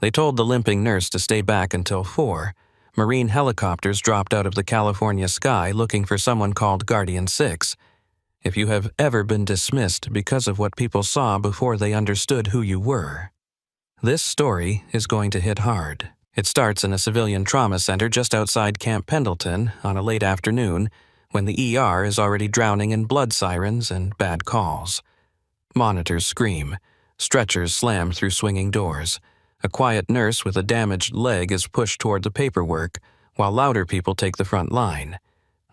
They told the limping nurse to stay back until 4. Marine helicopters dropped out of the California sky looking for someone called Guardian 6. If you have ever been dismissed because of what people saw before they understood who you were, this story is going to hit hard. It starts in a civilian trauma center just outside Camp Pendleton on a late afternoon when the ER is already drowning in blood sirens and bad calls. Monitors scream. Stretchers slam through swinging doors. A quiet nurse with a damaged leg is pushed toward the paperwork, while louder people take the front line.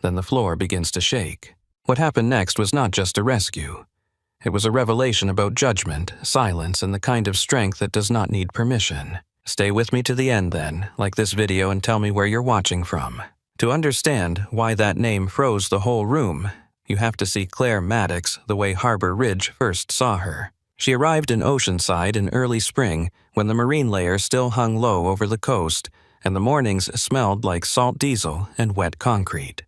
Then the floor begins to shake. What happened next was not just a rescue. It was a revelation about judgment, silence, and the kind of strength that does not need permission. Stay with me to the end then, like this video, and tell me where you're watching from. To understand why that name froze the whole room, you have to see Claire Maddox the way Harbor Ridge first saw her. She arrived in Oceanside in early spring when the marine layer still hung low over the coast and the mornings smelled like salt diesel and wet concrete.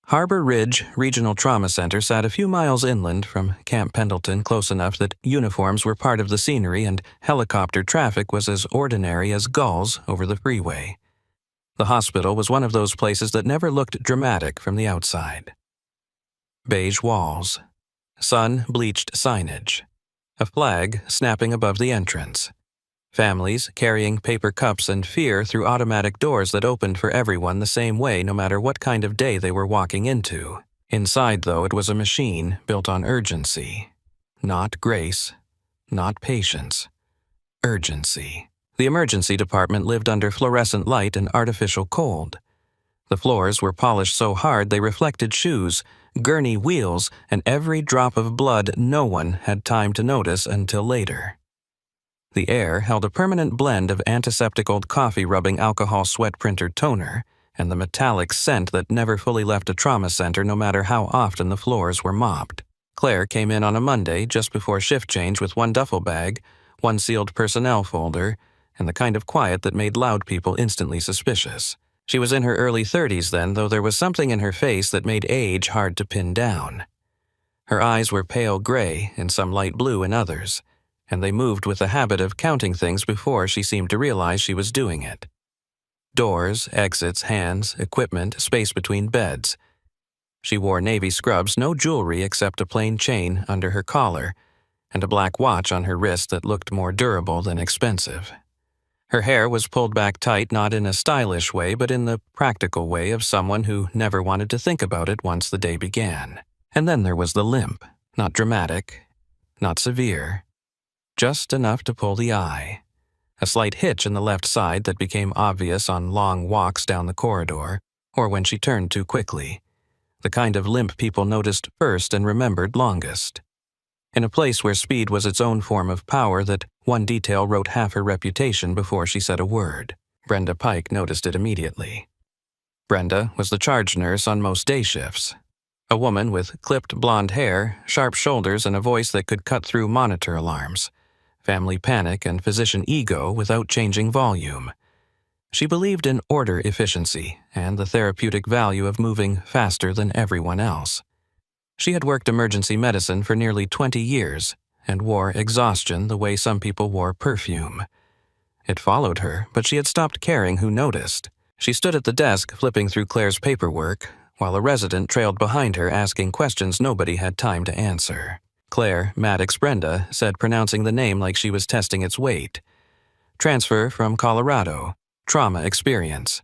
Harbor Ridge Regional Trauma Center sat a few miles inland from Camp Pendleton, close enough that uniforms were part of the scenery and helicopter traffic was as ordinary as gulls over the freeway. The hospital was one of those places that never looked dramatic from the outside. Beige walls. Sun-bleached signage. A flag snapping above the entrance. Families carrying paper cups and fear through automatic doors that opened for everyone the same way no matter what kind of day they were walking into. Inside, though, it was a machine built on urgency. Not grace. Not patience. Urgency. The emergency department lived under fluorescent light and artificial cold. The floors were polished so hard they reflected shoes, gurney wheels, and every drop of blood no one had time to notice until later. The air held a permanent blend of antiseptic old coffee-rubbing alcohol sweat printer toner and the metallic scent that never fully left a trauma center no matter how often the floors were mopped. Claire came in on a Monday just before shift change with one duffel bag, one sealed personnel folder, and the kind of quiet that made loud people instantly suspicious. She was in her early 30s then, though there was something in her face that made age hard to pin down. Her eyes were pale gray and some light blue in others, and they moved with the habit of counting things before she seemed to realize she was doing it. Doors, exits, hands, equipment, space between beds. She wore navy scrubs, no jewelry except a plain chain under her collar, and a black watch on her wrist that looked more durable than expensive. Her hair was pulled back tight, not in a stylish way, but in the practical way of someone who never wanted to think about it once the day began. And then there was the limp, not dramatic, not severe, just enough to pull the eye. A slight hitch in the left side that became obvious on long walks down the corridor, or when she turned too quickly. The kind of limp people noticed first and remembered longest. In a place where speed was its own form of power, that one detail wrote half her reputation before she said a word. Brenda Pike noticed it immediately. Brenda was the charge nurse on most day shifts. A woman with clipped blonde hair, sharp shoulders, and a voice that could cut through monitor alarms. Family panic and physician ego without changing volume. She believed in order efficiency and the therapeutic value of moving faster than everyone else. She had worked emergency medicine for nearly 20 years and wore exhaustion the way some people wore perfume. It followed her, but she had stopped caring who noticed. She stood at the desk flipping through Claire's paperwork, while a resident trailed behind her asking questions nobody had time to answer. Claire Maddox Brenda said, pronouncing the name like she was testing its weight. Transfer from Colorado. Trauma experience.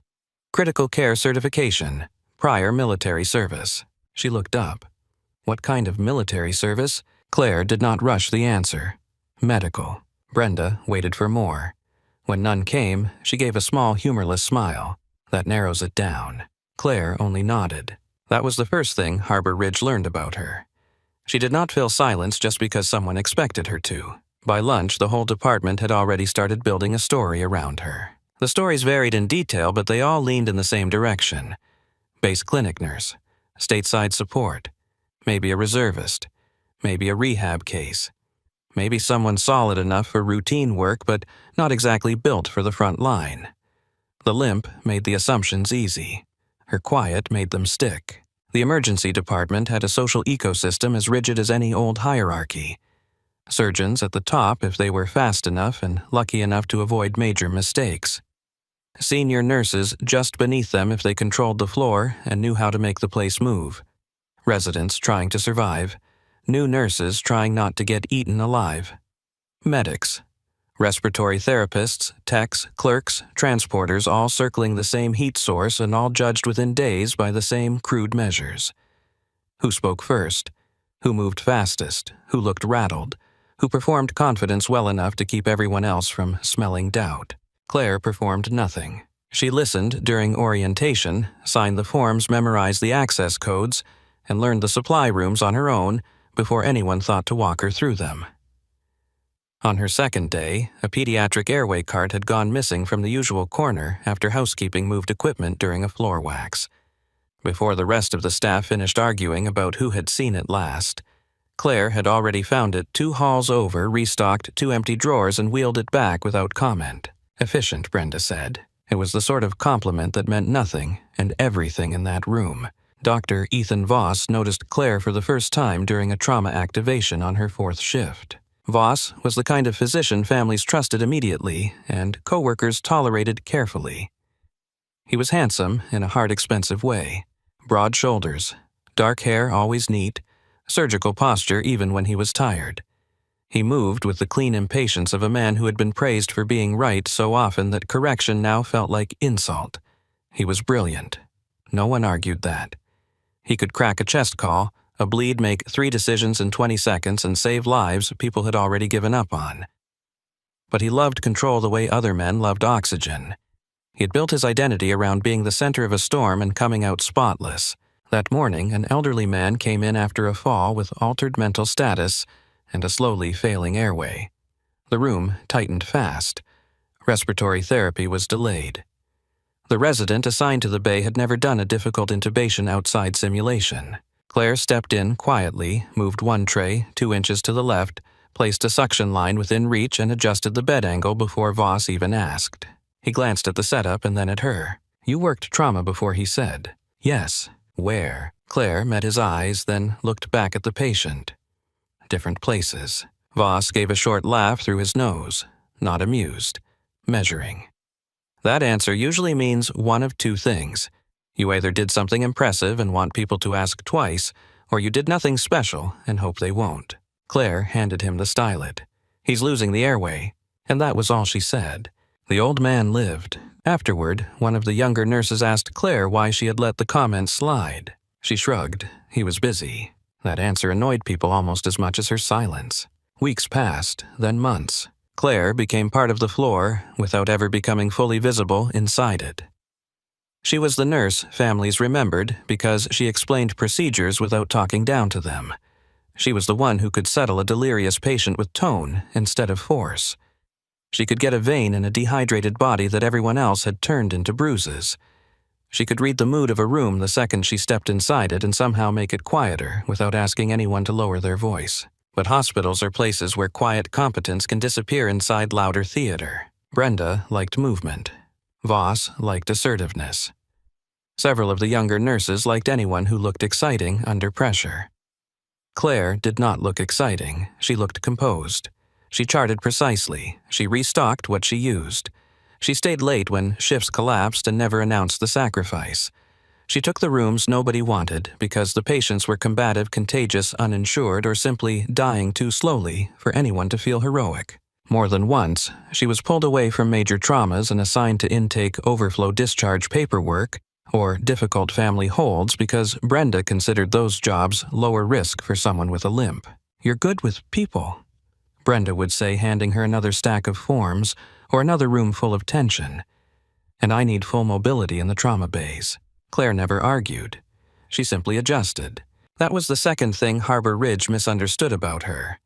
Critical care certification. Prior military service. She looked up. What kind of military service? Claire did not rush the answer. Medical. Brenda waited for more. When none came, she gave a small humorless smile. That narrows it down. Claire only nodded. That was the first thing Harbor Ridge learned about her. She did not fill silence just because someone expected her to. By lunch, the whole department had already started building a story around her. The stories varied in detail, but they all leaned in the same direction. Base clinic nurse. Stateside support. Maybe a reservist. Maybe a rehab case. Maybe someone solid enough for routine work, but not exactly built for the front line. The limp made the assumptions easy. Her quiet made them stick. The emergency department had a social ecosystem as rigid as any old hierarchy. Surgeons at the top if they were fast enough and lucky enough to avoid major mistakes. Senior nurses just beneath them if they controlled the floor and knew how to make the place move. Residents trying to survive. New nurses trying not to get eaten alive. Medics. Respiratory therapists, techs, clerks, transporters all circling the same heat source and all judged within days by the same crude measures. Who spoke first? Who moved fastest? Who looked rattled? Who performed confidence well enough to keep everyone else from smelling doubt? Claire performed nothing. She listened during orientation, signed the forms, memorized the access codes, and learned the supply rooms on her own before anyone thought to walk her through them. On her second day, a pediatric airway cart had gone missing from the usual corner after housekeeping moved equipment during a floor wax. Before the rest of the staff finished arguing about who had seen it last, Claire had already found it 2 halls over, restocked 2 empty drawers, and wheeled it back without comment. Efficient, Brenda said. It was the sort of compliment that meant nothing and everything in that room. Dr. Ethan Voss noticed Claire for the first time during a trauma activation on her 4th shift. Voss was the kind of physician families trusted immediately and coworkers tolerated carefully. He was handsome in a hard, expensive way. Broad shoulders, dark hair always neat, surgical posture even when he was tired. He moved with the clean impatience of a man who had been praised for being right so often that correction now felt like insult. He was brilliant. No one argued that. He could crack a chest call, a bleed make 3 decisions in 20 seconds and save lives people had already given up on. But he loved control the way other men loved oxygen. He had built his identity around being the center of a storm and coming out spotless. That morning, an elderly man came in after a fall with altered mental status and a slowly failing airway. The room tightened fast. Respiratory therapy was delayed. The resident assigned to the bay had never done a difficult intubation outside simulation. Claire stepped in quietly, moved 1 tray 2 inches to the left, placed a suction line within reach, and adjusted the bed angle before Voss even asked. He glanced at the setup and then at her. "You worked trauma before," he said. "Yes." "Where?" Claire met his eyes, then looked back at the patient. "Different places." Voss gave a short laugh through his nose, not amused, measuring. That answer usually means one of 2 things. You either did something impressive and want people to ask twice, or you did nothing special and hope they won't. Claire handed him the stylet. "He's losing the airway." And that was all she said. The old man lived. Afterward, one of the younger nurses asked Claire why she had let the comment slide. She shrugged. He was busy. That answer annoyed people almost as much as her silence. Weeks passed, then months. Claire became part of the floor without ever becoming fully visible inside it. She was the nurse families remembered because she explained procedures without talking down to them. She was the one who could settle a delirious patient with tone instead of force. She could get a vein in a dehydrated body that everyone else had turned into bruises. She could read the mood of a room the second she stepped inside it and somehow make it quieter without asking anyone to lower their voice. But hospitals are places where quiet competence can disappear inside louder theater. Brenda liked movement. Voss liked assertiveness. Several of the younger nurses liked anyone who looked exciting under pressure. Claire did not look exciting. She looked composed. She charted precisely. She restocked what she used. She stayed late when shifts collapsed and never announced the sacrifice. She took the rooms nobody wanted because the patients were combative, contagious, uninsured, or simply dying too slowly for anyone to feel heroic. More than once, she was pulled away from major traumas and assigned to intake overflow discharge paperwork or difficult family holds because Brenda considered those jobs lower risk for someone with a limp. "You're good with people," Brenda would say, handing her another stack of forms or another room full of tension. "And I need full mobility in the trauma bays." Claire never argued. She simply adjusted. That was the second thing Harbor Ridge misunderstood about her.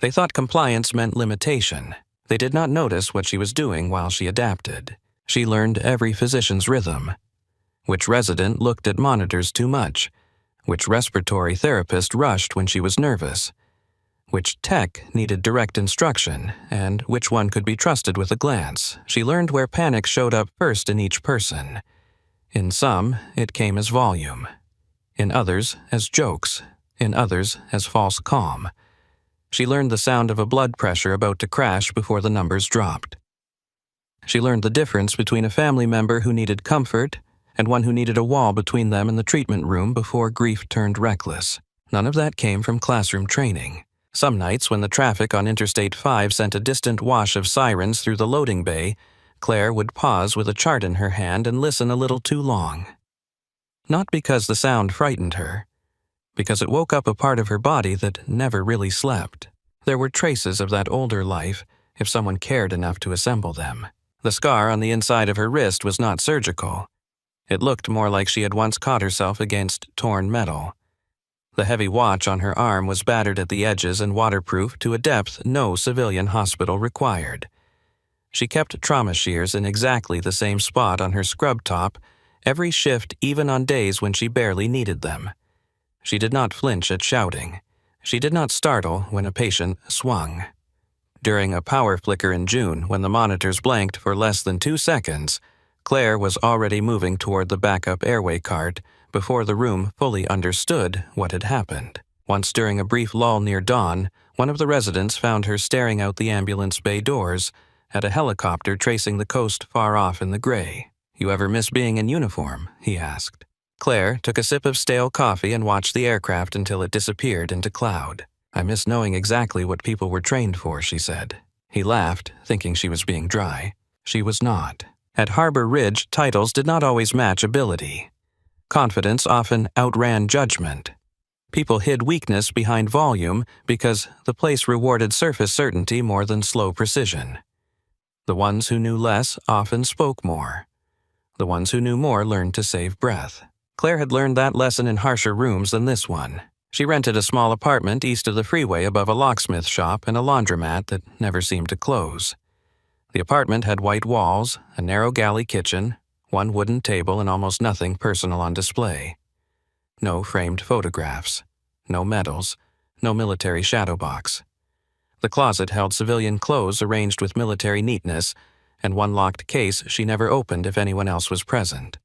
They thought compliance meant limitation. They did not notice what she was doing while she adapted. She learned every physician's rhythm. Which resident looked at monitors too much? Which respiratory therapist rushed when she was nervous? Which tech needed direct instruction, and which one could be trusted with a glance? She learned where panic showed up first in each person. In some, it came as volume. In others, as jokes. In others, as false calm. She learned the sound of a blood pressure about to crash before the numbers dropped. She learned the difference between a family member who needed comfort and one who needed a wall between them and the treatment room before grief turned reckless. None of that came from classroom training. Some nights, when the traffic on Interstate 5 sent a distant wash of sirens through the loading bay, Claire would pause with a chart in her hand and listen a little too long. Not because the sound frightened her, because it woke up a part of her body that never really slept. There were traces of that older life, if someone cared enough to assemble them. The scar on the inside of her wrist was not surgical. It looked more like she had once caught herself against torn metal. The heavy watch on her arm was battered at the edges and waterproof to a depth no civilian hospital required. She kept trauma shears in exactly the same spot on her scrub top every shift, even on days when she barely needed them. She did not flinch at shouting. She did not startle when a patient swung. During a power flicker in June, when the monitors blanked for less than 2 seconds, Claire was already moving toward the backup airway cart before the room fully understood what had happened. Once during a brief lull near dawn, one of the residents found her staring out the ambulance bay doors at a helicopter tracing the coast far off in the gray. "You ever miss being in uniform?" he asked. Claire took a sip of stale coffee and watched the aircraft until it disappeared into cloud. "I miss knowing exactly what people were trained for," she said. He laughed, thinking she was being dry. She was not. At Harbor Ridge, titles did not always match ability. Confidence often outran judgment. People hid weakness behind volume because the place rewarded surface certainty more than slow precision. The ones who knew less often spoke more. The ones who knew more learned to save breath. Claire had learned that lesson in harsher rooms than this one. She rented a small apartment east of the freeway above a locksmith shop and a laundromat that never seemed to close. The apartment had white walls, a narrow galley kitchen, one wooden table, and almost nothing personal on display. No framed photographs, no medals, no military shadow box. The closet held civilian clothes arranged with military neatness, and one locked case she never opened if anyone else was present.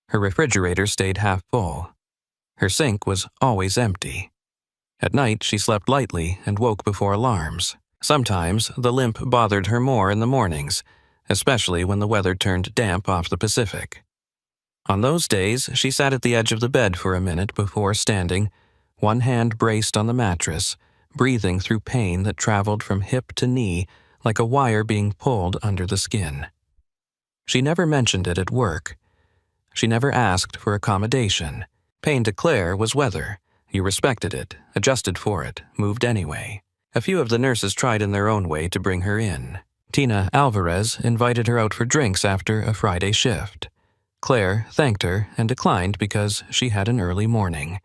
Her refrigerator stayed half full. Her sink was always empty. At night, she slept lightly and woke before alarms. Sometimes, the limp bothered her more in the mornings, especially when the weather turned damp off the Pacific. On those days, she sat at the edge of the bed for a minute before standing, one hand braced on the mattress, breathing through pain that traveled from hip to knee like a wire being pulled under the skin. She never mentioned it at work. She never asked for accommodation. Pain to Claire was weather. You respected it, adjusted for it, moved anyway. A few of the nurses tried in their own way to bring her in. Tina Alvarez invited her out for drinks after a Friday shift. Claire thanked her and declined because she had an early morning.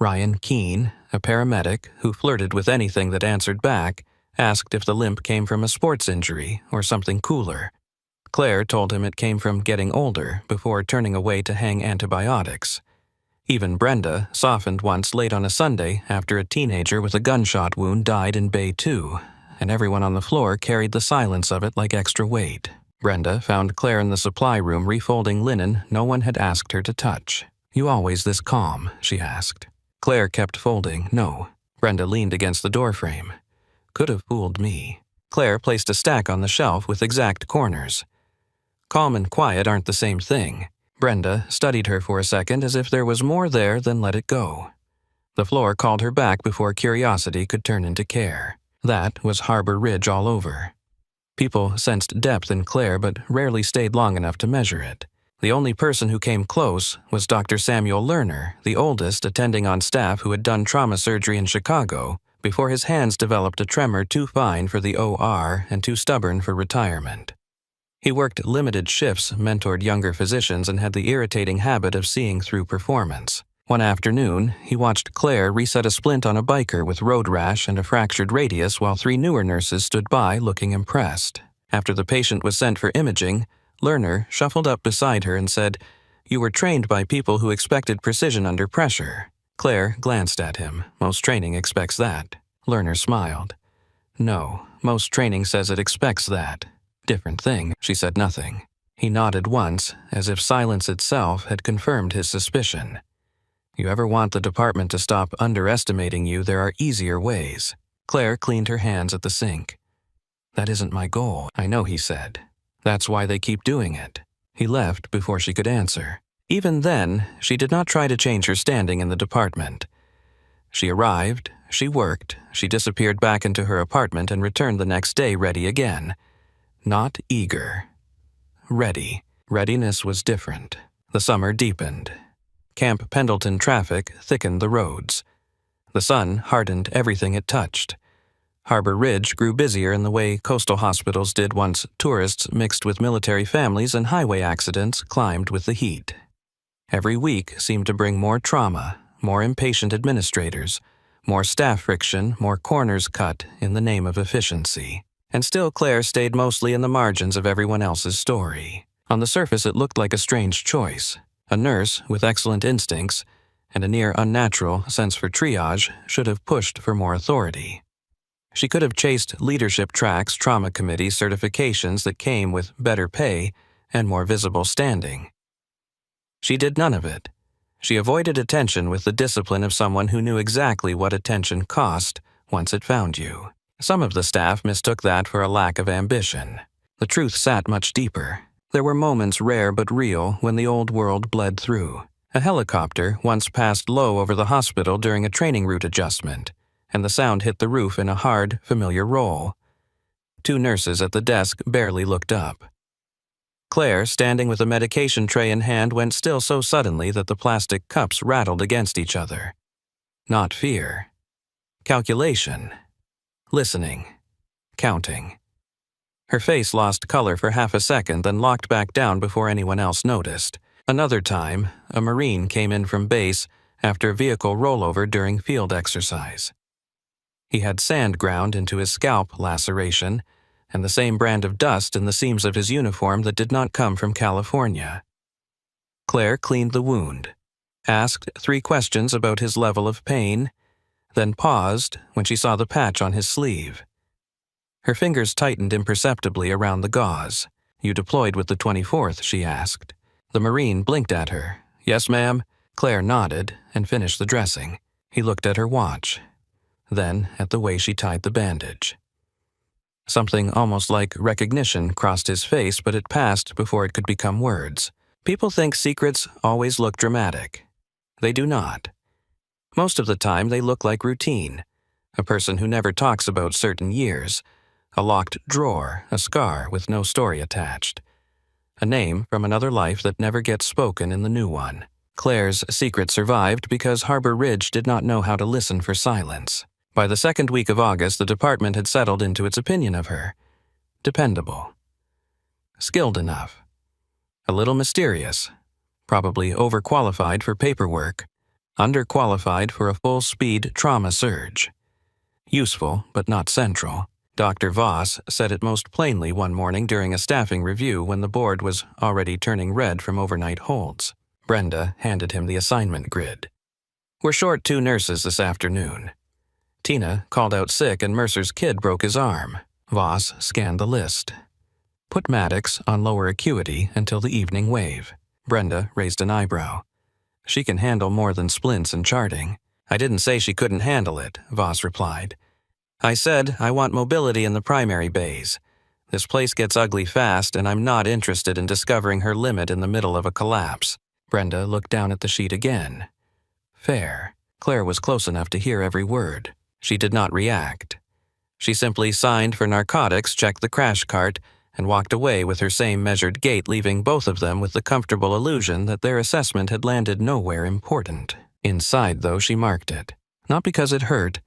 Ryan Keene, a paramedic who flirted with anything that answered back, asked if the limp came from a sports injury or something cooler. Claire told him it came from getting older before turning away to hang antibiotics. Even Brenda softened once late on a Sunday after a teenager with a gunshot wound died in Bay 2, and everyone on the floor carried the silence of it like extra weight. Brenda found Claire in the supply room refolding linen no one had asked her to touch. "You always this calm?" she asked. Claire kept folding. "No." Brenda leaned against the doorframe. "Could have fooled me." Claire placed a stack on the shelf with exact corners. Calm and quiet aren't the same thing. Brenda studied her for a second as if there was more there than let it go. The floor called her back before curiosity could turn into care. That was Harbor Ridge all over. People sensed depth in Claire but rarely stayed long enough to measure it. The only person who came close was Dr. Samuel Lerner, the oldest attending on staff who had done trauma surgery in Chicago before his hands developed a tremor too fine for the OR and too stubborn for retirement. He worked limited shifts, mentored younger physicians, and had the irritating habit of seeing through performance. One afternoon, he watched Claire reset a splint on a biker with road rash and a fractured radius while 3 newer nurses stood by looking impressed. After the patient was sent for imaging, Lerner shuffled up beside her and said, "You were trained by people who expected precision under pressure." Claire glanced at him. "Most training expects that." Lerner smiled. "No, most training says it expects that." "Different thing." She said nothing. He nodded once, as if silence itself had confirmed his suspicion. "You ever want the department to stop underestimating you, there are easier ways." Claire cleaned her hands at the sink. "That isn't my goal, I know," he said. "That's why they keep doing it." He left before she could answer. Even then, she did not try to change her standing in the department. She arrived, she worked, she disappeared back into her apartment and returned the next day ready again. Not eager. Ready. Readiness was different. The summer deepened. Camp Pendleton traffic thickened the roads. The sun hardened everything it touched. Harbor Ridge grew busier in the way coastal hospitals did once tourists mixed with military families and highway accidents climbed with the heat. Every week seemed to bring more trauma, more impatient administrators, more staff friction, more corners cut in the name of efficiency. And still Claire stayed mostly in the margins of everyone else's story. On the surface it looked like a strange choice. A nurse with excellent instincts and a near unnatural sense for triage should have pushed for more authority. She could have chased leadership tracks, trauma committee certifications that came with better pay and more visible standing. She did none of it. She avoided attention with the discipline of someone who knew exactly what attention cost once it found you. Some of the staff mistook that for a lack of ambition. The truth sat much deeper. There were moments rare but real when the old world bled through. A helicopter once passed low over the hospital during a training route adjustment, and the sound hit the roof in a hard, familiar roll. 2 nurses at the desk barely looked up. Claire, standing with a medication tray in hand, went still so suddenly that the plastic cups rattled against each other. Not fear. Calculation. Listening. Counting. Her face lost color for half a second, then locked back down before anyone else noticed. Another time, a Marine came in from base after vehicle rollover during field exercise. He had sand ground into his scalp laceration, and the same brand of dust in the seams of his uniform that did not come from California. Claire cleaned the wound, asked 3 questions about his level of pain, then paused when she saw the patch on his sleeve. Her fingers tightened imperceptibly around the gauze. "You deployed with the 24th, she asked. The Marine blinked at her. "Yes, ma'am." Claire nodded and finished the dressing. He looked at her watch, then at the way she tied the bandage. Something almost like recognition crossed his face, but it passed before it could become words. People think secrets always look dramatic. They do not. Most of the time they look like routine. A person who never talks about certain years. A locked drawer, a scar with no story attached. A name from another life that never gets spoken in the new one. Claire's secret survived because Harbor Ridge did not know how to listen for silence. By the 2nd week of August, the department had settled into its opinion of her. Dependable. Skilled enough. A little mysterious. Probably overqualified for paperwork. Underqualified for a full-speed trauma surge. Useful, but not central. Dr. Voss said it most plainly one morning during a staffing review when the board was already turning red from overnight holds. Brenda handed him the assignment grid. "We're short 2 nurses this afternoon. Tina called out sick and Mercer's kid broke his arm." Voss scanned the list. "Put Maddox on lower acuity until the evening wave." Brenda raised an eyebrow. "She can handle more than splints and charting." "I didn't say she couldn't handle it," Voss replied. "I said I want mobility in the primary bays. This place gets ugly fast, and I'm not interested in discovering her limit in the middle of a collapse." Brenda looked down at the sheet again. Fair. Claire was close enough to hear every word. She did not react. She simply signed for narcotics, checked the crash cart, and walked away with her same measured gait, leaving both of them with the comfortable illusion that their assessment had landed nowhere important. Inside, though, she marked it. Not because it hurt,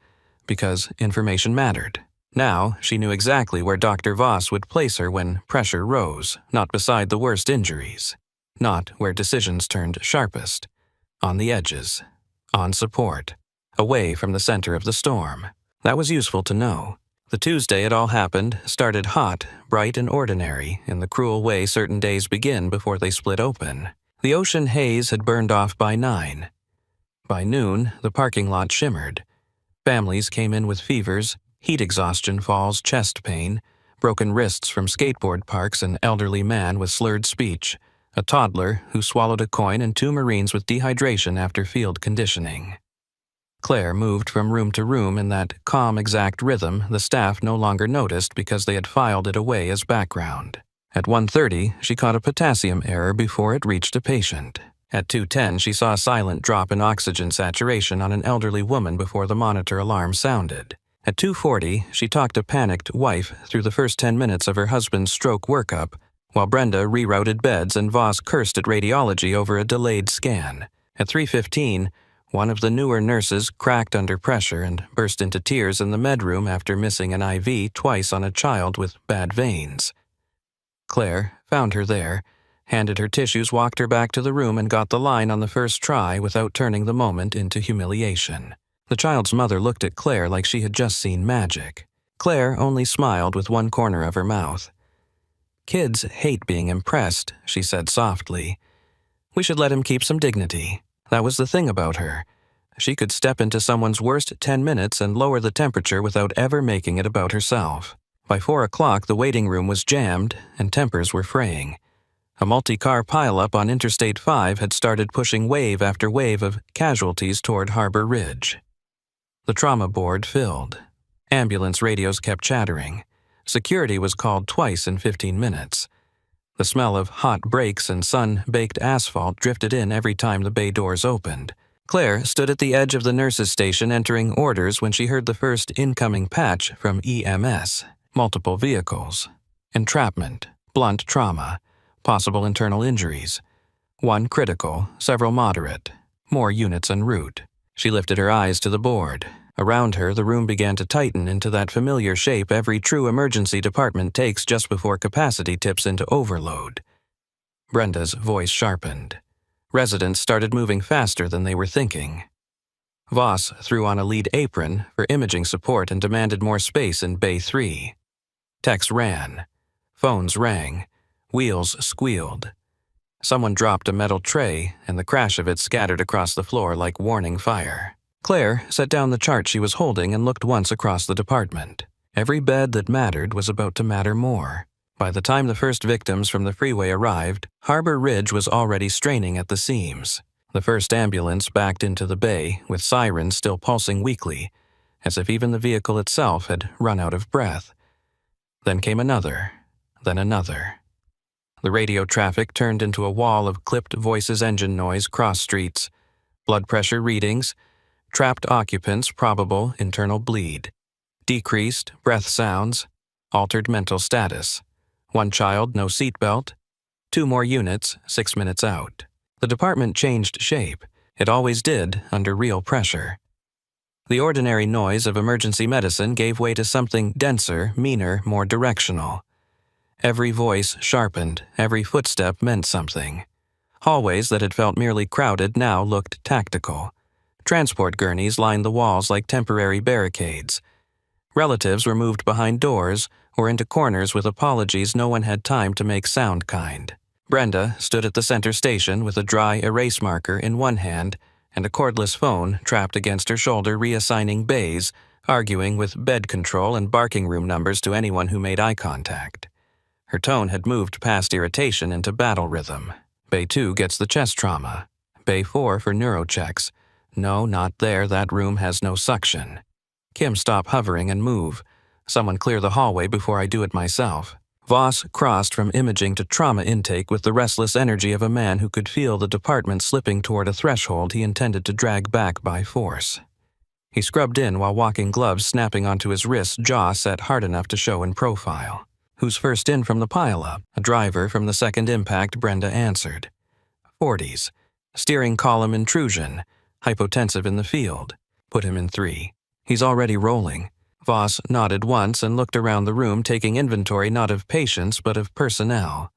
because information mattered. Now, she knew exactly where Dr. Voss would place her when pressure rose, not beside the worst injuries. Not where decisions turned sharpest. On the edges. On support. Away from the center of the storm. That was useful to know. The Tuesday it all happened started hot, bright and ordinary, in the cruel way certain days begin before they split open. The ocean haze had burned off by 9. By noon, the parking lot shimmered. Families came in with fevers, heat exhaustion falls, chest pain, broken wrists from skateboard parks, an elderly man with slurred speech, a toddler who swallowed a coin, and 2 Marines with dehydration after field conditioning. Claire moved from room to room in that calm, exact rhythm the staff no longer noticed because they had filed it away as background. At 1:30, she caught a potassium error before it reached a patient. At 2:10, she saw a silent drop in oxygen saturation on an elderly woman before the monitor alarm sounded. At 2:40, she talked a panicked wife through the first 10 minutes of her husband's stroke workup, while Brenda rerouted beds and Voss cursed at radiology over a delayed scan. At 3:15, one of the newer nurses cracked under pressure and burst into tears in the med room after missing an IV twice on a child with bad veins. Claire found her there, handed her tissues, walked her back to the room, and got the line on the first try without turning the moment into humiliation. The child's mother looked at Claire like she had just seen magic. Claire only smiled with one corner of her mouth. "Kids hate being impressed," she said softly. "We should let him keep some dignity." That was the thing about her. She could step into someone's worst 10 minutes and lower the temperature without ever making it about herself. By 4 o'clock, the waiting room was jammed and tempers were fraying. A multi-car pileup on Interstate 5 had started pushing wave after wave of casualties toward Harbor Ridge. The trauma board filled. Ambulance radios kept chattering. Security was called twice in 15 minutes. The smell of hot brakes and sun-baked asphalt drifted in every time the bay doors opened. Claire stood at the edge of the nurse's station entering orders when she heard the first incoming patch from EMS. Multiple vehicles. Entrapment. Blunt trauma. Possible internal injuries. One critical, several moderate. More units en route. She lifted her eyes to the board. Around her, the room began to tighten into that familiar shape every true emergency department takes just before capacity tips into overload. Brenda's voice sharpened. Residents started moving faster than they were thinking. Voss threw on a lead apron for imaging support and demanded more space in Bay 3. Texts ran. Phones rang. Wheels squealed. Someone dropped a metal tray, and the crash of it scattered across the floor like warning fire. Claire set down the chart she was holding and looked once across the department. Every bed that mattered was about to matter more. By the time the first victims from the freeway arrived, Harbor Ridge was already straining at the seams. The first ambulance backed into the bay, with sirens still pulsing weakly, as if even the vehicle itself had run out of breath. Then came another, then another. The radio traffic turned into a wall of clipped voices, engine noise, cross streets, blood pressure readings, trapped occupants, probable internal bleed, decreased breath sounds, altered mental status. One child, no seatbelt. 2 more units, 6 minutes out. The department changed shape. It always did under real pressure. The ordinary noise of emergency medicine gave way to something denser, meaner, more directional. Every voice sharpened, every footstep meant something. Hallways that had felt merely crowded now looked tactical. Transport gurneys lined the walls like temporary barricades. Relatives were moved behind doors or into corners with apologies no one had time to make sound kind. Brenda stood at the center station with a dry erase marker in one hand and a cordless phone trapped against her shoulder, reassigning bays, arguing with bed control and barking room numbers to anyone who made eye contact. Her tone had moved past irritation into battle rhythm. Bay 2 gets the chest trauma. Bay 4 for neurochecks. No, not there. That room has no suction. Kim, stop hovering and move. Someone clear the hallway before I do it myself. Voss crossed from imaging to trauma intake with the restless energy of a man who could feel the department slipping toward a threshold he intended to drag back by force. He scrubbed in while walking gloves snapping onto his wrists, jaw set hard enough to show in profile. Who's first in from the pileup? A driver from the second impact, Brenda answered. 40s. Steering column intrusion. Hypotensive in the field. Put him in 3. He's already rolling. Voss nodded once and looked around the room, taking inventory not of patients but of personnel.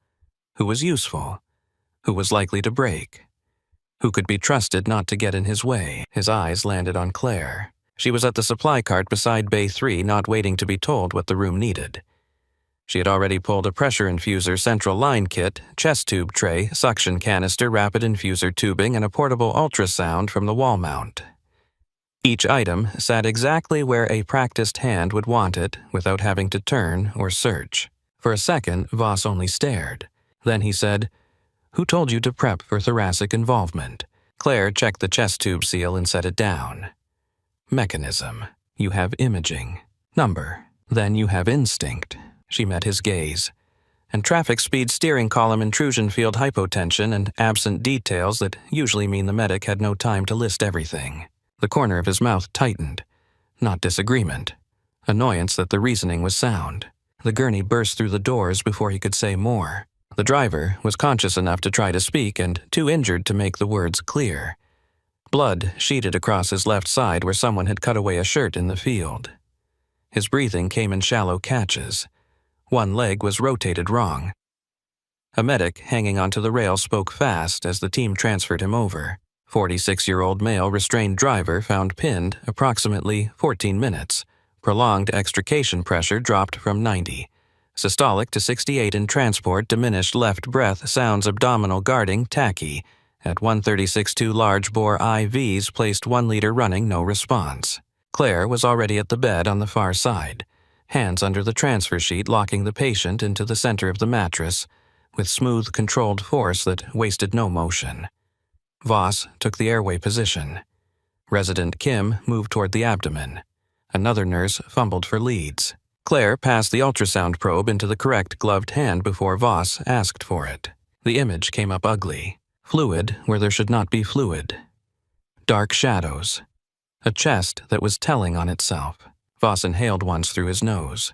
Who was useful? Who was likely to break? Who could be trusted not to get in his way? His eyes landed on Claire. She was at the supply cart beside Bay 3, not waiting to be told what the room needed. She had already pulled a pressure infuser central line kit, chest tube tray, suction canister, rapid infuser tubing, and a portable ultrasound from the wall mount. Each item sat exactly where a practiced hand would want it without having to turn or search. For a second, Voss only stared. Then he said, "Who told you to prep for thoracic involvement?" Claire checked the chest tube seal and set it down. Mechanism. You have imaging. Number. Then you have instinct. She met his gaze. And traffic speed steering column intrusion field hypotension and absent details that usually mean the medic had no time to list everything. The corner of his mouth tightened. Not disagreement. Annoyance that the reasoning was sound. The gurney burst through the doors before he could say more. The driver was conscious enough to try to speak and too injured to make the words clear. Blood sheeted across his left side where someone had cut away a shirt in the field. His breathing came in shallow catches. One leg was rotated wrong. A medic hanging onto the rail spoke fast as the team transferred him over. 46-year-old male restrained driver found pinned approximately 14 minutes. Prolonged extrication pressure dropped from 90. Systolic to 68 in transport, diminished left breath sounds abdominal guarding tachy. At 136.2 large bore IVs placed 1 liter running, no response. Claire was already at the bed on the far side. Hands under the transfer sheet locking the patient into the center of the mattress, with smooth, controlled force that wasted no motion. Voss took the airway position. Resident Kim moved toward the abdomen. Another nurse fumbled for leads. Claire passed the ultrasound probe into the correct gloved hand before Voss asked for it. The image came up ugly. Fluid where there should not be fluid. Dark shadows. A chest that was telling on itself. Voss inhaled once through his nose.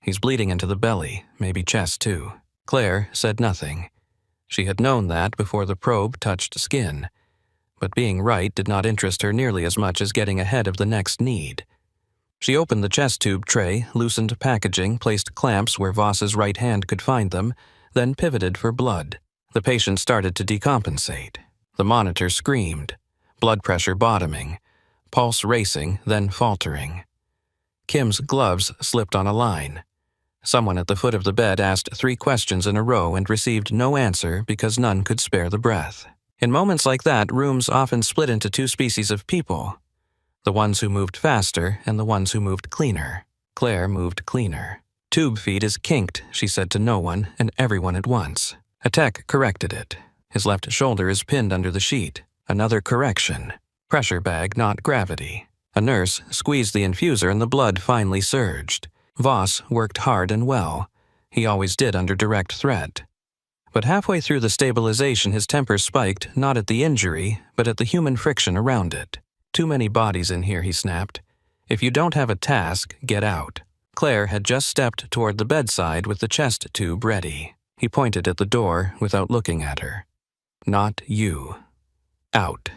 He's bleeding into the belly, maybe chest too. Claire said nothing. She had known that before the probe touched skin. But being right did not interest her nearly as much as getting ahead of the next need. She opened the chest tube tray, loosened packaging, placed clamps where Voss's right hand could find them, then pivoted for blood. The patient started to decompensate. The monitor screamed. Blood pressure bottoming. Pulse racing, then faltering. Kim's gloves slipped on a line. Someone at the foot of the bed asked 3 questions in a row and received no answer because none could spare the breath. In moments like that, rooms often split into 2 species of people. The ones who moved faster and the ones who moved cleaner. Claire moved cleaner. Tube feed is kinked, she said to no one and everyone at once. A tech corrected it. His left shoulder is pinned under the sheet. Another correction. Pressure bag, not gravity. A nurse squeezed the infuser and the blood finally surged. Voss worked hard and well. He always did under direct threat. But halfway through the stabilization, his temper spiked not at the injury, but at the human friction around it. Too many bodies in here, he snapped. If you don't have a task, get out. Claire had just stepped toward the bedside with the chest tube ready. He pointed at the door without looking at her. Not you. Out.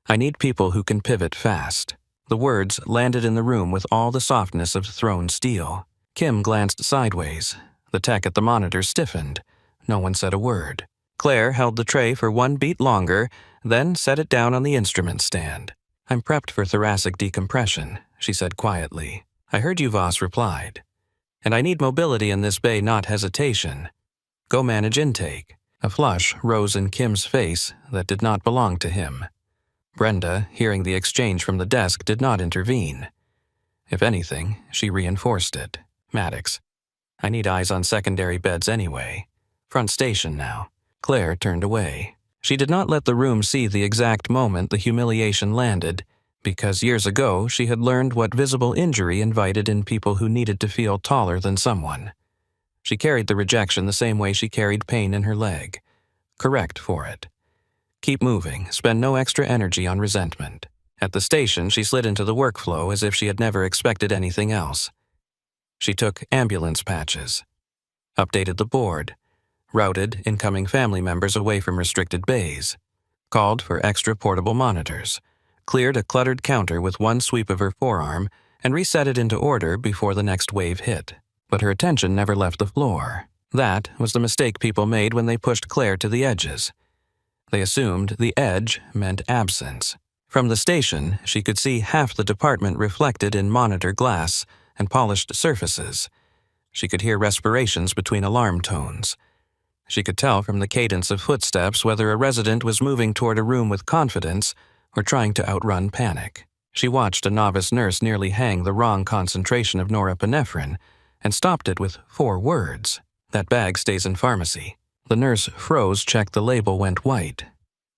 I need people who can pivot fast. The words landed in the room with all the softness of thrown steel. Kim glanced sideways. The tech at the monitor stiffened. No one said a word. Claire held the tray for 1 beat longer, then set it down on the instrument stand. I'm prepped for thoracic decompression, she said quietly. I heard you, Voss replied. And I need mobility in this bay, not hesitation. Go manage intake. A flush rose in Kim's face that did not belong to him. Brenda, hearing the exchange from the desk, did not intervene. If anything, she reinforced it. Maddox. I need eyes on secondary beds anyway. Front station now. Claire turned away. She did not let the room see the exact moment the humiliation landed, because years ago she had learned what visible injury invited in people who needed to feel taller than someone. She carried the rejection the same way she carried pain in her leg. Correct for it. Keep moving, spend no extra energy on resentment. At the station, she slid into the workflow as if she had never expected anything else. She took ambulance patches, updated the board, routed incoming family members away from restricted bays, called for extra portable monitors, cleared a cluttered counter with 1 sweep of her forearm, and reset it into order before the next wave hit. But her attention never left the floor. That was the mistake people made when they pushed Claire to the edges. They assumed the edge meant absence. From the station, she could see half the department reflected in monitor glass and polished surfaces. She could hear respirations between alarm tones. She could tell from the cadence of footsteps whether a resident was moving toward a room with confidence or trying to outrun panic. She watched a novice nurse nearly hang the wrong concentration of norepinephrine and stopped it with 4 words. That bag stays in pharmacy. The nurse froze, checked the label, went white.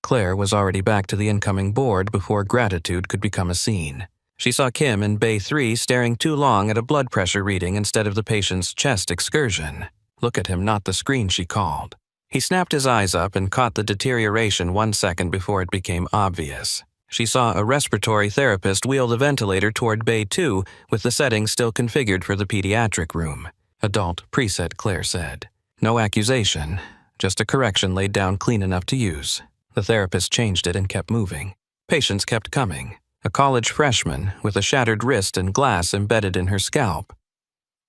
Claire was already back to the incoming board before gratitude could become a scene. She saw Kim in Bay 3 staring too long at a blood pressure reading instead of the patient's chest excursion. Look at him, not the screen, she called. He snapped his eyes up and caught the deterioration 1 second before it became obvious. She saw a respiratory therapist wheel the ventilator toward Bay 2 with the settings still configured for the pediatric room. Adult preset, Claire said. No accusation, just a correction laid down clean enough to use. The therapist changed it and kept moving. Patients kept coming. A college freshman with a shattered wrist and glass embedded in her scalp.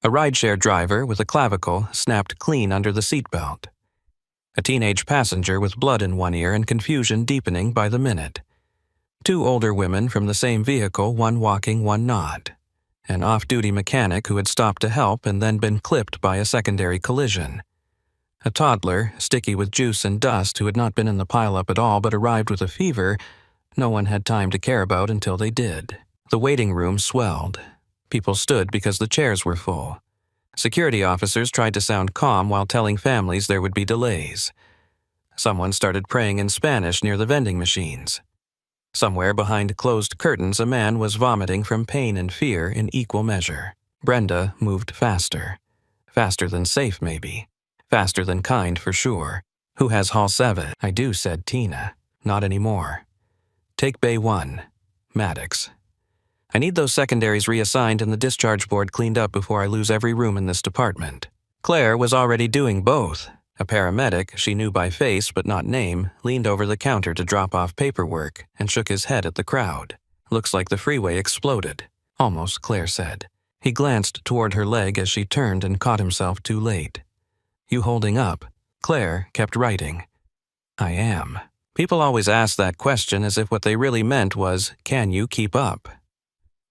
A rideshare driver with a clavicle snapped clean under the seatbelt. A teenage passenger with blood in one ear and confusion deepening by the minute. 2 older women from the same vehicle, one walking, one not. An off-duty mechanic who had stopped to help and then been clipped by a secondary collision. A toddler, sticky with juice and dust, who had not been in the pileup at all but arrived with a fever no one had time to care about until they did. The waiting room swelled. People stood because the chairs were full. Security officers tried to sound calm while telling families there would be delays. Someone started praying in Spanish near the vending machines. Somewhere behind closed curtains, a man was vomiting from pain and fear in equal measure. Brenda moved faster. Faster than safe, maybe. Faster than kind, for sure. Who has Hall 7? I do, said Tina. Not anymore. Take Bay 1. Maddox. I need those secondaries reassigned and the discharge board cleaned up before I lose every room in this department. Claire was already doing both. A paramedic, she knew by face but not name, leaned over the counter to drop off paperwork and shook his head at the crowd. Looks like the freeway exploded. Almost, Claire said. He glanced toward her leg as she turned and caught himself too late. You holding up? Claire kept writing. I am. People always asked that question as if what they really meant was, can you keep up?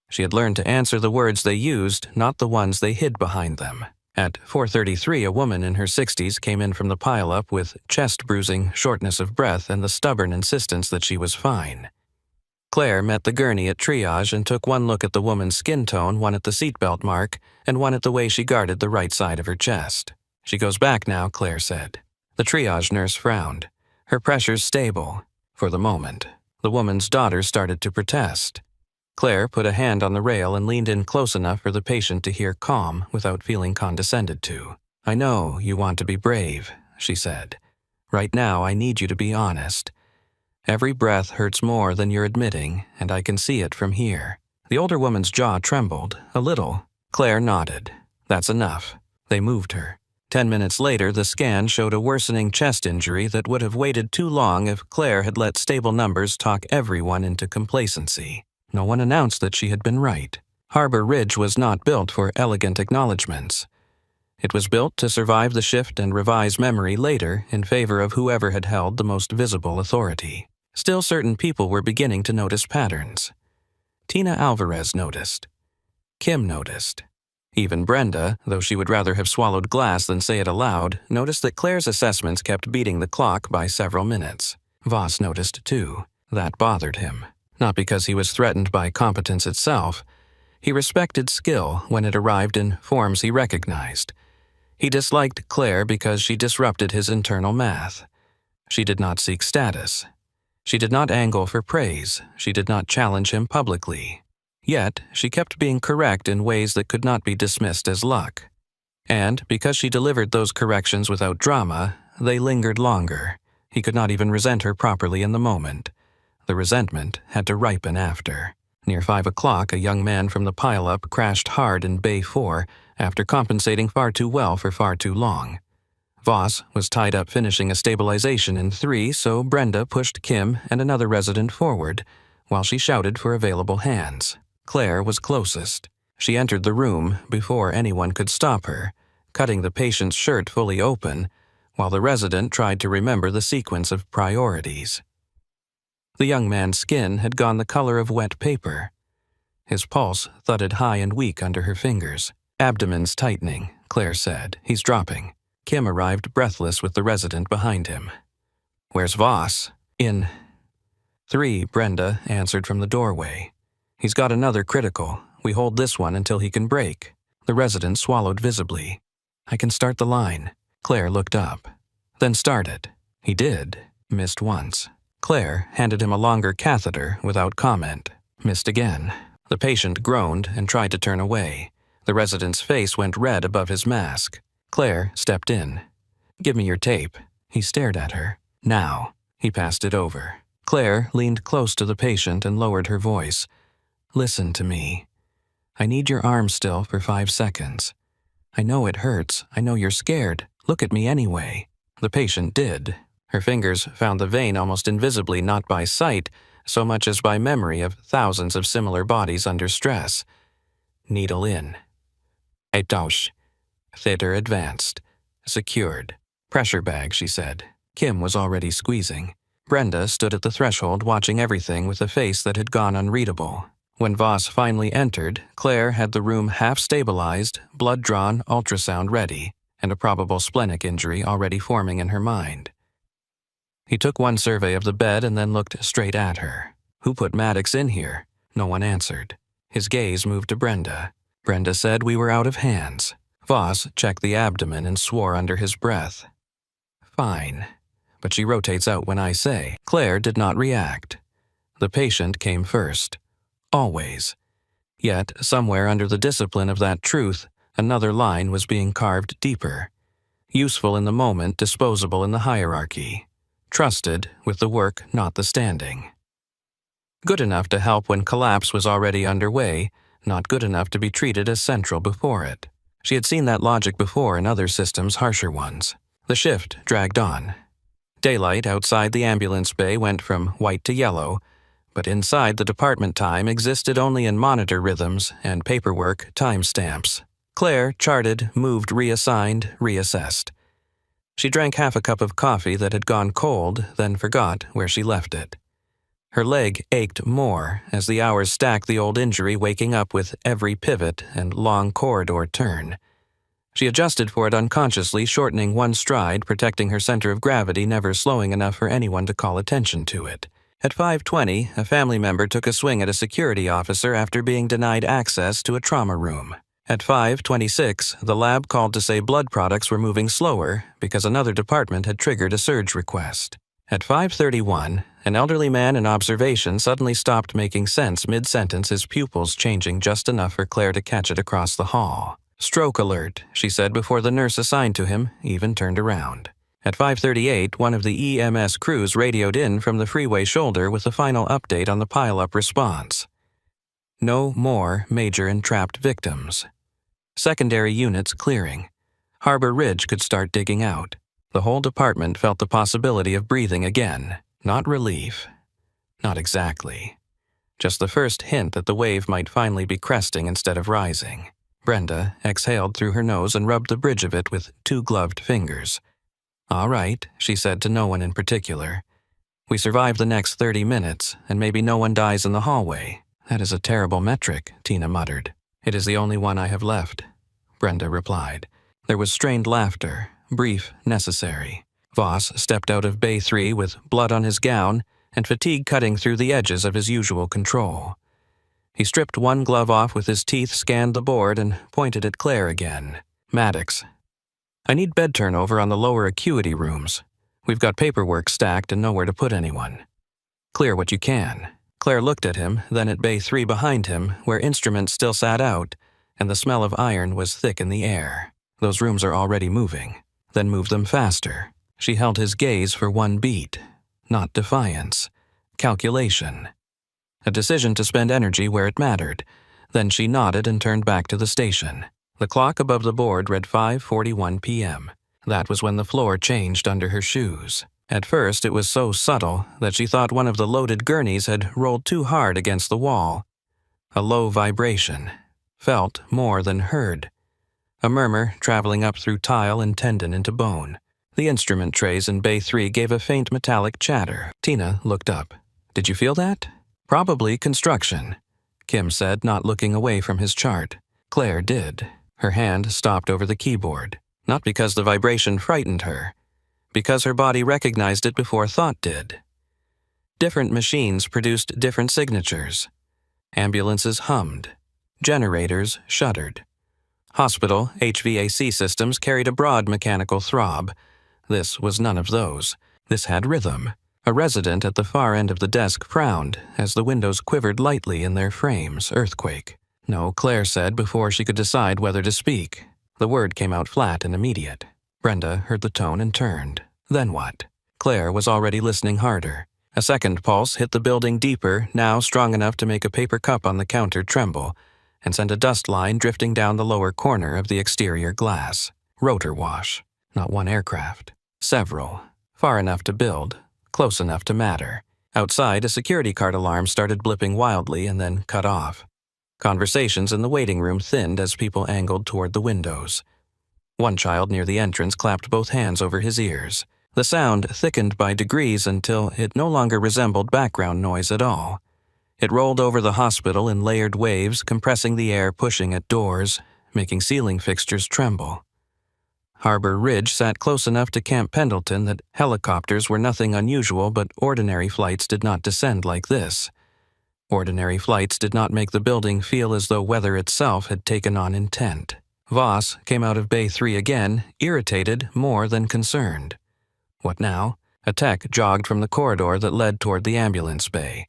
She had learned to answer the words they used, not the ones they hid behind them. At 4:33, a woman in her 60s came in from the pileup with chest bruising, shortness of breath, and the stubborn insistence that she was fine. Claire met the gurney at triage and took one look at the woman's skin tone, one at the seatbelt mark, and one at the way she guarded the right side of her chest. She goes back now, Claire said. The triage nurse frowned. Her pressure's stable, for the moment. The woman's daughter started to protest. Claire put a hand on the rail and leaned in close enough for the patient to hear calm without feeling condescended to. I know you want to be brave, she said. Right now, I need you to be honest. Every breath hurts more than you're admitting, and I can see it from here. The older woman's jaw trembled, a little. Claire nodded. That's enough. They moved her. 10 minutes later, the scan showed a worsening chest injury that would have waited too long if Claire had let stable numbers talk everyone into complacency. No one announced that she had been right. Harbor Ridge was not built for elegant acknowledgments. It was built to survive the shift and revise memory later in favor of whoever had held the most visible authority. Still, certain people were beginning to notice patterns. Tina Alvarez noticed. Kim noticed. Even Brenda, though she would rather have swallowed glass than say it aloud, noticed that Claire's assessments kept beating the clock by several minutes. Voss noticed too. That bothered him. Not because he was threatened by competence itself. He respected skill when it arrived in forms he recognized. He disliked Claire because she disrupted his internal math. She did not seek status. She did not angle for praise. She did not challenge him publicly. Yet, she kept being correct in ways that could not be dismissed as luck. And, because she delivered those corrections without drama, they lingered longer. He could not even resent her properly in the moment. The resentment had to ripen after. Near 5 o'clock, a young man from the pileup crashed hard in Bay 4 after compensating far too well for far too long. Voss was tied up finishing a stabilization in 3, so Brenda pushed Kim and another resident forward, while she shouted for available hands. Claire was closest. She entered the room before anyone could stop her, cutting the patient's shirt fully open, while the resident tried to remember the sequence of priorities. The young man's skin had gone the color of wet paper. His pulse thudded high and weak under her fingers. Abdomen's tightening, Claire said. He's dropping. Kim arrived breathless with the resident behind him. Where's Voss? In 3, Brenda answered from the doorway. He's got another critical. We hold this one until he can break. The resident swallowed visibly. I can start the line. Claire looked up. Then start it. He did. Missed once. Claire handed him a longer catheter without comment. Missed again. The patient groaned and tried to turn away. The resident's face went red above his mask. Claire stepped in. "Give me your tape." He stared at her. "Now." He passed it over. Claire leaned close to the patient and lowered her voice. "Listen to me. I need your arm still for 5 seconds. I know it hurts. I know you're scared. Look at me anyway." The patient did. Her fingers found the vein almost invisibly, not by sight, so much as by memory of thousands of similar bodies under stress. Needle in. Etauche. Theta advanced. Secured. "Pressure bag," she said. Kim was already squeezing. Brenda stood at the threshold watching everything with a face that had gone unreadable. When Voss finally entered, Claire had the room half-stabilized, blood-drawn, ultrasound ready, and a probable splenic injury already forming in her mind. He took one survey of the bed and then looked straight at her. "Who put Maddox in here?" No one answered. His gaze moved to Brenda. Brenda said we were out of hands. Voss checked the abdomen and swore under his breath. "Fine. But she rotates out when I say." Claire did not react. The patient came first. Always. Yet, somewhere under the discipline of that truth, another line was being carved deeper. Useful in the moment, disposable in the hierarchy. Trusted with the work, not the standing. Good enough to help when collapse was already underway, not good enough to be treated as central before it. She had seen that logic before in other systems, harsher ones. The shift dragged on. Daylight outside the ambulance bay went from white to yellow, but inside the department time existed only in monitor rhythms and paperwork timestamps. Claire charted, moved, reassigned, reassessed. She drank half a cup of coffee that had gone cold, then forgot where she left it. Her leg ached more as the hours stacked the old injury, waking up with every pivot and long corridor turn. She adjusted for it unconsciously, shortening one stride, protecting her center of gravity, never slowing enough for anyone to call attention to it. At 5:20, a family member took a swing at a security officer after being denied access to a trauma room. At 5:26, the lab called to say blood products were moving slower because another department had triggered a surge request. At 5:31, an elderly man in observation suddenly stopped making sense mid-sentence, his pupils changing just enough for Claire to catch it across the hall. "Stroke alert," she said before the nurse assigned to him even turned around. At 5:38, one of the EMS crews radioed in from the freeway shoulder with a final update on the pile-up response. No more major entrapped victims. Secondary units clearing. Harbor Ridge could start digging out. The whole department felt the possibility of breathing again. Not relief. Not exactly. Just the first hint that the wave might finally be cresting instead of rising. Brenda exhaled through her nose and rubbed the bridge of it with 2 gloved fingers. "All right," she said to no one in particular. "We survive the next 30 minutes, and maybe no one dies in the hallway." "That is a terrible metric," Tina muttered. "It is the only one I have left," Brenda replied. There was strained laughter, brief, necessary. Voss stepped out of Bay 3 with blood on his gown and fatigue cutting through the edges of his usual control. He stripped one glove off with his teeth, scanned the board, and pointed at Claire again. "Maddox. I need bed turnover on the lower acuity rooms. We've got paperwork stacked and nowhere to put anyone. Clear what you can." Claire looked at him, then at Bay 3 behind him, where instruments still sat out, and the smell of iron was thick in the air. "Those rooms are already moving. Then move them faster." She held his gaze for one beat. Not defiance. Calculation. A decision to spend energy where it mattered. Then she nodded and turned back to the station. The clock above the board read 5:41 p.m. That was when the floor changed under her shoes. At first, it was so subtle that she thought one of the loaded gurneys had rolled too hard against the wall. A low vibration. Felt more than heard. A murmur traveling up through tile and tendon into bone. The instrument trays in Bay 3 gave a faint metallic chatter. Tina looked up. "Did you feel that?" "Probably construction," Kim said, not looking away from his chart. Claire did. Her hand stopped over the keyboard. Not because the vibration frightened her. Because her body recognized it before thought did. Different machines produced different signatures. Ambulances hummed. Generators shuddered. Hospital HVAC systems carried a broad mechanical throb. This was none of those. This had rhythm. A resident at the far end of the desk frowned as the windows quivered lightly in their frames. Earthquake. No, Claire said before she could decide whether to speak. The word came out flat and immediate. Brenda heard the tone and turned. Then what? Claire was already listening harder. A second pulse hit the building deeper, now strong enough to make a paper cup on the counter tremble, and send a dust line drifting down the lower corner of the exterior glass. Rotor wash. Not one aircraft. Several. Far enough to build. Close enough to matter. Outside, a security card alarm started blipping wildly and then cut off. Conversations in the waiting room thinned as people angled toward the windows. One child near the entrance clapped both hands over his ears. The sound thickened by degrees until it no longer resembled background noise at all. It rolled over the hospital in layered waves, compressing the air, pushing at doors, making ceiling fixtures tremble. Harbor Ridge sat close enough to Camp Pendleton that helicopters were nothing unusual, but ordinary flights did not descend like this. Ordinary flights did not make the building feel as though weather itself had taken on intent. Voss came out of Bay 3 again, irritated more than concerned. What now? A tech jogged from the corridor that led toward the ambulance bay.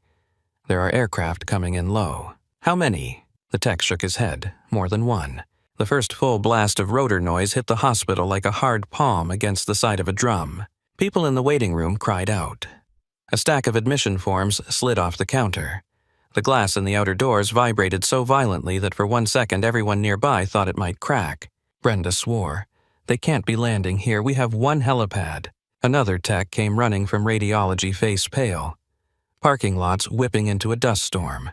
There are aircraft coming in low. How many? The tech shook his head. More than one. The first full blast of rotor noise hit the hospital like a hard palm against the side of a drum. People in the waiting room cried out. A stack of admission forms slid off the counter. The glass in the outer doors vibrated so violently that for 1 second everyone nearby thought it might crack. Brenda swore. They can't be landing here. We have one helipad. Another tech came running from radiology, face pale. Parking lots whipping into a dust storm.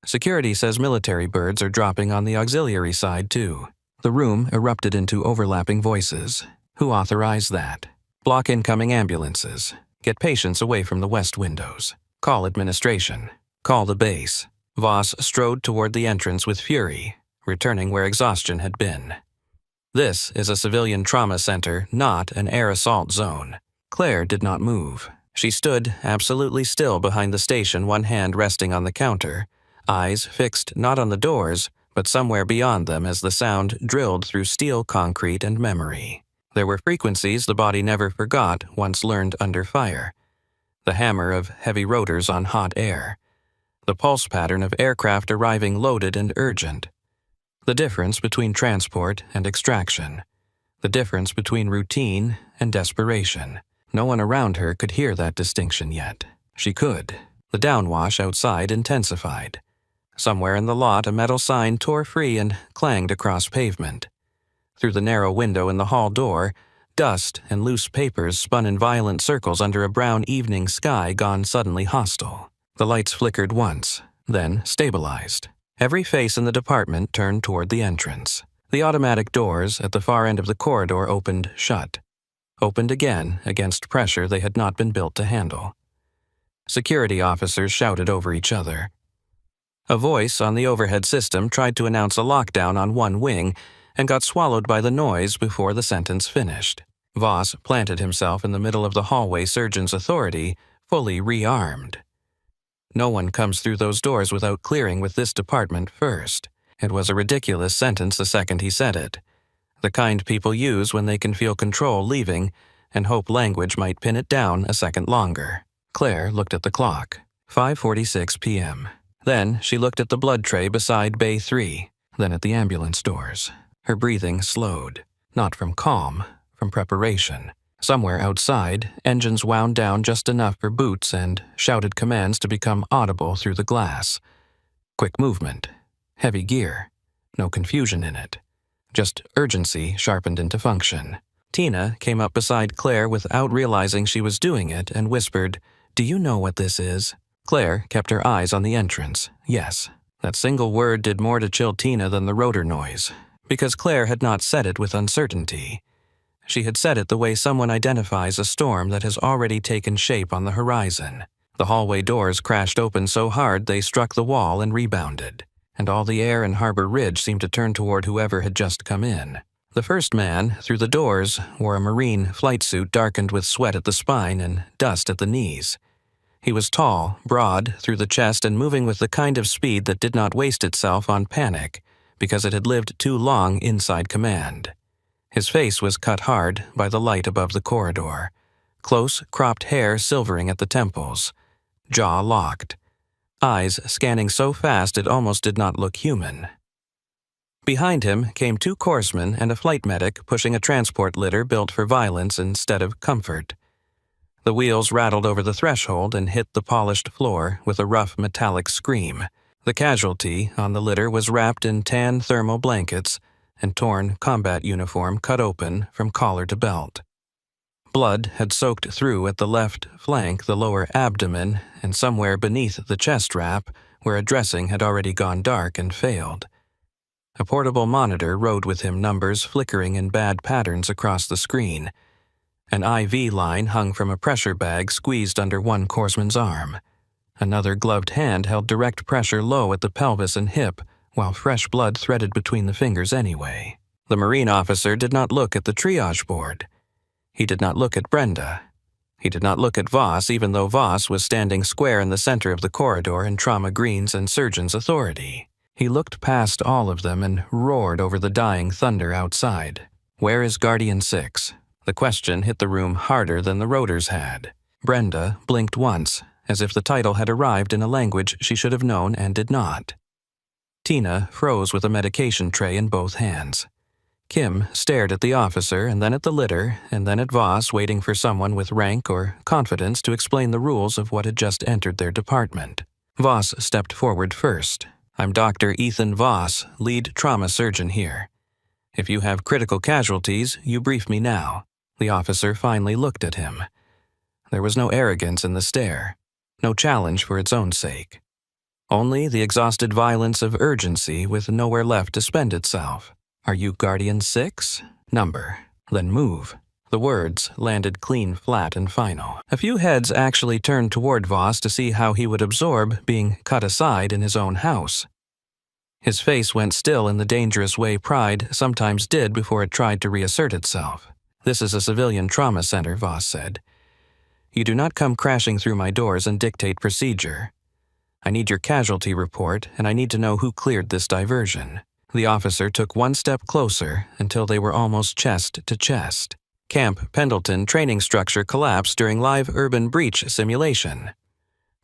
Security says military birds are dropping on the auxiliary side, too. The room erupted into overlapping voices. Who authorized that? Block incoming ambulances. Get patients away from the west windows. Call administration. Call the base. Voss strode toward the entrance with fury, returning where exhaustion had been. This is a civilian trauma center, not an air assault zone. Claire did not move. She stood absolutely still behind the station, one hand resting on the counter, eyes fixed not on the doors, but somewhere beyond them as the sound drilled through steel, concrete, and memory. There were frequencies the body never forgot once learned under fire. The hammer of heavy rotors on hot air. The pulse pattern of aircraft arriving loaded and urgent. The difference between transport and extraction. The difference between routine and desperation. No one around her could hear that distinction yet. She could. The downwash outside intensified. Somewhere in the lot, a metal sign tore free and clanged across pavement. Through the narrow window in the hall door, dust and loose papers spun in violent circles under a brown evening sky gone suddenly hostile. The lights flickered once, then stabilized. Every face in the department turned toward the entrance. The automatic doors at the far end of the corridor opened shut. Opened again against pressure they had not been built to handle. Security officers shouted over each other. A voice on the overhead system tried to announce a lockdown on one wing and got swallowed by the noise before the sentence finished. Voss planted himself in the middle of the hallway surgeon's authority, fully rearmed. No one comes through those doors without clearing with this department first. It was a ridiculous sentence the second he said it. The kind people use when they can feel control leaving and hope language might pin it down a second longer. Claire looked at the clock. 5:46 p.m. Then she looked at the blood tray beside Bay 3, then at the ambulance doors. Her breathing slowed, not from calm, from preparation. Somewhere outside, engines wound down just enough for boots and shouted commands to become audible through the glass. Quick movement. Heavy gear. No confusion in it. Just urgency sharpened into function. Tina came up beside Claire without realizing she was doing it and whispered, "Do you know what this is?" Claire kept her eyes on the entrance. Yes, that single word did more to chill Tina than the rotor noise, because Claire had not said it with uncertainty. She had said it the way someone identifies a storm that has already taken shape on the horizon. The hallway doors crashed open so hard they struck the wall and rebounded, and all the air in Harbor Ridge seemed to turn toward whoever had just come in. The first man, through the doors, wore a marine flight suit darkened with sweat at the spine and dust at the knees. He was tall, broad, through the chest and moving with the kind of speed that did not waste itself on panic, because it had lived too long inside command. His face was cut hard by the light above the corridor, close, cropped hair silvering at the temples, jaw locked, eyes scanning so fast it almost did not look human. Behind him came 2 corpsmen and a flight medic pushing a transport litter built for violence instead of comfort. The wheels rattled over the threshold and hit the polished floor with a rough metallic scream. The casualty on the litter was wrapped in tan thermal blankets and torn combat uniform cut open from collar to belt. Blood had soaked through at the left flank, the lower abdomen, and somewhere beneath the chest wrap, where a dressing had already gone dark and failed. A portable monitor rode with him, numbers flickering in bad patterns across the screen. An IV line hung from a pressure bag squeezed under one corpsman's arm. Another gloved hand held direct pressure low at the pelvis and hip, while fresh blood threaded between the fingers anyway. The Marine officer did not look at the triage board. He did not look at Brenda. He did not look at Voss, even though Voss was standing square in the center of the corridor in Trauma Green's and surgeon's authority. He looked past all of them and roared over the dying thunder outside. "Where is Guardian 6? The question hit the room harder than the rotors had. Brenda blinked once, as if the title had arrived in a language she should have known and did not. Tina froze with a medication tray in both hands. Kim stared at the officer and then at the litter and then at Voss, waiting for someone with rank or confidence to explain the rules of what had just entered their department. Voss stepped forward first. "I'm Dr. Ethan Voss, lead trauma surgeon here. If you have critical casualties, you brief me now." The officer finally looked at him. There was no arrogance in the stare, no challenge for its own sake. Only the exhausted violence of urgency with nowhere left to spend itself. "Are you Guardian 6? Number. Then move." The words landed clean, flat, and final. A few heads actually turned toward Voss to see how he would absorb being cut aside in his own house. His face went still in the dangerous way pride sometimes did before it tried to reassert itself. "This is a civilian trauma center," Voss said. "You do not come crashing through my doors and dictate procedure. I need your casualty report, and I need to know who cleared this diversion." The officer took one step closer until they were almost chest to chest. Camp Pendleton training structure collapsed during live urban breach simulation.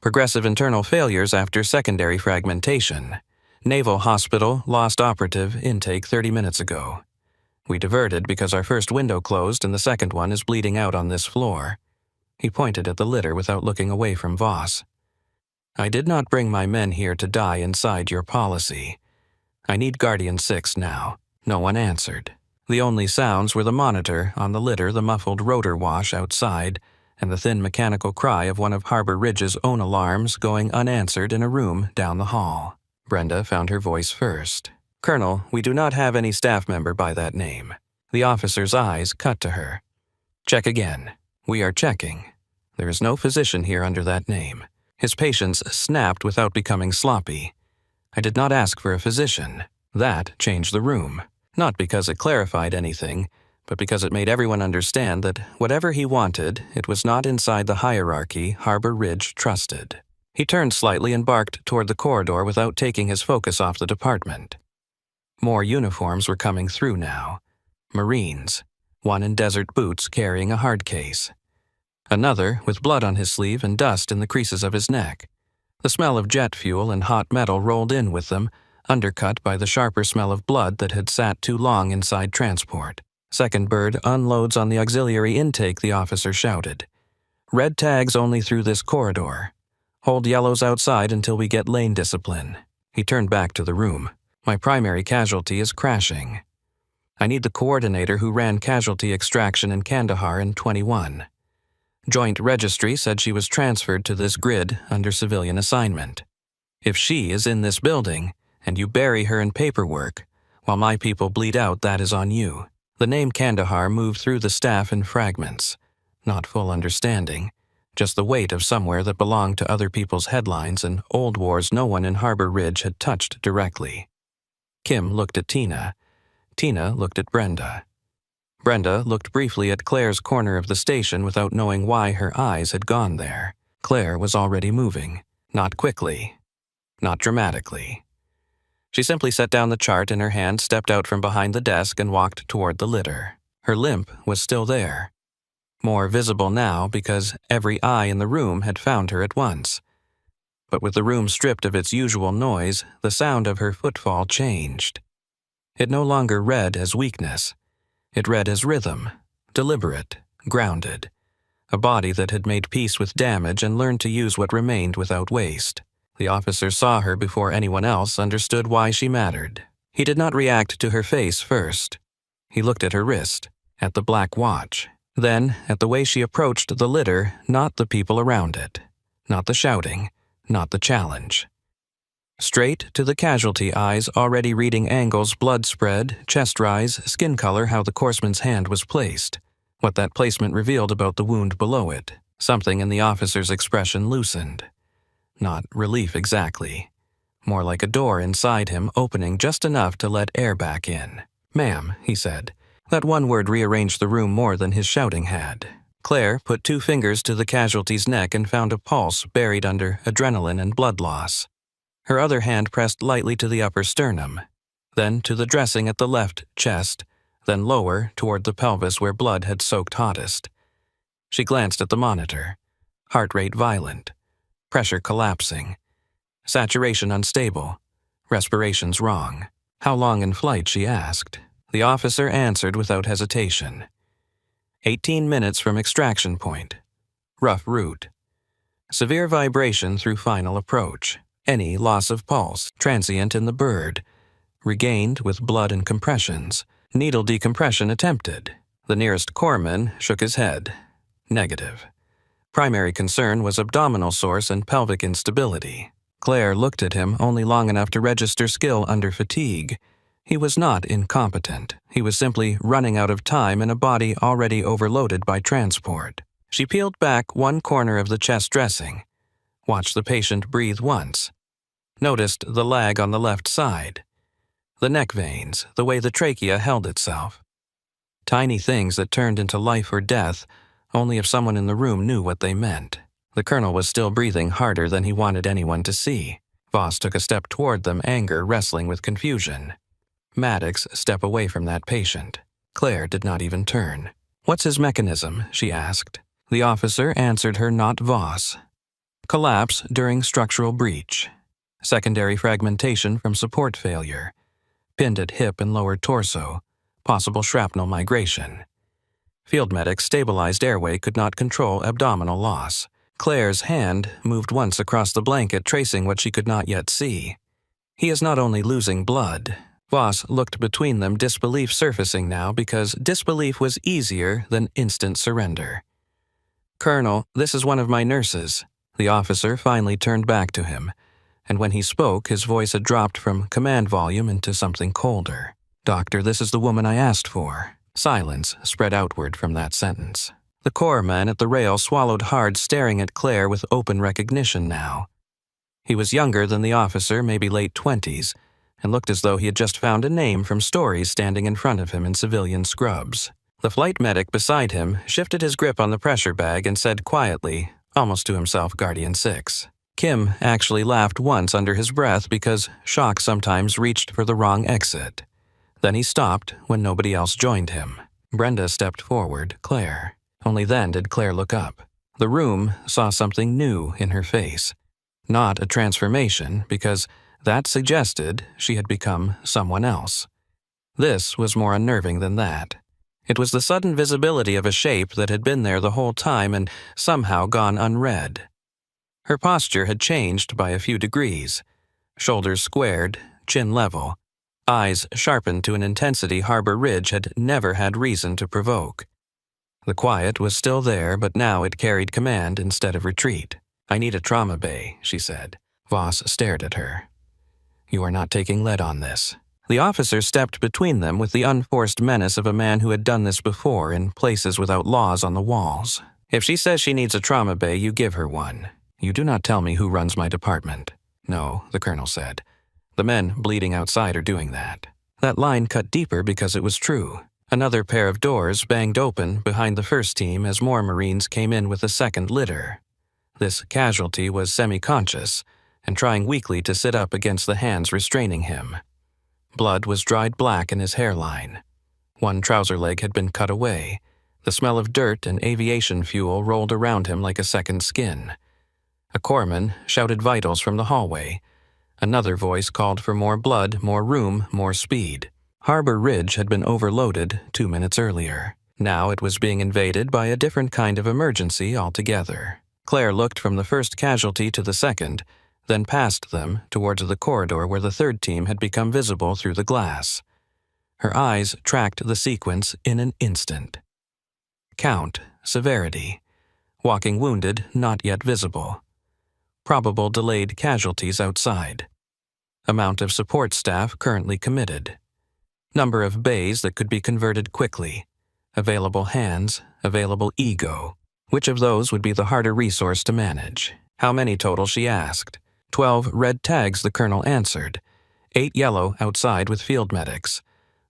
Progressive internal failures after secondary fragmentation. Naval Hospital lost operative intake 30 minutes ago. We diverted because our first window closed and the second one is bleeding out on this floor. He pointed at the litter without looking away from Voss. "I did not bring my men here to die inside your policy. I need Guardian 6 now." No one answered. The only sounds were the monitor on the litter, the muffled rotor wash outside, and the thin mechanical cry of one of Harbor Ridge's own alarms going unanswered in a room down the hall. Brenda found her voice first. "Colonel, we do not have any staff member by that name." The officer's eyes cut to her. "Check again." "We are checking. There is no physician here under that name." His patience snapped without becoming sloppy. "I did not ask for a physician." That changed the room. Not because it clarified anything, but because it made everyone understand that whatever he wanted, it was not inside the hierarchy Harbor Ridge trusted. He turned slightly and barked toward the corridor without taking his focus off the department. More uniforms were coming through now. Marines, one in desert boots carrying a hard case. Another with blood on his sleeve and dust in the creases of his neck. The smell of jet fuel and hot metal rolled in with them, undercut by the sharper smell of blood that had sat too long inside transport. "Second bird unloads on the auxiliary intake," the officer shouted. "Red tags only through this corridor. Hold yellows outside until we get lane discipline." He turned back to the room. "My primary casualty is crashing. I need the coordinator who ran casualty extraction in Kandahar in 21. Joint Registry said she was transferred to this grid under civilian assignment. If she is in this building, and you bury her in paperwork, while my people bleed out, that is on you." The name Kandahar moved through the staff in fragments. Not full understanding, just the weight of somewhere that belonged to other people's headlines and old wars no one in Harbor Ridge had touched directly. Kim looked at Tina. Tina looked at Brenda. Brenda looked briefly at Claire's corner of the station without knowing why her eyes had gone there. Claire was already moving. Not quickly. Not dramatically. She simply set down the chart in her hand, stepped out from behind the desk, and walked toward the litter. Her limp was still there. more visible now because every eye in the room had found her at once. But with the room stripped of its usual noise, the sound of her footfall changed. It no longer read as weakness. It read as rhythm, deliberate, grounded. A body that had made peace with damage and learned to use what remained without waste. The officer saw her before anyone else understood why she mattered. He did not react to her face first. He looked at her wrist, at the black watch, then at the way she approached the litter, not the people around it, not the shouting, not the challenge. Straight to the casualty eyes already reading angles, blood spread, chest rise, skin color, how the corpsman's hand was placed. What that placement revealed about the wound below it. Something in the officer's expression loosened. Not relief exactly. More like a door inside him opening just enough to let air back in. "Ma'am," he said. That one word rearranged the room more than his shouting had. Claire put 2 fingers to the casualty's neck and found a pulse buried under adrenaline and blood loss. Her other hand pressed lightly to the upper sternum, then to the dressing at the left chest, then lower toward the pelvis where blood had soaked hottest. She glanced at the monitor. Heart rate violent. Pressure collapsing. Saturation unstable. Respirations wrong. How long in flight, she asked. The officer answered without hesitation. 18 minutes from extraction point. Rough route. Severe vibration through final approach. Any loss of pulse, transient in the bird. Regained with blood and compressions. Needle decompression attempted. The nearest corpsman shook his head. Negative. Primary concern was abdominal source and pelvic instability. Claire looked at him only long enough to register skill under fatigue. He was not incompetent. He was simply running out of time in a body already overloaded by transport. She peeled back one corner of the chest dressing. Watched the patient breathe once. Noticed the lag on the left side. The neck veins, the way the trachea held itself. Tiny things that turned into life or death, only if someone in the room knew what they meant. The colonel was still breathing harder than he wanted anyone to see. Voss took a step toward them, anger wrestling with confusion. Maddox step away from that patient. Claire did not even turn. "What's his mechanism?" she asked. The officer answered her, not Voss. Collapse during structural breach. Secondary fragmentation from support failure. Pinned at hip and lower torso. Possible shrapnel migration. Field medics stabilized airway could not control abdominal loss. Claire's hand moved once across the blanket, tracing what she could not yet see. He is not only losing blood. Voss looked between them, disbelief surfacing now because disbelief was easier than instant surrender. "Colonel, this is one of my nurses." The officer finally turned back to him, and when he spoke, his voice had dropped from command volume into something colder. "Doctor, this is the woman I asked for." Silence spread outward from that sentence. The corpsman at the rail swallowed hard, staring at Claire with open recognition now. He was younger than the officer, maybe late 20s, and looked as though he had just found a name from stories standing in front of him in civilian scrubs. The flight medic beside him shifted his grip on the pressure bag and said quietly, almost to himself, Guardian 6. Kim actually laughed once under his breath because shock sometimes reached for the wrong exit. Then he stopped when nobody else joined him. Brenda stepped forward, Claire. Only then did Claire look up. The room saw something new in her face. Not a transformation, because that suggested she had become someone else. This was more unnerving than that. It was the sudden visibility of a shape that had been there the whole time and somehow gone unread. Her posture had changed by a few degrees. Shoulders squared, chin level. Eyes sharpened to an intensity Harbor Ridge had never had reason to provoke. The quiet was still there, but now it carried command instead of retreat. "I need a trauma bay," she said. Voss stared at her. "You are not taking lead on this." The officer stepped between them with the unforced menace of a man who had done this before in places without laws on the walls. "If she says she needs a trauma bay, you give her one. You do not tell me who runs my department." "No," the colonel said. "The men bleeding outside are doing that." That line cut deeper because it was true. Another pair of doors banged open behind the first team as more Marines came in with the second litter. This casualty was semi-conscious and trying weakly to sit up against the hands restraining him. Blood was dried black in his hairline. One trouser leg had been cut away. The smell of dirt and aviation fuel rolled around him like a second skin. A corpsman shouted vitals from the hallway. Another voice called for more blood, more room, more speed. Harbor Ridge had been overloaded 2 minutes earlier. Now it was being invaded by a different kind of emergency altogether. Claire looked from the first casualty to the second, then past them towards the corridor where the third team had become visible through the glass. Her eyes tracked the sequence in an instant. Count, severity. Walking wounded, not yet visible. Probable delayed casualties outside. Amount of support staff currently committed. Number of bays that could be converted quickly. Available hands, available ego. Which of those would be the harder resource to manage? How many total, she asked. 12 red tags, the colonel answered. 8 yellow outside with field medics.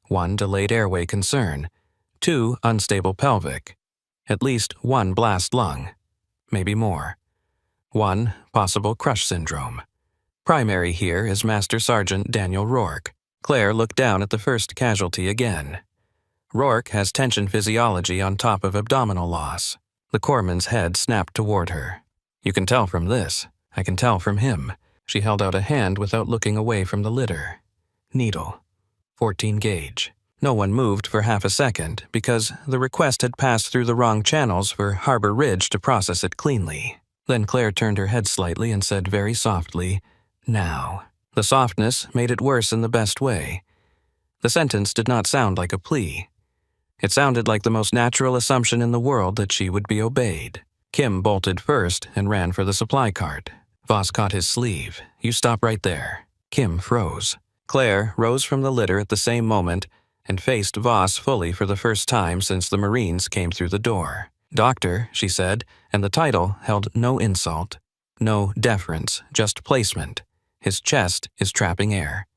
1 delayed airway concern. 2 unstable pelvic. At least 1 blast lung. Maybe more. 1 possible crush syndrome. Primary here is Master Sergeant Daniel Rourke. Claire looked down at the first casualty again. Rourke has tension physiology on top of abdominal loss. The corpsman's head snapped toward her. You can tell from this. I can tell from him. She held out a hand without looking away from the litter. Needle. 14 gauge. No one moved for half a second because the request had passed through the wrong channels for Harbor Ridge to process it cleanly. Then Claire turned her head slightly and said very softly, "Now." The softness made it worse in the best way. The sentence did not sound like a plea. It sounded like the most natural assumption in the world that she would be obeyed. Kim bolted first and ran for the supply cart. Voss caught his sleeve. "You stop right there." Kim froze. Claire rose from the litter at the same moment and faced Voss fully for the first time since the Marines came through the door. "Doctor," she said, and the title held no insult, no deference, just placement. His chest is trapping air.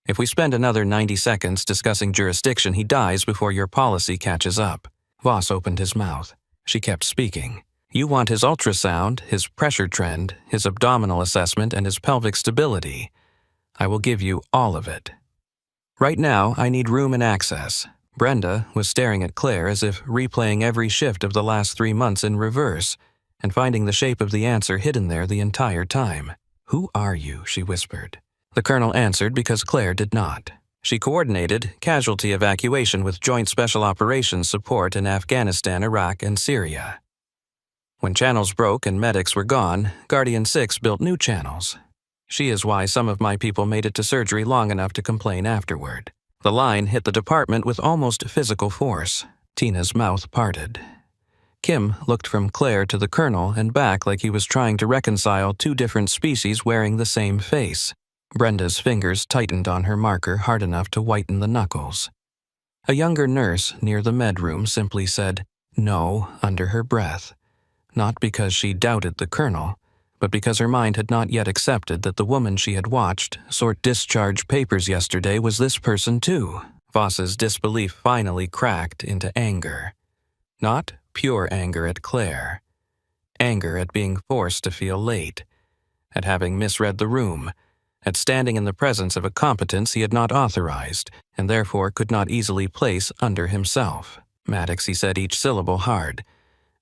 If we spend another 90 seconds discussing jurisdiction, he dies before your policy catches up. Voss opened his mouth. She kept speaking. You want his ultrasound, his pressure trend, his abdominal assessment, and his pelvic stability. I will give you all of it. Right now, I need room and access. Brenda was staring at Claire as if replaying every shift of the last 3 months in reverse and finding the shape of the answer hidden there the entire time. "Who are you?" she whispered. The colonel answered because Claire did not. She coordinated casualty evacuation with Joint Special Operations support in Afghanistan, Iraq, and Syria. When channels broke and medics were gone, Guardian 6 built new channels. She is why some of my people made it to surgery long enough to complain afterward. The line hit the department with almost physical force. Tina's mouth parted. Kim looked from Claire to the colonel and back like he was trying to reconcile 2 different species wearing the same face. Brenda's fingers tightened on her marker hard enough to whiten the knuckles. A younger nurse near the med room simply said, "No," under her breath. Not because she doubted the colonel, but because her mind had not yet accepted that the woman she had watched sort discharge papers yesterday was this person too. Voss's disbelief finally cracked into anger. Not pure anger at Claire. Anger at being forced to feel late, at having misread the room, at standing in the presence of a competence he had not authorized, and therefore could not easily place under himself. "Maddox," he said each syllable hard,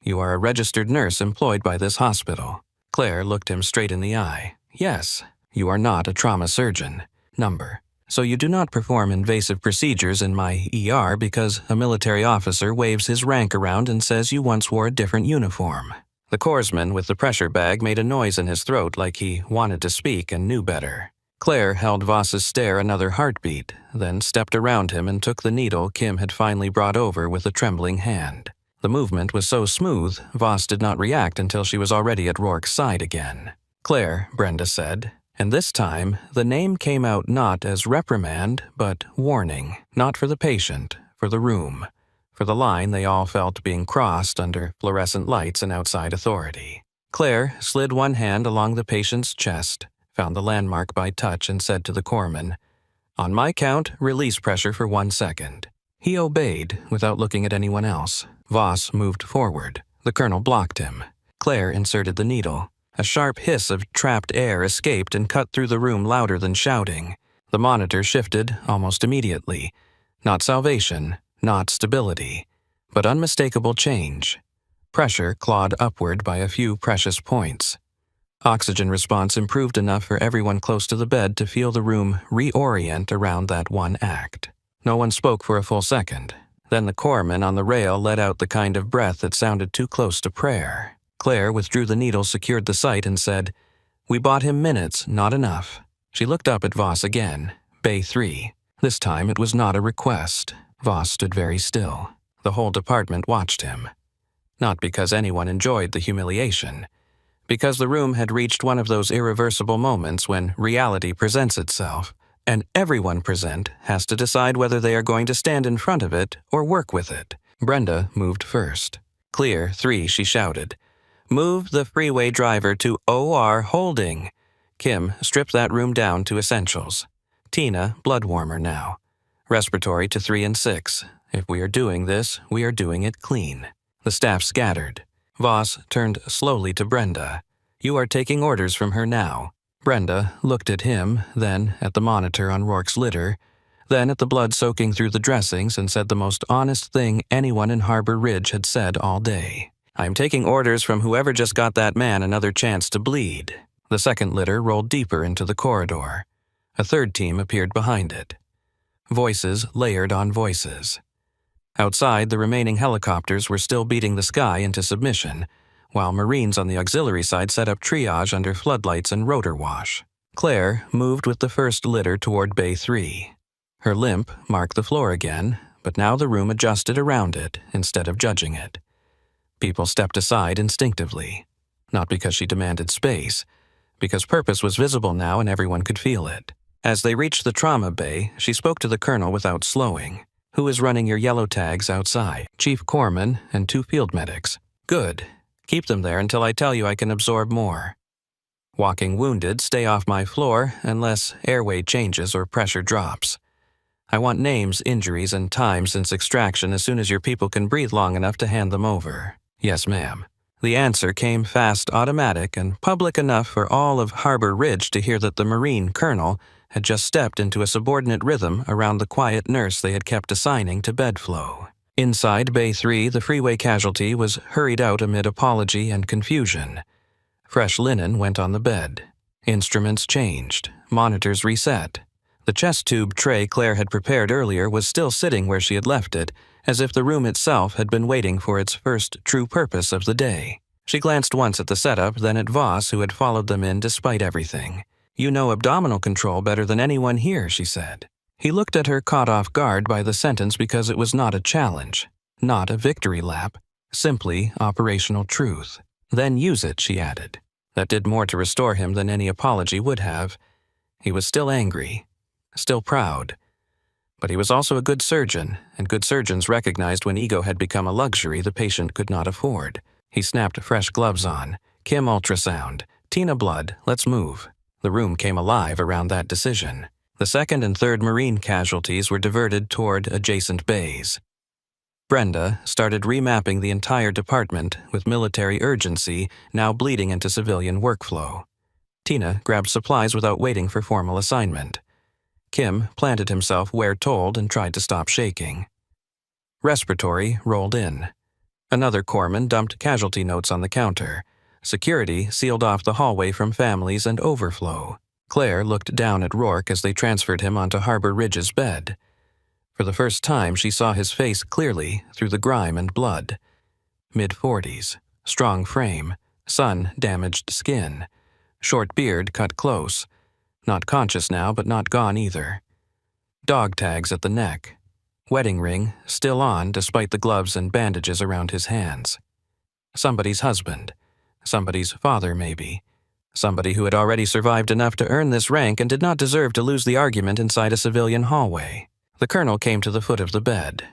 "you are a registered nurse employed by this hospital." Claire looked him straight in the eye. "Yes, you are not a trauma surgeon. Number. So you do not perform invasive procedures in my ER because a military officer waves his rank around and says you once wore a different uniform." The corpsman with the pressure bag made a noise in his throat like he wanted to speak and knew better. Claire held Voss's stare another heartbeat, then stepped around him and took the needle Kim had finally brought over with a trembling hand. The movement was so smooth, Voss did not react until she was already at Rourke's side again. "Claire," Brenda said, and this time the name came out not as reprimand, but warning, not for the patient, for the room. For the line they all felt being crossed under fluorescent lights and outside authority. Claire slid one hand along the patient's chest, found the landmark by touch, and said to the corpsman, "On my count, release pressure for 1 second." He obeyed without looking at anyone else. Voss moved forward. The colonel blocked him. Claire inserted the needle. A sharp hiss of trapped air escaped and cut through the room louder than shouting. The monitor shifted almost immediately. Not salvation. Not stability, but unmistakable change. Pressure clawed upward by a few precious points. Oxygen response improved enough for everyone close to the bed to feel the room reorient around that one act. No one spoke for a full second. Then the corpsman on the rail let out the kind of breath that sounded too close to prayer. Claire withdrew the needle, secured the site, and said, "We bought him minutes, not enough." She looked up at Voss again. Bay 3. This time it was not a request. Voss stood very still. The whole department watched him. Not because anyone enjoyed the humiliation. Because the room had reached one of those irreversible moments when reality presents itself, and everyone present has to decide whether they are going to stand in front of it or work with it. Brenda moved first. "Clear 3, she shouted. "Move the freeway driver to OR holding." Kim stripped that room down to essentials. Tina, blood warmer now. Respiratory to 3 and 6. If we are doing this, we are doing it clean. The staff scattered. Voss turned slowly to Brenda. "You are taking orders from her now." Brenda looked at him, then at the monitor on Rourke's litter, then at the blood soaking through the dressings, and said the most honest thing anyone in Harbor Ridge had said all day. "I'm taking orders from whoever just got that man another chance to bleed." The second litter rolled deeper into the corridor. A third team appeared behind it. Voices layered on voices. Outside, the remaining helicopters were still beating the sky into submission, while Marines on the auxiliary side set up triage under floodlights and rotor wash. Claire moved with the first litter toward Bay 3. Her limp marked the floor again, but now the room adjusted around it instead of judging it. People stepped aside instinctively, not because she demanded space, because purpose was visible now and everyone could feel it. As they reached the trauma bay, she spoke to the colonel without slowing. "Who is running your yellow tags outside?" "Chief Corpsman and 2 field medics." "Good. Keep them there until I tell you I can absorb more." "Walking wounded, stay off my floor unless airway changes or pressure drops. I want names, injuries, and time since extraction as soon as your people can breathe long enough to hand them over." "Yes, ma'am." The answer came fast, automatic, and public enough for all of Harbor Ridge to hear that the Marine colonel had just stepped into a subordinate rhythm around the quiet nurse they had kept assigning to bed flow. Inside Bay 3, the freeway casualty was hurried out amid apology and confusion. Fresh linen went on the bed. Instruments changed. Monitors reset. The chest tube tray Claire had prepared earlier was still sitting where she had left it, as if the room itself had been waiting for its first true purpose of the day. She glanced once at the setup, then at Voss, who had followed them in despite everything. "You know abdominal control better than anyone here," she said. He looked at her, caught off guard by the sentence because it was not a challenge, not a victory lap, simply operational truth. "Then use it," she added. That did more to restore him than any apology would have. He was still angry, still proud. But he was also a good surgeon, and good surgeons recognized when ego had become a luxury the patient could not afford. He snapped fresh gloves on. "Kim ultrasound. Tina blood. Let's move." The room came alive around that decision. The second and third Marine casualties were diverted toward adjacent bays. Brenda started remapping the entire department with military urgency, now bleeding into civilian workflow. Tina grabbed supplies without waiting for formal assignment. Kim planted himself where told and tried to stop shaking. Respiratory rolled in. Another corpsman dumped casualty notes on the counter. Security sealed off the hallway from families and overflow. Claire looked down at Rourke as they transferred him onto Harbor Ridge's bed. For the first time, she saw his face clearly through the grime and blood. Mid-40s, strong frame, sun-damaged skin, short beard cut close, not conscious now but not gone either. Dog tags at the neck, wedding ring still on despite the gloves and bandages around his hands. Somebody's husband. Somebody's father, maybe. Somebody who had already survived enough to earn this rank and did not deserve to lose the argument inside a civilian hallway. The colonel came to the foot of the bed.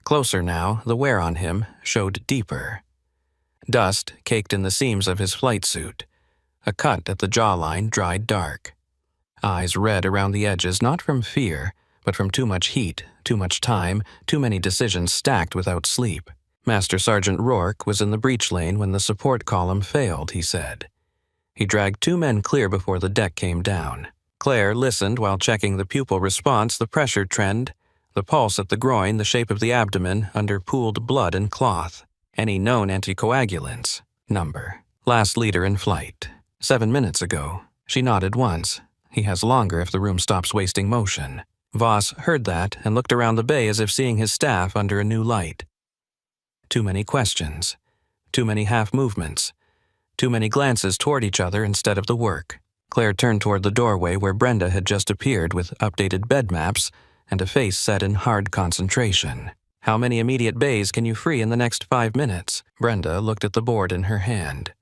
Closer now, the wear on him showed deeper. Dust caked in the seams of his flight suit. A cut at the jawline dried dark. Eyes red around the edges, not from fear, but from too much heat, too much time, too many decisions stacked without sleep. Master Sergeant Rourke was in the breach lane when the support column failed, he said. He dragged 2 men clear before the deck came down. Claire listened while checking the pupil response, the pressure trend, The pulse at the groin the shape of the abdomen under pooled blood and cloth. Any known anticoagulants. Number. Last leader in flight. 7 minutes ago. She nodded once. He has longer if the room stops wasting motion. Voss heard that and looked around the bay as if seeing his staff under a new light. Too many questions. Too many half-movements. Too many glances toward each other instead of the work. Claire turned toward the doorway where Brenda had just appeared with updated bed maps and a face set in hard concentration. How many immediate bays can you free in the next 5 minutes? Brenda looked at the board in her hand.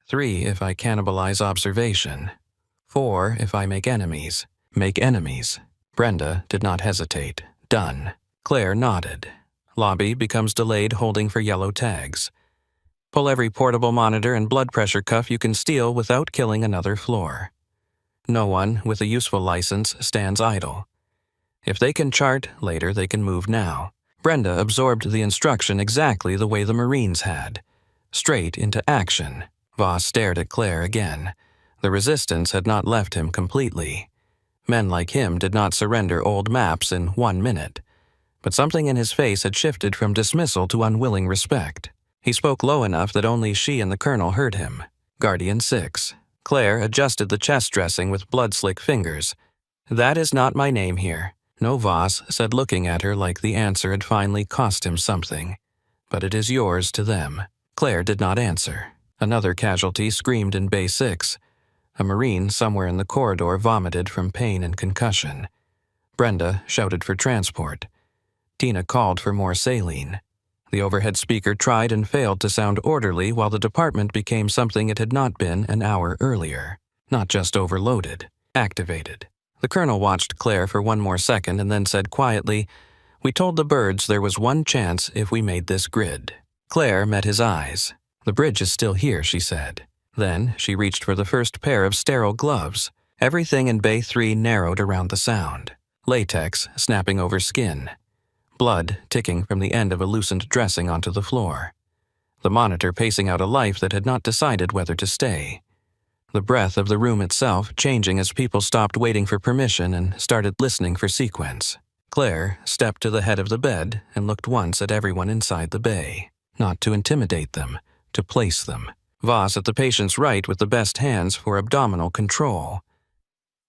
3 if I cannibalize observation. 4 if I make enemies. Make enemies. Brenda did not hesitate. Done. Claire nodded. Lobby becomes delayed holding for yellow tags. Pull every portable monitor and blood pressure cuff you can steal without killing another floor. No one with a useful license stands idle. If they can chart later, they can move now. Brenda absorbed the instruction exactly the way the Marines had. Straight into action. Voss stared at Claire again. The resistance had not left him completely. Men like him did not surrender old maps in 1 minute. But something in his face had shifted from dismissal to unwilling respect. He spoke low enough that only she and the colonel heard him. Guardian 6. Claire adjusted the chest dressing with blood-slick fingers. That is not my name here. No, Voss said, looking at her like the answer had finally cost him something. But it is yours to them. Claire did not answer. Another casualty screamed in Bay 6. A Marine somewhere in the corridor vomited from pain and concussion. Brenda shouted for transport. Tina called for more saline. The overhead speaker tried and failed to sound orderly while the department became something it had not been an hour earlier. Not just overloaded, activated. The colonel watched Claire for 1 more second and then said quietly, "We told the birds there was 1 chance if we made this grid." Claire met his eyes. "The bridge is still here," she said. Then she reached for the first pair of sterile gloves. Everything in Bay 3 narrowed around the sound. Latex snapping over skin. Blood ticking from the end of a loosened dressing onto the floor. The monitor pacing out a life that had not decided whether to stay. The breath of the room itself changing as people stopped waiting for permission and started listening for sequence. Claire stepped to the head of the bed and looked once at everyone inside the bay. Not to intimidate them, to place them. Voss at the patient's right with the best hands for abdominal control.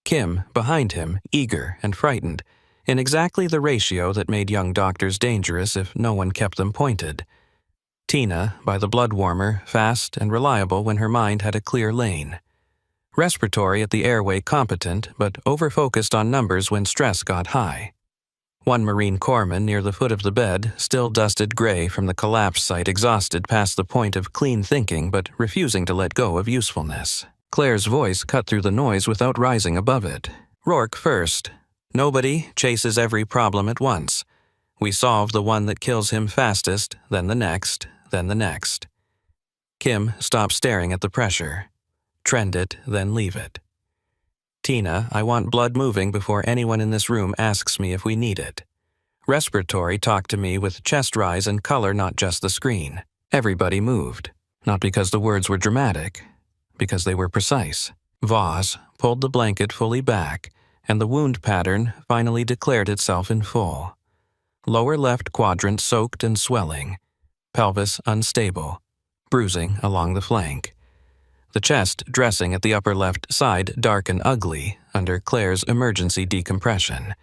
Kim behind him, eager and frightened, in exactly the ratio that made young doctors dangerous if no one kept them pointed. Tina by the blood warmer, fast and reliable when her mind had a clear lane. Respiratory at the airway competent, but over-focused on numbers when stress got high. 1 Marine corpsman near the foot of the bed, still dusted gray from the collapse site, exhausted past the point of clean thinking but refusing to let go of usefulness. Claire's voice cut through the noise without rising above it. Rourke first. Nobody chases every problem at once. We solve the one that kills him fastest, then the next, then the next. Kim stopped staring at the pressure. Trend it, then leave it. Tina, I want blood moving before anyone in this room asks me if we need it. Respiratory talked to me with chest rise and color, not just the screen. Everybody moved. Not because the words were dramatic, because they were precise. Voss pulled the blanket fully back, and the wound pattern finally declared itself in full. Lower left quadrant soaked and swelling. Pelvis unstable. Bruising along the flank. The chest dressing at the upper left side dark and ugly under Claire's emergency decompression.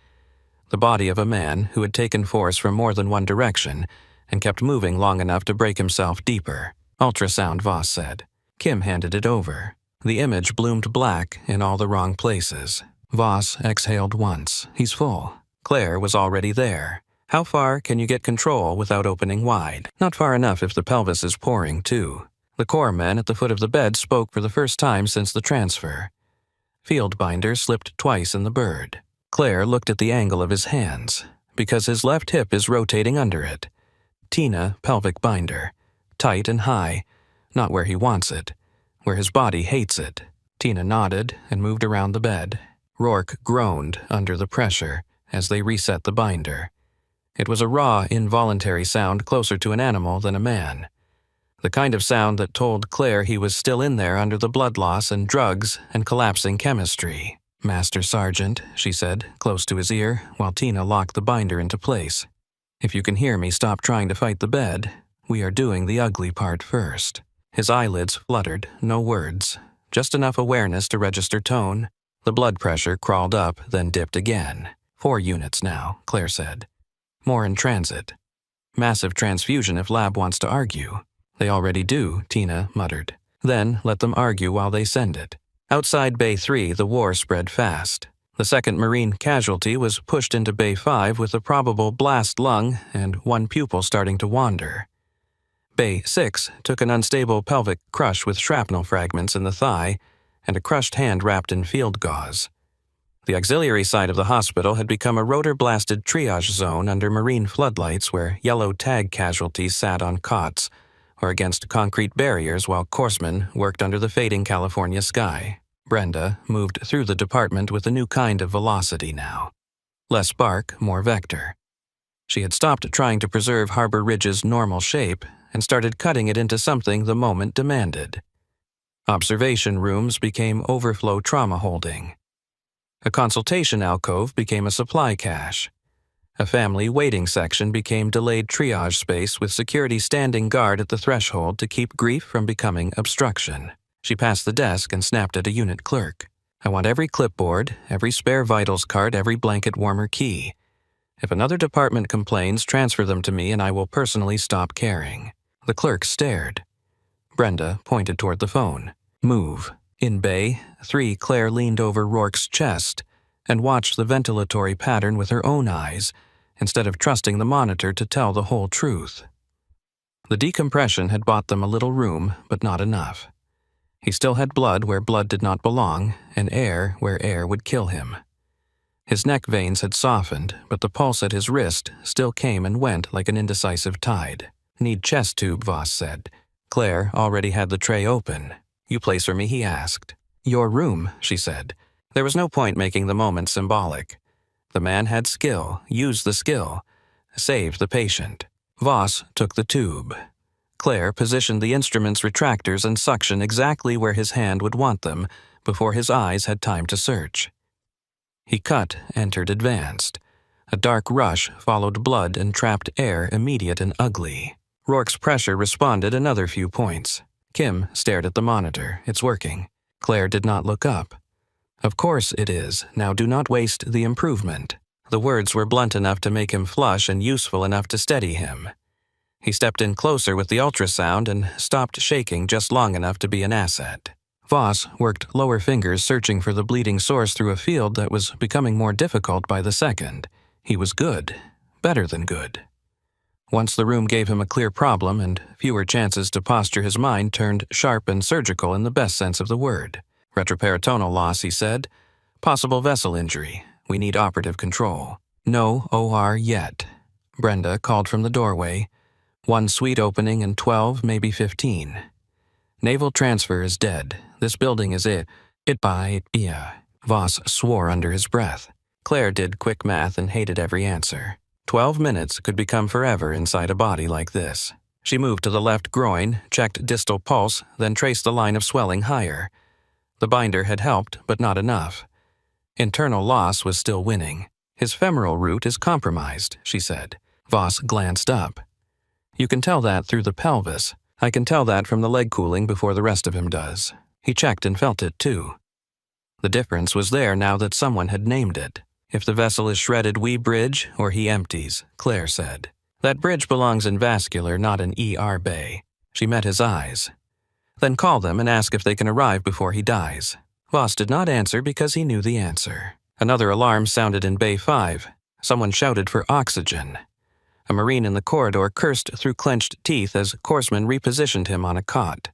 The body of a man who had taken force from more than one direction and kept moving long enough to break himself deeper. Ultrasound, Voss said. Kim handed it over. The image bloomed black in all the wrong places. Voss exhaled once. He's full. Claire was already there. How far can you get control without opening wide? Not far enough if the pelvis is pouring, too. The corpsman at the foot of the bed spoke for the first time since the transfer. Field binder slipped twice in the bird. Claire looked at the angle of his hands, because his left hip is rotating under it. Tina, pelvic binder. Tight and high, not where he wants it, where his body hates it. Tina nodded and moved around the bed. Rourke groaned under the pressure as they reset the binder. It was a raw, involuntary sound closer to an animal than a man. The kind of sound that told Claire he was still in there under the blood loss and drugs and collapsing chemistry. "Master Sergeant," she said, close to his ear, while Tina locked the binder into place. "If you can hear me, stop trying to fight the bed. We are doing the ugly part first." His eyelids fluttered, no words, just enough awareness to register tone. The blood pressure crawled up, then dipped again. 4 units now, Claire said. More in transit. Massive transfusion if lab wants to argue. They already do, Tina muttered. Then let them argue while they send it. Outside Bay 3, the war spread fast. The second Marine casualty was pushed into Bay 5 with a probable blast lung and one pupil starting to wander. Bay 6 took an unstable pelvic crush with shrapnel fragments in the thigh and a crushed hand wrapped in field gauze. The auxiliary side of the hospital had become a rotor-blasted triage zone under Marine floodlights where yellow tag casualties sat on cots or against concrete barriers while corpsmen worked under the fading California sky. Brenda moved through the department with a new kind of velocity now. Less bark, more vector. She had stopped trying to preserve Harbor Ridge's normal shape and started cutting it into something the moment demanded. Observation rooms became overflow trauma holding. A consultation alcove became a supply cache. A family waiting section became delayed triage space with security standing guard at the threshold to keep grief from becoming obstruction. She passed the desk and snapped at a unit clerk. "I want every clipboard, every spare vitals card, every blanket warmer key. If another department complains, transfer them to me and I will personally stop caring." The clerk stared. Brenda pointed toward the phone. "Move." In Bay 3, Claire leaned over Rourke's chest and watched the ventilatory pattern with her own eyes instead of trusting the monitor to tell the whole truth. The decompression had bought them a little room, but not enough. He still had blood where blood did not belong and air where air would kill him. His neck veins had softened, but the pulse at his wrist still came and went like an indecisive tide. "Need chest tube," Voss said. Claire already had the tray open. "You place for me?" he asked. "Your room," she said. There was no point making the moment symbolic. The man had skill. Use the skill. Save the patient. Voss took the tube. Claire positioned the instrument's retractors and suction exactly where his hand would want them before his eyes had time to search. He cut, entered advanced. A dark rush followed blood and trapped air immediate and ugly. Rourke's pressure responded another few points. Kim stared at the monitor. "It's working." Claire did not look up. "Of course it is. Now do not waste the improvement." The words were blunt enough to make him flush and useful enough to steady him. He stepped in closer with the ultrasound and stopped shaking just long enough to be an asset. Voss worked lower fingers searching for the bleeding source through a field that was becoming more difficult by the second. He was good. Better than good. Once the room gave him a clear problem and fewer chances to posture, his mind turned sharp and surgical in the best sense of the word. "Retroperitoneal loss," he said. "Possible vessel injury. We need operative control." "No OR yet," Brenda called from the doorway. "One suite opening in 12, maybe 15. Naval transfer is dead. This building is it by yeah." Voss swore under his breath. Claire did quick math and hated every answer. 12 minutes could become forever inside a body like this. She moved to the left groin, checked distal pulse, then traced the line of swelling higher. The binder had helped, but not enough. Internal loss was still winning. "His femoral root is compromised," she said. Voss glanced up. "You can tell that through the pelvis. I can tell that from the leg cooling before the rest of him does." He checked and felt it, too. The difference was there now that someone had named it. "If the vessel is shredded, we bridge, or he empties," Claire said. "That bridge belongs in vascular, not in ER bay." She met his eyes. "Then call them and ask if they can arrive before he dies." Voss did not answer because he knew the answer. Another alarm sounded in Bay 5. Someone shouted for oxygen. A Marine in the corridor cursed through clenched teeth as corpsmen repositioned him on a cot.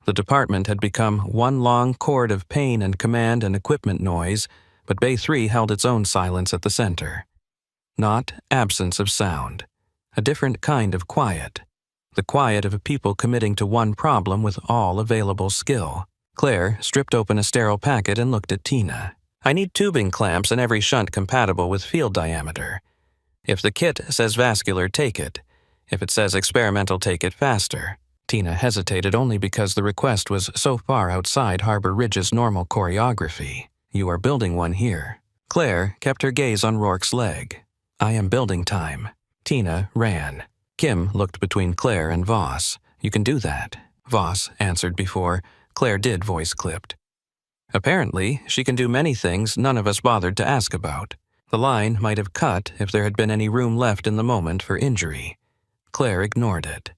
The department had become one long chord of pain and command and equipment noise, but Bay 3 held its own silence at the center. Not absence of sound. A different kind of quiet. The quiet of people committing to one problem with all available skill. Claire stripped open a sterile packet and looked at Tina. "I need tubing clamps and every shunt compatible with field diameter. If the kit says vascular, take it. If it says experimental, take it faster." Tina hesitated only because the request was so far outside Harbor Ridge's normal choreography. You are building one here. Claire kept her gaze on Rourke's leg. I am building time. Tina ran. Kim looked between Claire and Voss. You can do that. Voss answered before Claire did voice clipped. Apparently, she can do many things none of us bothered to ask about. The line might have cut if there had been any room left in the moment for injury. Claire ignored it.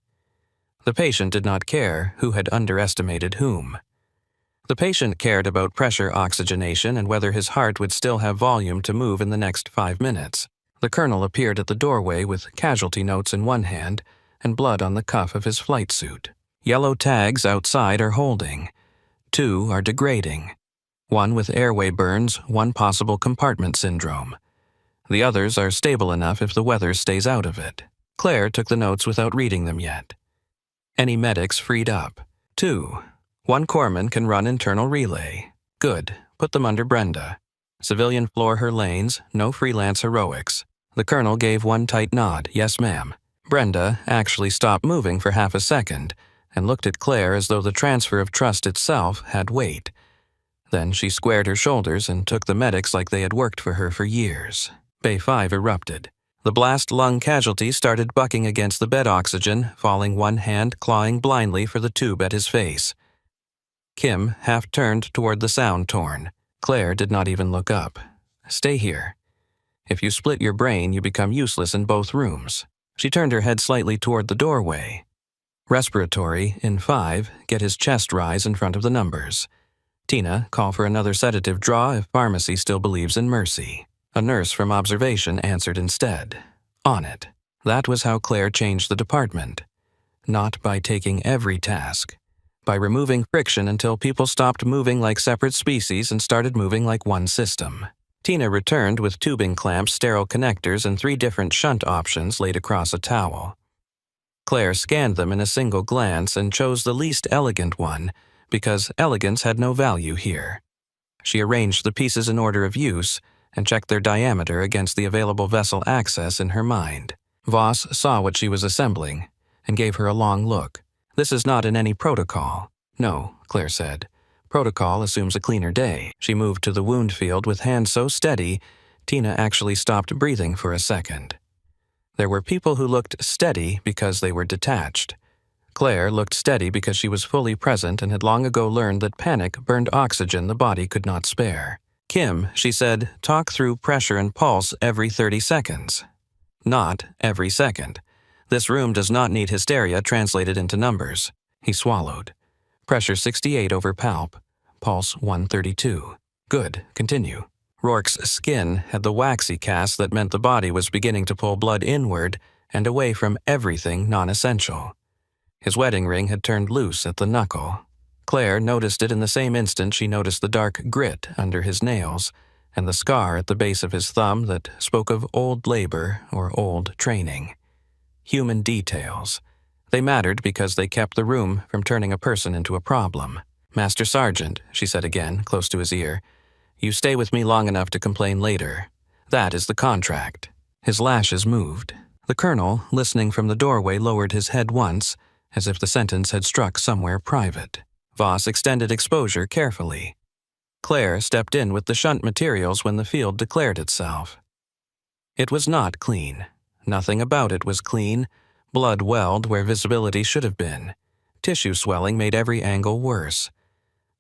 The patient did not care who had underestimated whom. The patient cared about pressure oxygenation and whether his heart would still have volume to move in the next 5 minutes. The colonel appeared at the doorway with casualty notes in one hand and blood on the cuff of his flight suit. Yellow tags outside are holding. 2 are degrading. 1 with airway burns, 1 possible compartment syndrome. The others are stable enough if the weather stays out of it. Claire took the notes without reading them yet. Any medics freed up. 2. 1 corpsman can run internal relay. Good. Put them under Brenda. Civilian floor her lanes, no freelance heroics. The colonel gave 1 tight nod, yes ma'am. Brenda actually stopped moving for half a second and looked at Claire as though the transfer of trust itself had weight. Then she squared her shoulders and took the medics like they had worked for her for years. Bay 5 erupted. The blast lung casualty started bucking against the bed oxygen, falling one hand clawing blindly for the tube at his face. Kim half turned toward the sound torn. Claire did not even look up. Stay here. If you split your brain, you become useless in both rooms. She turned her head slightly toward the doorway. Respiratory, in 5, get his chest rise in front of the numbers. Tina, call for another sedative draw if pharmacy still believes in mercy. A nurse from observation answered instead. On it. That was how Claire changed the department. Not by taking every task. By removing friction until people stopped moving like separate species and started moving like one system. Tina returned with tubing clamps, sterile connectors, and 3 different shunt options laid across a towel. Claire scanned them in a single glance and chose the least elegant one, because elegance had no value here. She arranged the pieces in order of use and checked their diameter against the available vessel access in her mind. Voss saw what she was assembling and gave her a long look. This is not in any protocol. No, Claire said. Protocol assumes a cleaner day. She moved to the wound field with hands so steady, Tina actually stopped breathing for a second. There were people who looked steady because they were detached. Claire looked steady because she was fully present and had long ago learned that panic burned oxygen the body could not spare. Kim, she said, talk through pressure and pulse every 30 seconds. Not every second. This room does not need hysteria translated into numbers. He swallowed. Pressure 68 over palp. Pulse 132. Good. Continue. Rourke's skin had the waxy cast that meant the body was beginning to pull blood inward and away from everything non-essential. His wedding ring had turned loose at the knuckle. Claire noticed it in the same instant she noticed the dark grit under his nails and the scar at the base of his thumb that spoke of old labor or old training. Human details. They mattered because they kept the room from turning a person into a problem. Master Sergeant, she said again, close to his ear, you stay with me long enough to complain later. That is the contract. His lashes moved. The colonel, listening from the doorway, lowered his head once, as if the sentence had struck somewhere private. Voss extended exposure carefully. Claire stepped in with the shunt materials when the field declared itself. It was not clean. Nothing about it was clean. Blood welled where visibility should have been. Tissue swelling made every angle worse.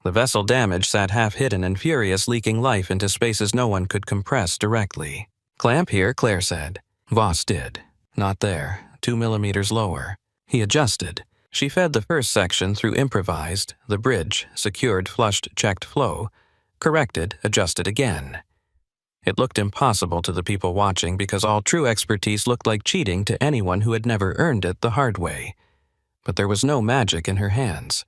The vessel damage sat half-hidden and furious, leaking life into spaces no one could compress directly. Clamp here, Claire said. Voss did. Not there. 2 millimeters lower. He adjusted. She fed the first section through improvised, the bridge, secured, flushed, checked flow, corrected, adjusted again. It looked impossible to the people watching because all true expertise looked like cheating to anyone who had never earned it the hard way. But there was no magic in her hands,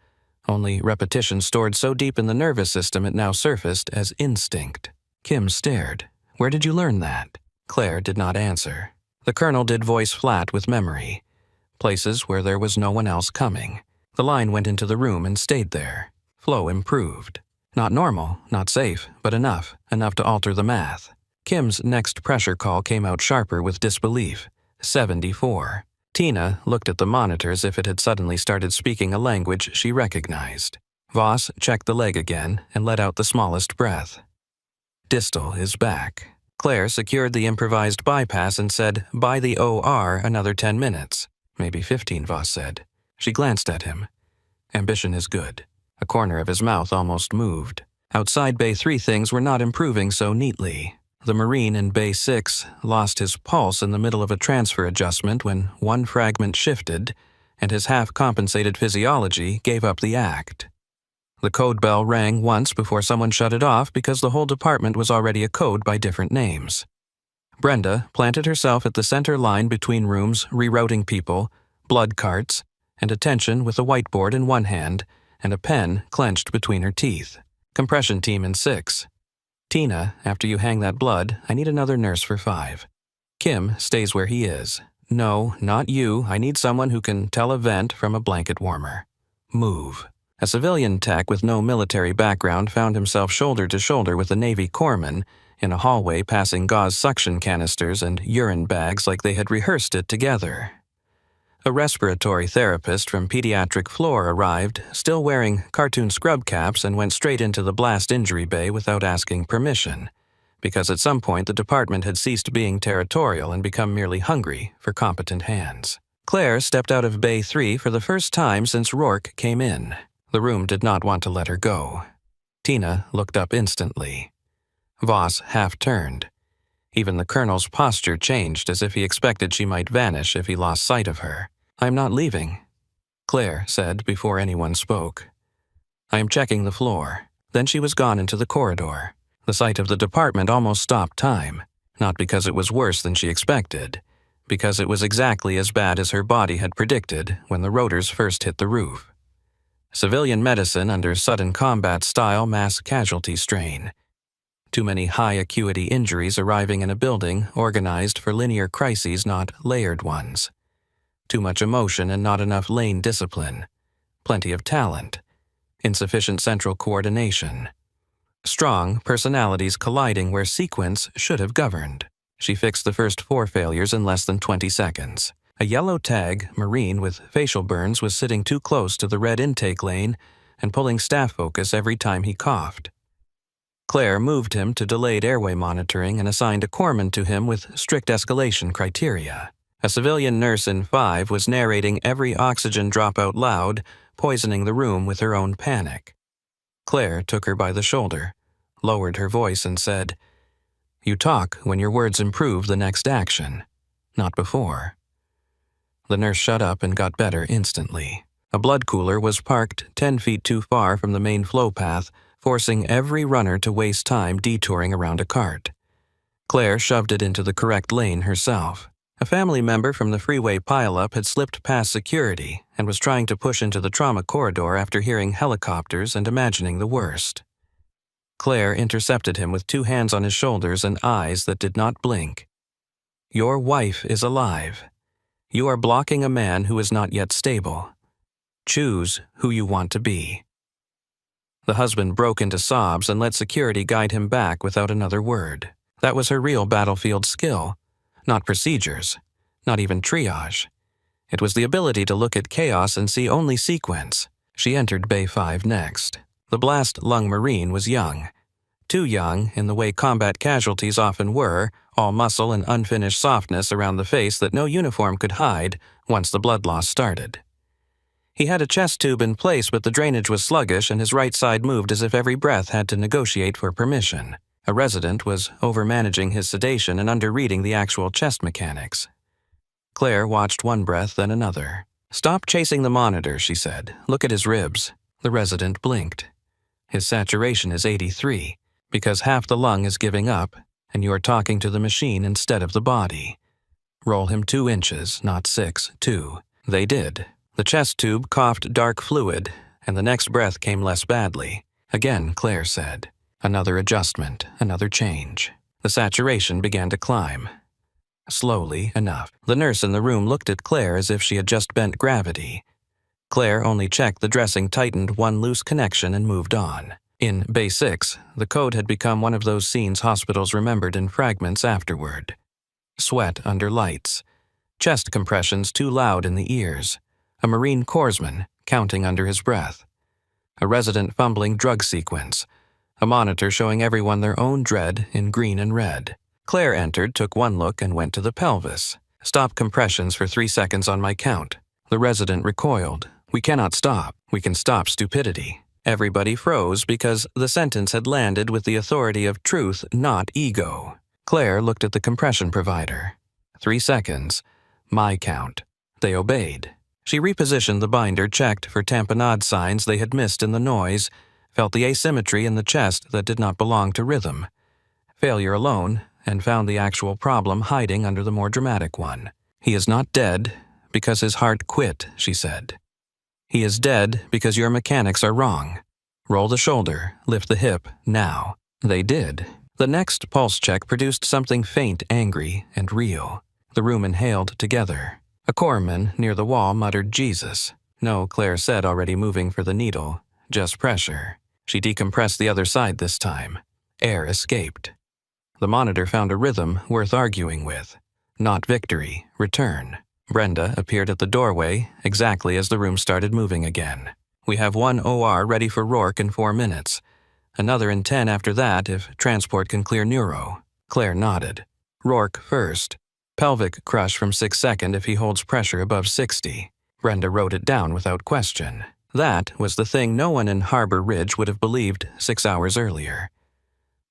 only repetition stored so deep in the nervous system it now surfaced as instinct. Kim stared. Where did you learn that? Claire did not answer. The colonel did voice flat with memory. Places where there was no one else coming. The line went into the room and stayed there. Flow improved. Not normal, not safe, but enough to alter the math. Kim's next pressure call came out sharper with disbelief. 74. Tina looked at the monitor as if it had suddenly started speaking a language she recognized. Voss checked the leg again and let out the smallest breath. Distal is back. Claire secured the improvised bypass and said, "By the OR another 10 minutes. Maybe 15, Voss said. She glanced at him. Ambition is good. A corner of his mouth almost moved. Outside Bay 3 things were not improving so neatly. The Marine in Bay 6 lost his pulse in the middle of a transfer adjustment when one fragment shifted, and his half-compensated physiology gave up the act. The code bell rang once before someone shut it off because the whole department was already a code by different names. Brenda planted herself at the center line between rooms, rerouting people, blood carts, and attention with a whiteboard in one hand and a pen clenched between her teeth. Compression team in 6. Tina, after you hang that blood, I need another nurse for 5. Kim stays where he is. No, not you. I need someone who can tell a vent from a blanket warmer. Move. A civilian tech with no military background found himself shoulder to shoulder with a Navy corpsman in a hallway passing gauze suction canisters and urine bags like they had rehearsed it together. A respiratory therapist from pediatric floor arrived, still wearing cartoon scrub caps, and went straight into the blast injury bay without asking permission, because at some point the department had ceased being territorial and become merely hungry for competent hands. Claire stepped out of Bay 3 for the first time since Rourke came in. The room did not want to let her go. Tina looked up instantly. Voss half-turned. Even the colonel's posture changed as if he expected she might vanish if he lost sight of her. "I'm not leaving," Claire said before anyone spoke. "I am checking the floor." Then she was gone into the corridor. The sight of the department almost stopped time, not because it was worse than she expected, because it was exactly as bad as her body had predicted when the rotors first hit the roof. Civilian medicine under sudden combat-style mass casualty strain. Too many high-acuity injuries arriving in a building organized for linear crises, not layered ones. Too much emotion and not enough lane discipline. Plenty of talent. Insufficient central coordination. Strong personalities colliding where sequence should have governed. She fixed the first 4 failures in less than 20 seconds. A yellow tag Marine with facial burns was sitting too close to the red intake lane and pulling staff focus every time he coughed. Claire moved him to delayed airway monitoring and assigned a corpsman to him with strict escalation criteria. A civilian nurse in 5 was narrating every oxygen drop out loud, poisoning the room with her own panic. Claire took her by the shoulder, lowered her voice and said, "You talk when your words improve the next action, not before." The nurse shut up and got better instantly. A blood cooler was parked 10 feet too far from the main flow path, forcing every runner to waste time detouring around a cart. Claire shoved it into the correct lane herself. A family member from the freeway pileup had slipped past security and was trying to push into the trauma corridor after hearing helicopters and imagining the worst. Claire intercepted him with 2 hands on his shoulders and eyes that did not blink. "Your wife is alive. You are blocking a man who is not yet stable. Choose who you want to be." The husband broke into sobs and let security guide him back without another word. That was her real battlefield skill. Not procedures, not even triage. It was the ability to look at chaos and see only sequence. She entered Bay 5 next. The blast lung Marine was young. Too young in the way combat casualties often were, all muscle and unfinished softness around the face that no uniform could hide once the blood loss started. He had a chest tube in place, but the drainage was sluggish and his right side moved as if every breath had to negotiate for permission. A resident was overmanaging his sedation and underreading the actual chest mechanics. Claire watched one breath, then another. "Stop chasing the monitor," she said. "Look at his ribs." The resident blinked. "His saturation is 83, because half the lung is giving up, and you are talking to the machine instead of the body. Roll him 2 inches, not 6, 2. They did. The chest tube coughed dark fluid, and the next breath came less badly. Again, Claire said. Another adjustment, another change. The saturation began to climb. Slowly enough. The nurse in the room looked at Claire as if she had just bent gravity. Claire only checked the dressing tightened one loose connection and moved on. In Bay 6, the code had become one of those scenes hospitals remembered in fragments afterward. Sweat under lights. Chest compressions too loud in the ears. A Marine corpsman counting under his breath. A resident fumbling drug sequence. a monitor showing everyone their own dread in green and red. Claire entered, took one look, and went to the pelvis. "Stop compressions for 3 seconds on my count." The resident recoiled. "We cannot stop. We can stop stupidity." Everybody froze because the sentence had landed with the authority of truth, not ego. Claire looked at the compression provider. 3 seconds. My count. They obeyed. She repositioned the binder, checked for tamponade signs they had missed in the noise, felt the asymmetry in the chest that did not belong to rhythm. Failure alone, and found the actual problem hiding under the more dramatic one. "He is not dead because his heart quit," she said. "He is dead because your mechanics are wrong. Roll the shoulder, lift the hip, now." They did. The next pulse check produced something faint, angry, and real. The room inhaled together. A corpsman near the wall muttered, "Jesus." "No," Claire said, already moving for the needle. "Just pressure." She decompressed the other side this time. Air escaped. The monitor found a rhythm worth arguing with. Not victory, return. Brenda appeared at the doorway exactly as the room started moving again. "We have one OR ready for Rourke in 4 minutes. Another in 10 after that if transport can clear neuro." Claire nodded. "Rourke first. Pelvic crush from 6 seconds if he holds pressure above 60. Brenda wrote it down without question. That was the thing no one in Harbor Ridge would have believed 6 hours earlier.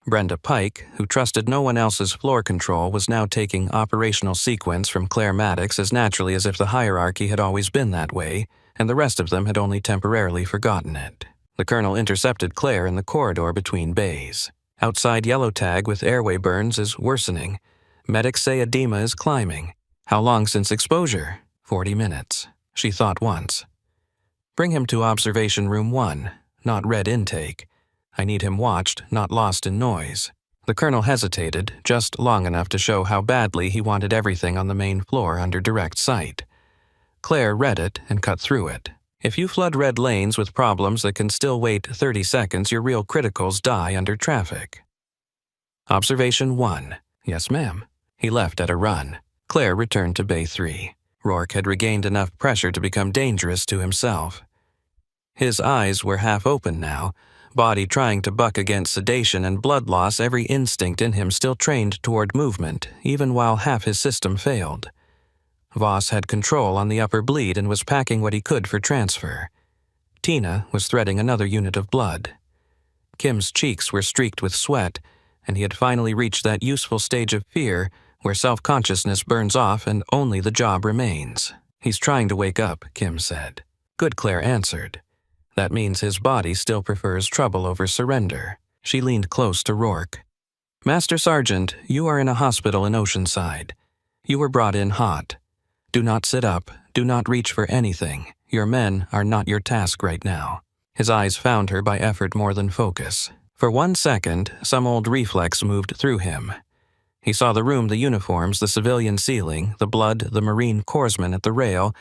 Brenda Pike, who trusted no one else's floor control, was now taking operational sequence from Claire Maddox as naturally as if the hierarchy had always been that way, and the rest of them had only temporarily forgotten it. The colonel intercepted Claire in the corridor between bays. "Outside yellow tag with airway burns is worsening. Medics say edema is climbing. How long since exposure?" 40 minutes. She thought once. "Bring him to observation room 1, not red intake. I need him watched, not lost in noise." The colonel hesitated, just long enough to show how badly he wanted everything on the main floor under direct sight. Claire read it and cut through it. "If you flood red lanes with problems that can still wait 30 seconds, your real criticals die under traffic." "Observation 1. Yes, ma'am." He left at a run. Claire returned to Bay 3. Rourke had regained enough pressure to become dangerous to himself. His eyes were half open now, body trying to buck against sedation and blood loss, every instinct in him still trained toward movement, even while half his system failed. Voss had control on the upper bleed and was packing what he could for transfer. Tina was threading another unit of blood. Kim's cheeks were streaked with sweat, and he had finally reached that useful stage of fear where self-consciousness burns off and only the job remains. "He's trying to wake up," Kim said. "Good," Claire answered. "That means his body still prefers trouble over surrender." She leaned close to Rourke. "Master Sergeant, you are in a hospital in Oceanside. You were brought in hot. Do not sit up. Do not reach for anything. Your men are not your task right now." His eyes found her by effort more than focus. For 1 second, some old reflex moved through him. He saw the room, the uniforms, the civilian ceiling, the blood, the Marine corpsman at the rail,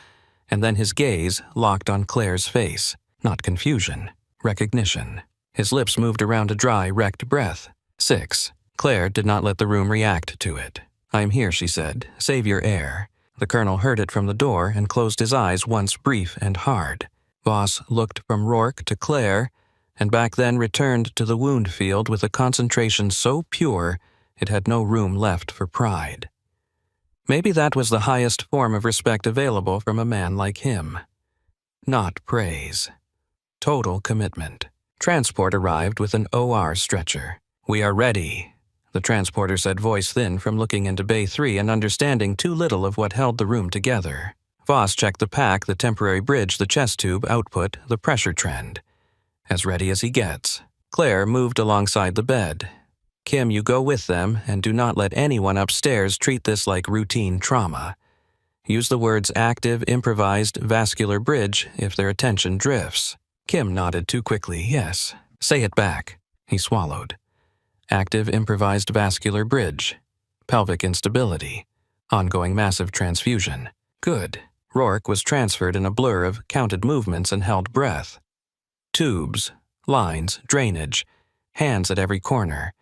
and then his gaze locked on Claire's face. Not confusion, recognition. His lips moved around a dry, wrecked breath. 6. Claire did not let the room react to it. "I am here," she said. "Save your air." The colonel heard it from the door and closed his eyes once brief and hard. Voss looked from Rourke to Claire, and back then returned to the wound field with a concentration so pure it had no room left for pride. Maybe that was the highest form of respect available from a man like him. Not praise. Total commitment. Transport arrived with an OR stretcher. "We are ready," the transporter said, voice thin from looking into Bay 3 and understanding too little of what held the room together. Voss checked the pack, the temporary bridge, the chest tube, output, the pressure trend. As ready as he gets. Claire moved alongside the bed. "Kim, you go with them, and do not let anyone upstairs treat this like routine trauma. Use the words active, improvised, vascular bridge if their attention drifts." Kim nodded too quickly. "Yes." "Say it back." He swallowed. "Active, improvised vascular bridge. Pelvic instability. Ongoing massive transfusion." Good. Rourke was transferred in a blur of counted movements and held breath. Tubes, lines, drainage, hands at every corner.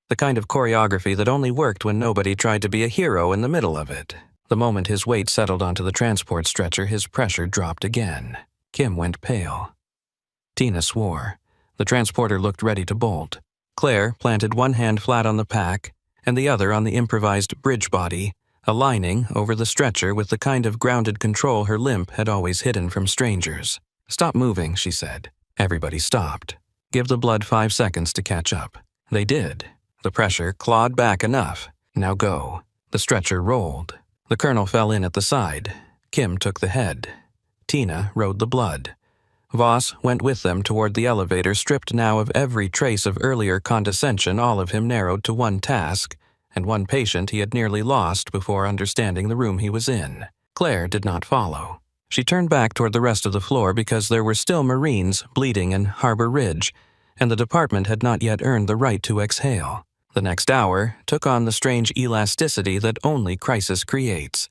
The kind of choreography that only worked when nobody tried to be a hero in the middle of it. The moment his weight settled onto the transport stretcher, his pressure dropped again. Kim went pale. Tina swore. The transporter looked ready to bolt. Claire planted one hand flat on the pack and the other on the improvised bridge body, aligning over the stretcher with the kind of grounded control her limp had always hidden from strangers. "Stop moving," she said. Everybody stopped. "Give the blood 5 seconds to catch up." They did. The pressure clawed back enough. "Now go." The stretcher rolled. The colonel fell in at the side. Kim took the head. Tina rode the blood. Voss went with them toward the elevator, stripped now of every trace of earlier condescension, all of him narrowed to one task, and one patient he had nearly lost before understanding the room he was in. Claire did not follow. She turned back toward the rest of the floor because there were still Marines bleeding in Harbor Ridge, and the department had not yet earned the right to exhale. The next hour took on the strange elasticity that only crisis creates.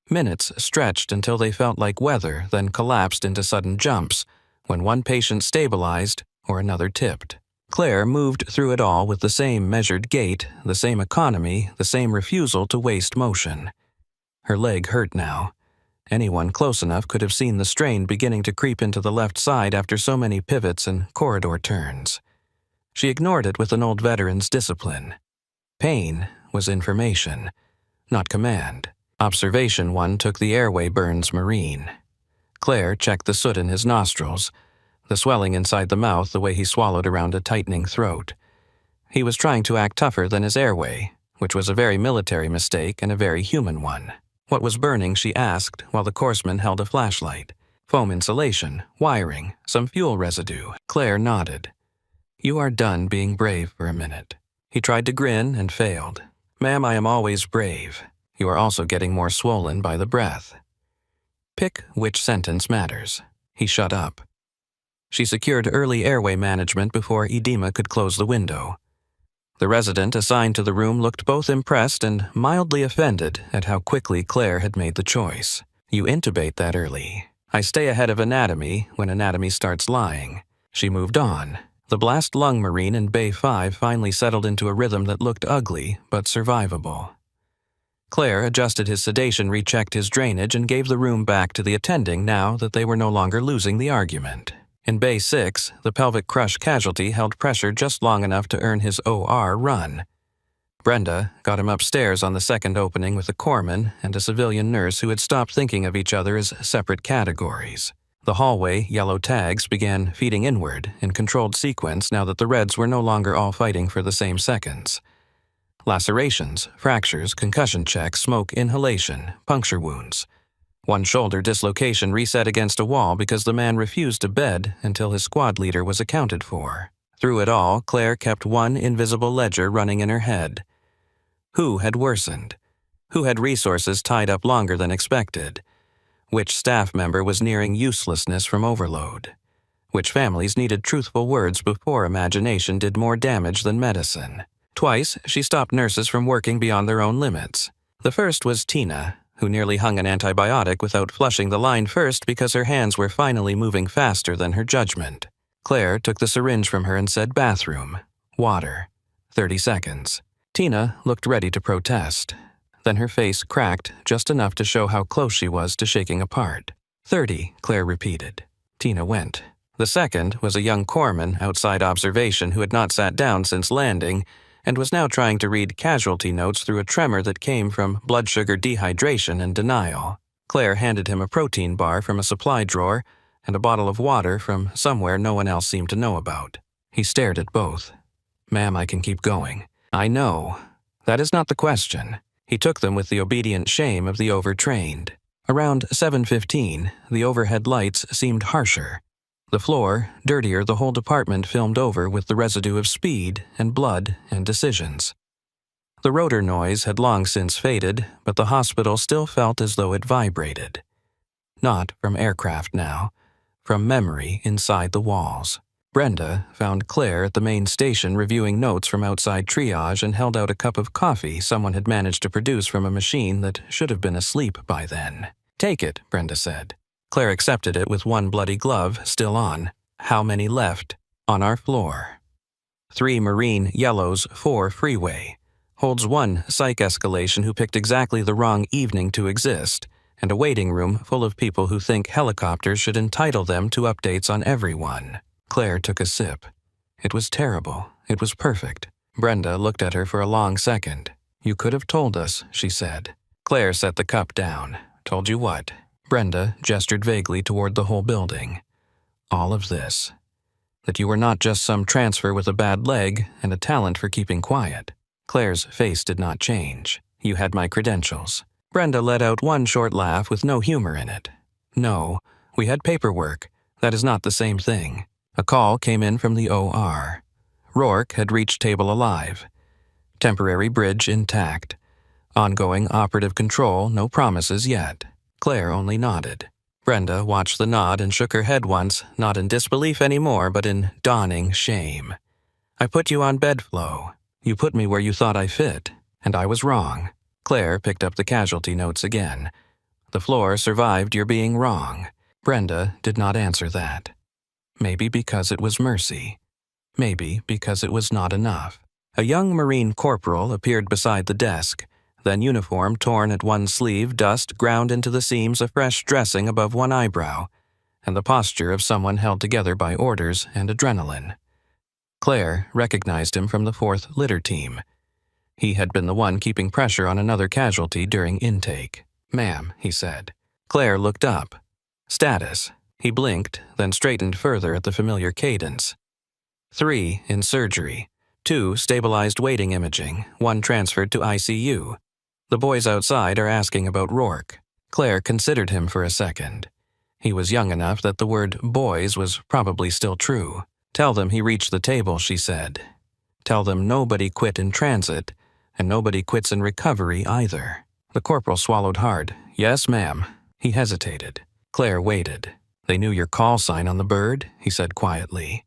Minutes stretched until they felt like weather, then collapsed into sudden jumps, when one patient stabilized or another tipped. Claire moved through it all with the same measured gait, the same economy, the same refusal to waste motion. Her leg hurt now. Anyone close enough could have seen the strain beginning to creep into the left side after so many pivots and corridor turns. She ignored it with an old veteran's discipline. Pain was information, not command. Observation 1 took the airway burns Marine. Claire checked the soot in his nostrils, the swelling inside the mouth the way he swallowed around a tightening throat. He was trying to act tougher than his airway, which was a very military mistake and a very human one. What was burning, she asked, while the courseman held a flashlight. Foam insulation, wiring, some fuel residue. Claire nodded. "You are done being brave for a minute." He tried to grin and failed. "Ma'am, I am always brave. You are also getting more swollen by the breath." "Pick which sentence matters." He shut up. She secured early airway management before edema could close the window. The resident assigned to the room looked both impressed and mildly offended at how quickly Claire had made the choice. "You intubate that early. I stay ahead of anatomy when anatomy starts lying." She moved on. The blast lung Marine in Bay 5 finally settled into a rhythm that looked ugly but survivable. Claire adjusted his sedation, rechecked his drainage, and gave the room back to the attending now that they were no longer losing the argument. In Bay 6, the pelvic crush casualty held pressure just long enough to earn his OR run. Brenda got him upstairs on the second opening with a corpsman and a civilian nurse who had stopped thinking of each other as separate categories. The hallway yellow tags began feeding inward in controlled sequence now that the reds were no longer all fighting for the same seconds. Lacerations, fractures, concussion checks, smoke inhalation, puncture wounds. One shoulder dislocation reset against a wall because the man refused to bed until his squad leader was accounted for. Through it all, Claire kept one invisible ledger running in her head. Who had worsened? Who had resources tied up longer than expected? Which staff member was nearing uselessness from overload? Which families needed truthful words before imagination did more damage than medicine? Twice, she stopped nurses from working beyond their own limits. The first was Tina, who nearly hung an antibiotic without flushing the line first because her hands were finally moving faster than her judgment. Claire took the syringe from her and said bathroom, water, 30 seconds. Tina looked ready to protest. Then her face cracked just enough to show how close she was to shaking apart. 30, Claire repeated. Tina went. The second was a young corpsman outside observation who had not sat down since landing and was now trying to read casualty notes through a tremor that came from blood sugar dehydration and denial. Claire handed him a protein bar from a supply drawer and a bottle of water from somewhere no one else seemed to know about. He stared at both. "Ma'am, I can keep going." "I know. That is not the question." He took them with the obedient shame of the overtrained. Around 7:15, the overhead lights seemed harsher. The floor, dirtier, the whole department filmed over with the residue of speed and blood and decisions. The rotor noise had long since faded, but the hospital still felt as though it vibrated. Not from aircraft now, from memory inside the walls. Brenda found Claire at the main station reviewing notes from outside triage and held out a cup of coffee someone had managed to produce from a machine that should have been asleep by then. "Take it," Brenda said. Claire accepted it with one bloody glove still on. "How many left?" "On our floor." 3 Marine Yellows 4 Freeway. Holds 1 psych escalation who picked exactly the wrong evening to exist, and a waiting room full of people who think helicopters should entitle them to updates on everyone. Claire took a sip. It was terrible. It was perfect. Brenda looked at her for a long second. "You could have told us," she said. Claire set the cup down. "Told you what?" Brenda gestured vaguely toward the whole building. "All of this. That you were not just some transfer with a bad leg and a talent for keeping quiet." Claire's face did not change. "You had my credentials." Brenda let out one short laugh with no humor in it. "No, we had paperwork. That is not the same thing." A call came in from the OR. Rourke had reached table alive. Temporary bridge intact. Ongoing operative control, no promises yet. Claire only nodded. Brenda watched the nod and shook her head once, not in disbelief anymore, but in dawning shame. "I put you on bed flow. You put me where you thought I fit, and I was wrong." Claire picked up the casualty notes again. "The floor survived your being wrong." Brenda did not answer that. Maybe because it was mercy. Maybe because it was not enough. A young Marine corporal appeared beside the desk, then uniform torn at one sleeve, dust ground into the seams of fresh dressing above one eyebrow, and the posture of someone held together by orders and adrenaline. Claire recognized him from the 4th Litter Team. He had been the one keeping pressure on another casualty during intake. "Ma'am," he said. Claire looked up. "Status." He blinked, then straightened further at the familiar cadence. 3 in surgery. 2 stabilized waiting imaging, 1 transferred to ICU. The boys outside are asking about Rourke. Claire considered him for a second. He was young enough that the word boys was probably still true. "Tell them he reached the table," she said. "Tell them nobody quit in transit, and nobody quits in recovery either." The corporal swallowed hard. "Yes, ma'am." He hesitated. Claire waited. "They knew your call sign on the bird," he said quietly.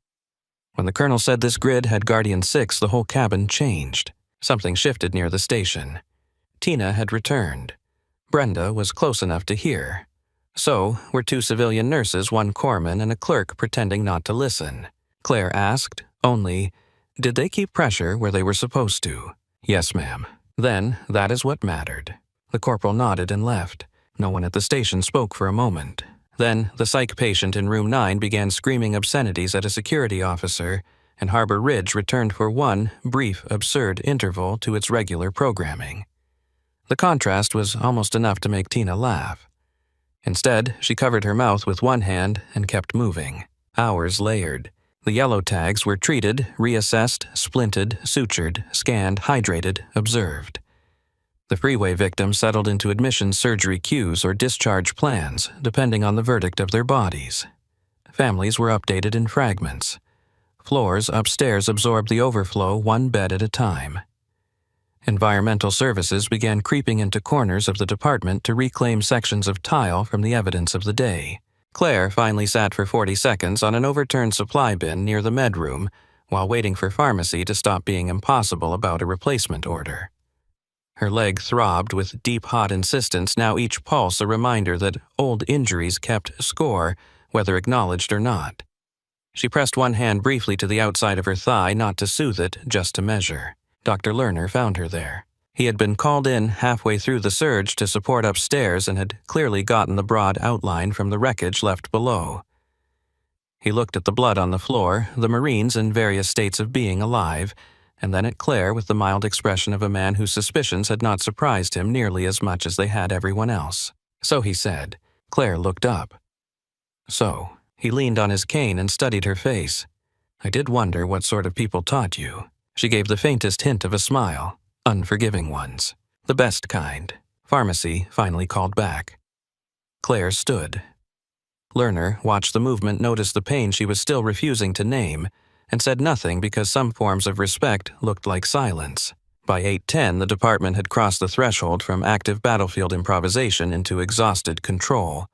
When the colonel said this grid had Guardian 6, the whole cabin changed. Something shifted near the station. Tina had returned. Brenda was close enough to hear. So were 2 civilian nurses, 1 corpsman, and a clerk pretending not to listen. Claire asked, only, did they keep pressure where they were supposed to? "Yes, ma'am." Then that is what mattered. The corporal nodded and left. No one at the station spoke for a moment. Then the psych patient in room 9 began screaming obscenities at a security officer, and Harbor Ridge returned for one brief, absurd interval to its regular programming. The contrast was almost enough to make Tina laugh. Instead, she covered her mouth with one hand and kept moving. Hours layered. The yellow tags were treated, reassessed, splinted, sutured, scanned, hydrated, observed. The freeway victim settled into admission surgery queues or discharge plans, depending on the verdict of their bodies. Families were updated in fragments. Floors upstairs absorbed the overflow 1 bed at a time. Environmental services began creeping into corners of the department to reclaim sections of tile from the evidence of the day. Claire finally sat for 40 seconds on an overturned supply bin near the med room while waiting for pharmacy to stop being impossible about a replacement order. Her leg throbbed with deep, hot insistence, now each pulse a reminder that old injuries kept score, whether acknowledged or not. She pressed one hand briefly to the outside of her thigh, not to soothe it, just to measure. Dr. Lerner found her there. He had been called in halfway through the surge to support upstairs and had clearly gotten the broad outline from the wreckage left below. He looked at the blood on the floor, the Marines in various states of being alive, and then at Claire with the mild expression of a man whose suspicions had not surprised him nearly as much as they had everyone else. "So," he said. Claire looked up. "So." He leaned on his cane and studied her face. "I did wonder what sort of people taught you." She gave the faintest hint of a smile. "Unforgiving ones. The best kind." Pharmacy finally called back. Claire stood. Lerner watched the movement, noticed the pain she was still refusing to name, and said nothing because some forms of respect looked like silence. By 8:10, the department had crossed the threshold from active battlefield improvisation into exhausted control.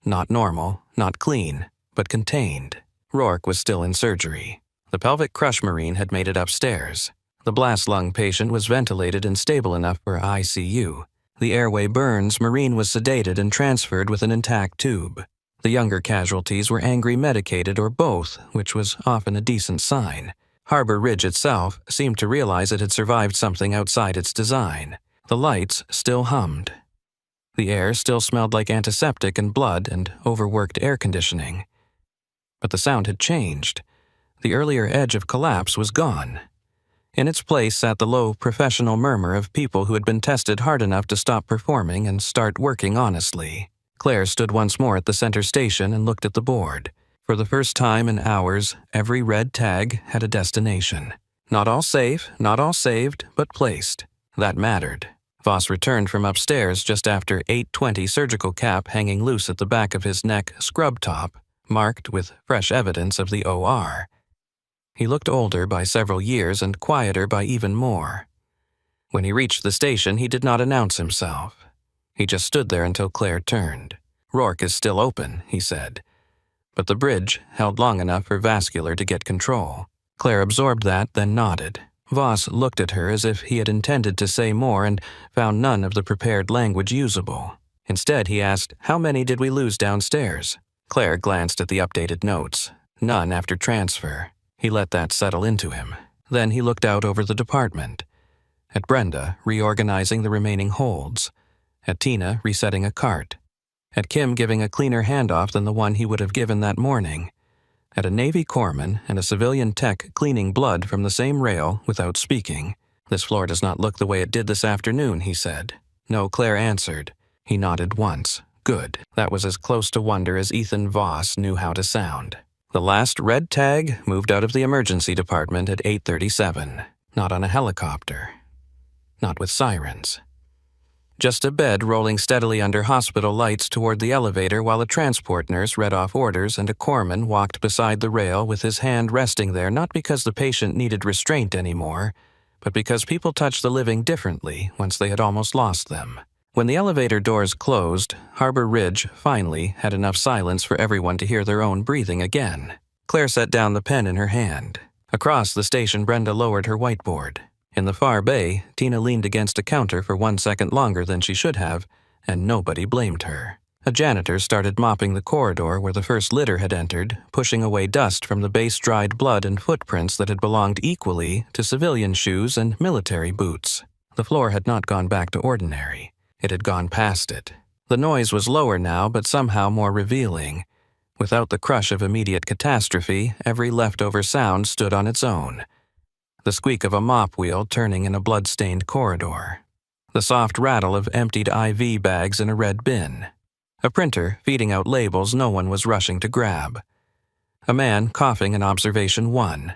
Not normal, not clean, but contained. Rourke was still in surgery. The pelvic crush Marine had made it upstairs. The blast lung patient was ventilated and stable enough for ICU. The airway burns Marine was sedated and transferred with an intact tube. The younger casualties were angry medicated or both, which was often a decent sign. Harbor Ridge itself seemed to realize it had survived something outside its design. The lights still hummed. The air still smelled like antiseptic and blood and overworked air conditioning. But the sound had changed. The earlier edge of collapse was gone. In its place sat the low, professional murmur of people who had been tested hard enough to stop performing and start working honestly. Claire stood once more at the center station and looked at the board. For the first time in hours, every red tag had a destination. Not all safe, not all saved, but placed. That mattered. Voss returned from upstairs just after 8:20, surgical cap hanging loose at the back of his neck, scrub top, marked with fresh evidence of the OR. He looked older by several years and quieter by even more. When he reached the station, he did not announce himself. He just stood there until Claire turned. "Rourke is still open," he said. But the bridge held long enough for Vascular to get control. Claire absorbed that, then nodded. Voss looked at her as if he had intended to say more and found none of the prepared language usable. Instead, he asked, "How many did we lose downstairs?" Claire glanced at the updated notes. None after transfer. He let that settle into him. Then he looked out over the department. At Brenda, reorganizing the remaining holds. At Tina, resetting a cart. At Kim, giving a cleaner handoff than the one he would have given that morning. At a Navy corpsman and a civilian tech cleaning blood from the same rail without speaking. "This floor does not look the way it did this afternoon," he said. No, Claire answered. He nodded once. Good. That was as close to wonder as Ethan Voss knew how to sound. The last red tag moved out of the emergency department at 8:37. Not on a helicopter. Not with sirens. Just a bed rolling steadily under hospital lights toward the elevator while a transport nurse read off orders and a corpsman walked beside the rail with his hand resting there, not because the patient needed restraint anymore, but because people touched the living differently once they had almost lost them. When the elevator doors closed, Harbor Ridge finally had enough silence for everyone to hear their own breathing again. Claire set down the pen in her hand. Across the station, Brenda lowered her whiteboard. In the far bay, Tina leaned against a counter for 1 second longer than she should have, and nobody blamed her. A janitor started mopping the corridor where the first litter had entered, pushing away dust from the base-dried blood and footprints that had belonged equally to civilian shoes and military boots. The floor had not gone back to ordinary. It had gone past it. The noise was lower now, but somehow more revealing. Without the crush of immediate catastrophe, every leftover sound stood on its own. The squeak of a mop wheel turning in a blood-stained corridor. The soft rattle of emptied IV bags in a red bin. A printer feeding out labels no one was rushing to grab. A man coughing in observation 1.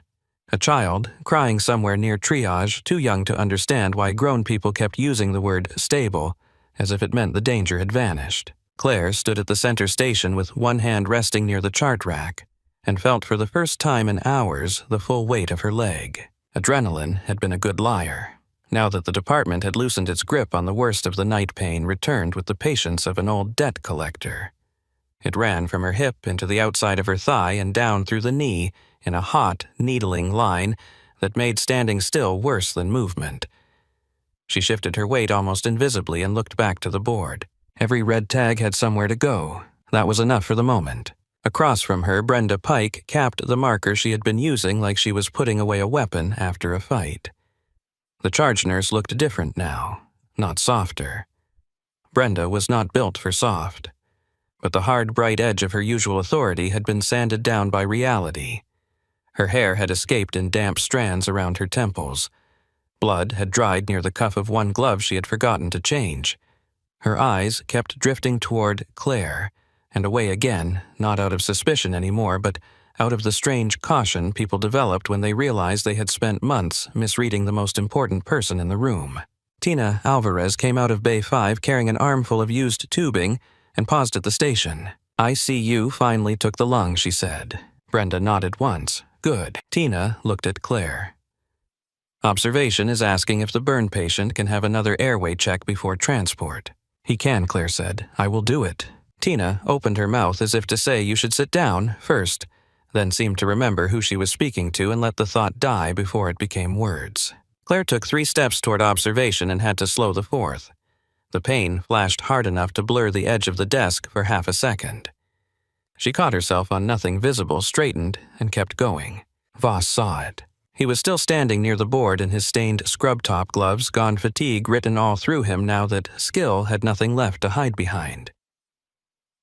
A child crying somewhere near triage, too young to understand why grown people kept using the word stable, as if it meant the danger had vanished. Claire stood at the center station with one hand resting near the chart rack, and felt for the first time in hours the full weight of her leg. Adrenaline had been a good liar. Now that the department had loosened its grip on the worst of the night pain returned with the patience of an old debt collector. It ran from her hip into the outside of her thigh and down through the knee in a hot, needling line that made standing still worse than movement. She shifted her weight almost invisibly and looked back to the board. Every red tag had somewhere to go. That was enough for the moment. Across from her, Brenda Pike capped the marker she had been using like she was putting away a weapon after a fight. The charge nurse looked different now, not softer. Brenda was not built for soft. But the hard, bright edge of her usual authority had been sanded down by reality. Her hair had escaped in damp strands around her temples. Blood had dried near the cuff of one glove she had forgotten to change. Her eyes kept drifting toward Claire, and away again, not out of suspicion anymore, but out of the strange caution people developed when they realized they had spent months misreading the most important person in the room. Tina Alvarez came out of Bay 5 carrying an armful of used tubing and paused at the station. "ICU finally took the lung," she said. Brenda nodded once. "Good." Tina looked at Claire. "Observation is asking if the burn patient can have another airway check before transport." "He can," Claire said. "I will do it." Tina opened her mouth as if to say you should sit down first, then seemed to remember who she was speaking to and let the thought die before it became words. Claire took 3 steps toward observation and had to slow the 4th. The pain flashed hard enough to blur the edge of the desk for half a second. She caught herself on nothing visible, straightened, and kept going. Voss saw it. He was still standing near the board in his stained scrub-top gloves, gone fatigue written all through him now that skill had nothing left to hide behind.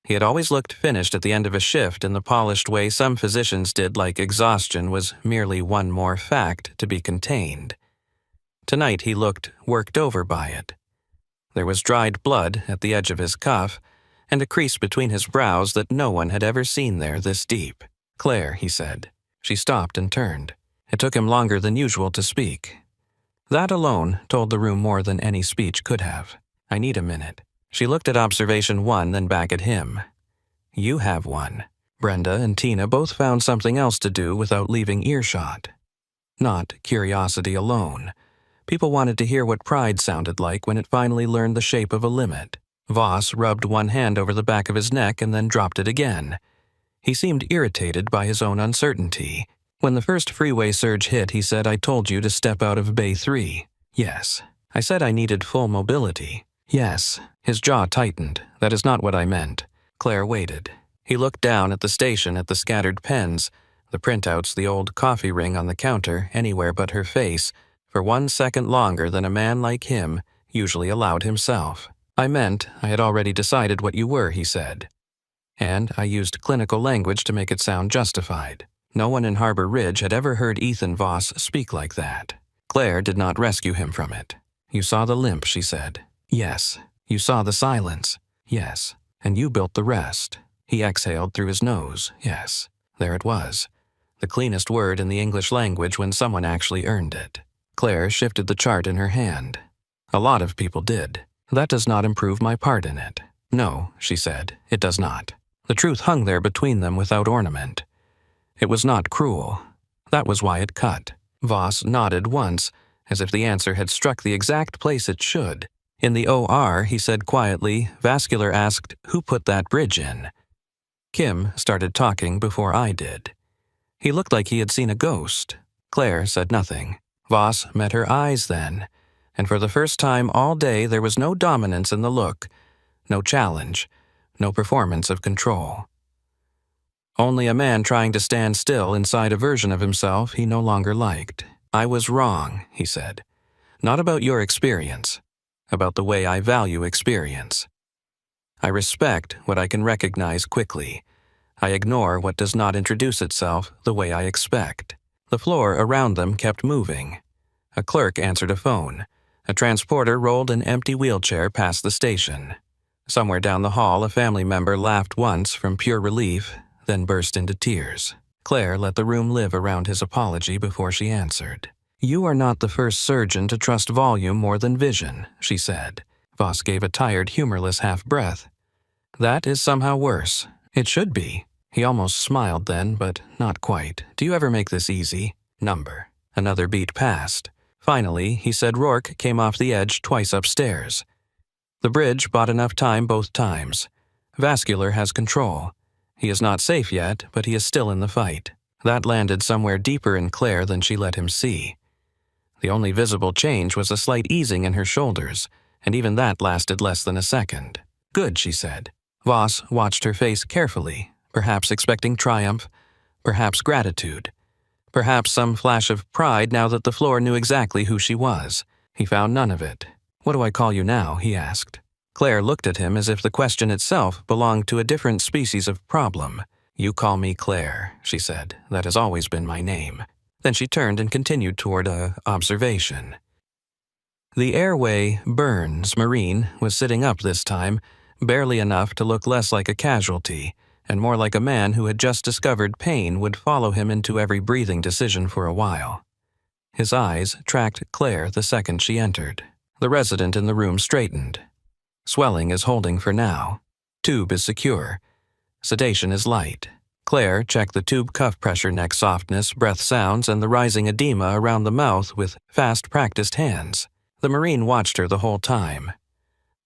He had always looked finished at the end of a shift in the polished way some physicians did, like exhaustion was merely one more fact to be contained. Tonight he looked worked over by it. There was dried blood at the edge of his cuff, and a crease between his brows that no one had ever seen there this deep. "Claire," he said. She stopped and turned. It took him longer than usual to speak. That alone told the room more than any speech could have. "I need a minute." She looked at observation 1, then back at him. "You have one." Brenda and Tina both found something else to do without leaving earshot. Not curiosity alone. People wanted to hear what pride sounded like when it finally learned the shape of a limit. Voss rubbed one hand over the back of his neck and then dropped it again. He seemed irritated by his own uncertainty. When the first freeway surge hit, he said, "I told you to step out of Bay 3. "Yes." "I said I needed full mobility." "Yes." His jaw tightened. "That is not what I meant." Claire waited. He looked down at the station, at the scattered pens, the printouts, the old coffee ring on the counter, anywhere but her face, for 1 second longer than a man like him usually allowed himself. "I meant I had already decided what you were," he said. And I used clinical language to make it sound justified. No one in Harbor Ridge had ever heard Ethan Voss speak like that. Claire did not rescue him from it. "You saw the limp," she said. "Yes." "You saw the silence." "Yes." "And you built the rest." He exhaled through his nose. "Yes." There it was. The cleanest word in the English language when someone actually earned it. Claire shifted the chart in her hand. "A lot of people did. That does not improve my part in it." "No," she said, "it does not." The truth hung there between them without ornament. It was not cruel. That was why it cut. Voss nodded once, as if the answer had struck the exact place it should. In the OR, he said quietly, Vascular asked, "Who put that bridge in?" Kim started talking before I did. He looked like he had seen a ghost. Claire said nothing. Voss met her eyes then, and for the first time all day there was no dominance in the look, no challenge, no performance of control. Only a man trying to stand still inside a version of himself he no longer liked. "I was wrong," he said. "Not about your experience, about the way I value experience. I respect what I can recognize quickly. I ignore what does not introduce itself the way I expect." The floor around them kept moving. A clerk answered a phone. A transporter rolled an empty wheelchair past the station. Somewhere down the hall, a family member laughed once from pure relief, then burst into tears. Claire let the room live around his apology before she answered. "You are not the first surgeon to trust volume more than vision," she said. Voss gave a tired, humorless half-breath. "That is somehow worse. It should be." He almost smiled then, but not quite. "Do you ever make this easy?" Number. Another beat passed. Finally, he said Rourke came off the edge twice upstairs. The bridge bought enough time both times. Vascular has control. He is not safe yet, but he is still in the fight. That landed somewhere deeper in Claire than she let him see. The only visible change was a slight easing in her shoulders, and even that lasted less than a second. "Good," she said. Voss watched her face carefully, perhaps expecting triumph, perhaps gratitude, perhaps some flash of pride now that the floor knew exactly who she was. He found none of it. "What do I call you now?" he asked. Claire looked at him as if the question itself belonged to a different species of problem. "You call me Claire," she said. "That has always been my name." Then she turned and continued toward observation. The airway Burns Marine was sitting up this time, barely enough to look less like a casualty, and more like a man who had just discovered pain would follow him into every breathing decision for a while. His eyes tracked Claire the second she entered. The resident in the room straightened. Swelling is holding for now. Tube is secure. Sedation is light. Claire checked the tube cuff pressure, neck softness, breath sounds, and the rising edema around the mouth with fast, practiced hands. The Marine watched her the whole time.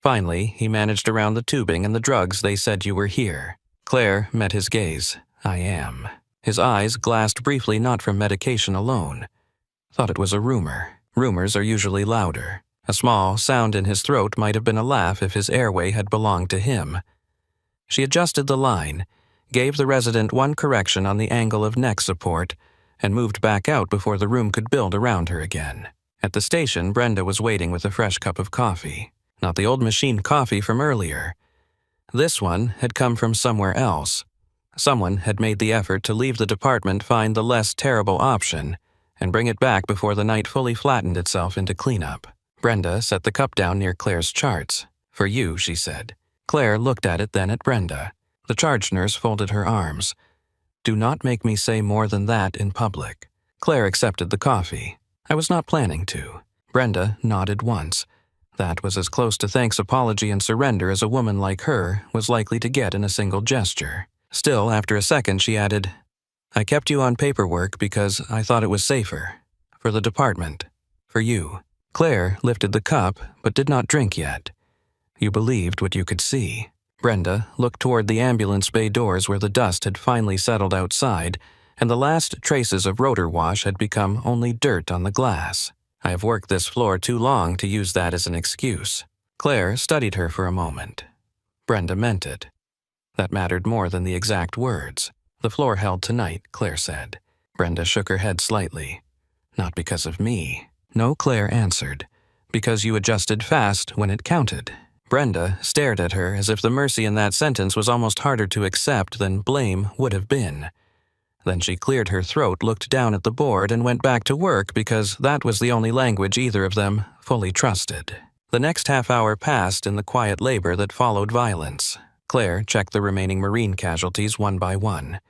Finally, he managed around the tubing and the drugs. "They said you were here." Claire met his gaze. "I am." His eyes glassed briefly, not from medication alone. Thought it was a rumor. Rumors are usually louder. A small sound in his throat might have been a laugh if his airway had belonged to him. She adjusted the line, gave the resident one correction on the angle of neck support, and moved back out before the room could build around her again. At the station, Brenda was waiting with a fresh cup of coffee. Not the old machine coffee from earlier. This one had come from somewhere else. Someone had made the effort to leave the department, find the less terrible option, and bring it back before the night fully flattened itself into cleanup. Brenda set the cup down near Claire's charts. "For you," she said. Claire looked at it, then at Brenda. The charge nurse folded her arms. "Do not make me say more than that in public." Claire accepted the coffee. "I was not planning to." Brenda nodded once. That was as close to thanks, apology, and surrender as a woman like her was likely to get in a single gesture. Still, after a second, she added, "I kept you on paperwork because I thought it was safer. For the department. For you." Claire lifted the cup, but did not drink yet. "You believed what you could see." Brenda looked toward the ambulance bay doors where the dust had finally settled outside, and the last traces of rotor wash had become only dirt on the glass. "I have worked this floor too long to use that as an excuse." Claire studied her for a moment. Brenda meant it. That mattered more than the exact words. "The floor held tonight," Claire said. Brenda shook her head slightly. "Not because of me." "No," Claire answered. "Because you adjusted fast when it counted." Brenda stared at her as if the mercy in that sentence was almost harder to accept than blame would have been. Then she cleared her throat, looked down at the board, and went back to work because that was the only language either of them fully trusted. The next half hour passed in the quiet labor that followed violence. Claire checked the remaining Marine casualties one by one.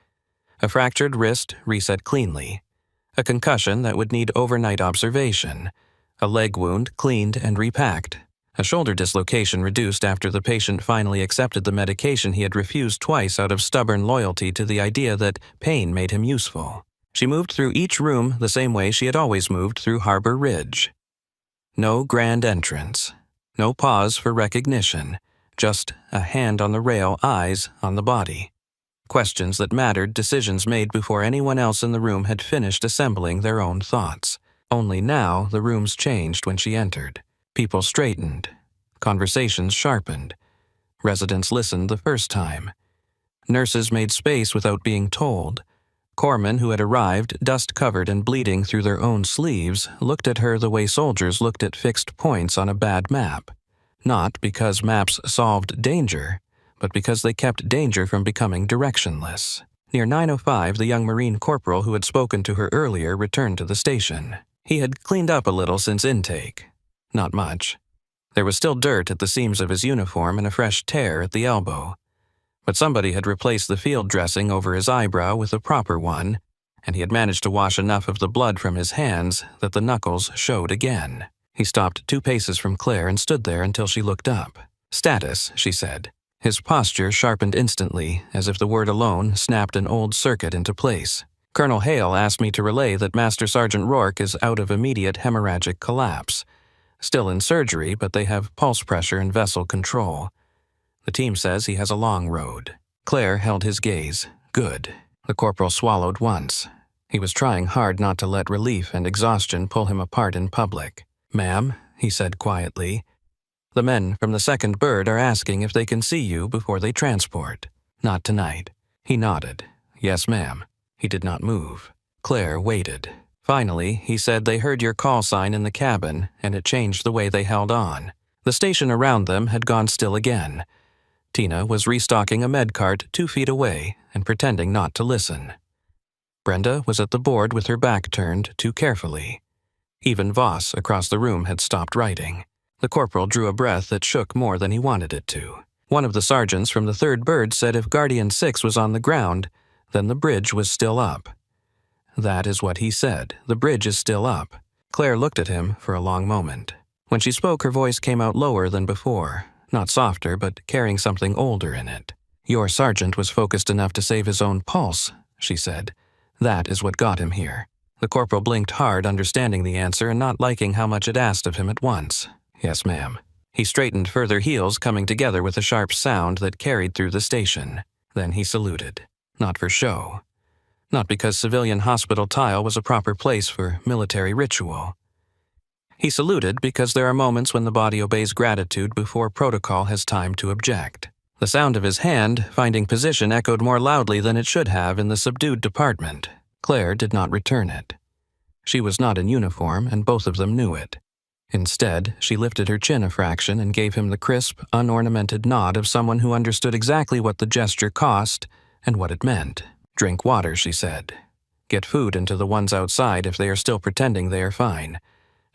A fractured wrist reset cleanly. A concussion that would need overnight observation. A leg wound cleaned and repacked. A shoulder dislocation reduced after the patient finally accepted the medication he had refused twice out of stubborn loyalty to the idea that pain made him useful. She moved through each room the same way she had always moved through Harbor Ridge. No grand entrance. No pause for recognition. Just a hand on the rail, eyes on the body. Questions that mattered, decisions made before anyone else in the room had finished assembling their own thoughts. Only now the rooms changed when she entered. People straightened. Conversations sharpened. Residents listened the first time. Nurses made space without being told. Corpsmen who had arrived, dust-covered and bleeding through their own sleeves, looked at her the way soldiers looked at fixed points on a bad map. Not because maps solved danger, but because they kept danger from becoming directionless. Near 9:05, the young Marine corporal who had spoken to her earlier returned to the station. He had cleaned up a little since intake. Not much. There was still dirt at the seams of his uniform and a fresh tear at the elbow. But somebody had replaced the field dressing over his eyebrow with a proper one, and he had managed to wash enough of the blood from his hands that the knuckles showed again. He stopped 2 paces from Claire and stood there until she looked up. "Status," she said. His posture sharpened instantly, as if the word alone snapped an old circuit into place. "Colonel Hale asked me to relay that Master Sergeant Rourke is out of immediate hemorrhagic collapse. Still in surgery, but they have pulse pressure and vessel control. The team says he has a long road." Claire held his gaze. "Good." The corporal swallowed once. He was trying hard not to let relief and exhaustion pull him apart in public. "Ma'am," he said quietly, "the men from the 2nd Bird are asking if they can see you before they transport." "Not tonight." He nodded. "Yes, ma'am." He did not move. Claire waited. Finally, he said they heard your call sign in the cabin, and it changed the way they held on. The station around them had gone still again. Tina was restocking a med cart 2 feet away and pretending not to listen. Brenda was at the board with her back turned too carefully. Even Voss across the room had stopped writing. The corporal drew a breath that shook more than he wanted it to. One of the sergeants from the 3rd Bird said if Guardian 6 was on the ground, then the bridge was still up. That is what he said. The bridge is still up. Claire looked at him for a long moment. When she spoke, her voice came out lower than before, not softer, but carrying something older in it. "Your sergeant was focused enough to save his own pulse," she said. "That is what got him here." The corporal blinked hard, understanding the answer and not liking how much it asked of him at once. "Yes, ma'am." He straightened, further heels coming together with a sharp sound that carried through the station. Then he saluted. Not for show. Not because civilian hospital tile was a proper place for military ritual. He saluted because there are moments when the body obeys gratitude before protocol has time to object. The sound of his hand finding position echoed more loudly than it should have in the subdued department. Claire did not return it. She was not in uniform, and both of them knew it. Instead, she lifted her chin a fraction and gave him the crisp, unornamented nod of someone who understood exactly what the gesture cost and what it meant. "Drink water," she said. "Get food into the ones outside if they are still pretending they are fine.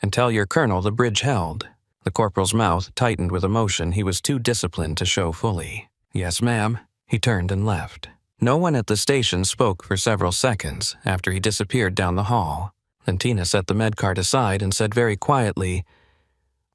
And tell your colonel the bridge held." The corporal's mouth tightened with emotion he was too disciplined to show fully. "Yes, ma'am." He turned and left. No one at the station spoke for several seconds after he disappeared down the hall. Then Tina set the med cart aside and said very quietly,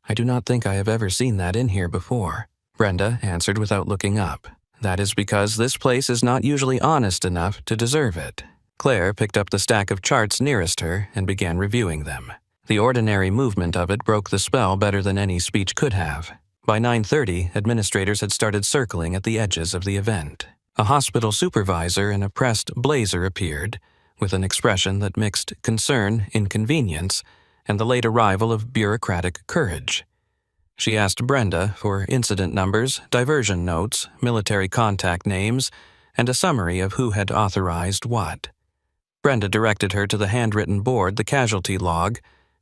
"I do not think I have ever seen that in here before." Brenda answered without looking up. "That is because this place is not usually honest enough to deserve it." Claire picked up the stack of charts nearest her and began reviewing them. The ordinary movement of it broke the spell better than any speech could have. By 9:30, administrators had started circling at the edges of the event. A hospital supervisor in a pressed blazer appeared, with an expression that mixed concern, inconvenience, and the late arrival of bureaucratic courage. She asked Brenda for incident numbers, diversion notes, military contact names, and a summary of who had authorized what. Brenda directed her to the handwritten board, the casualty log,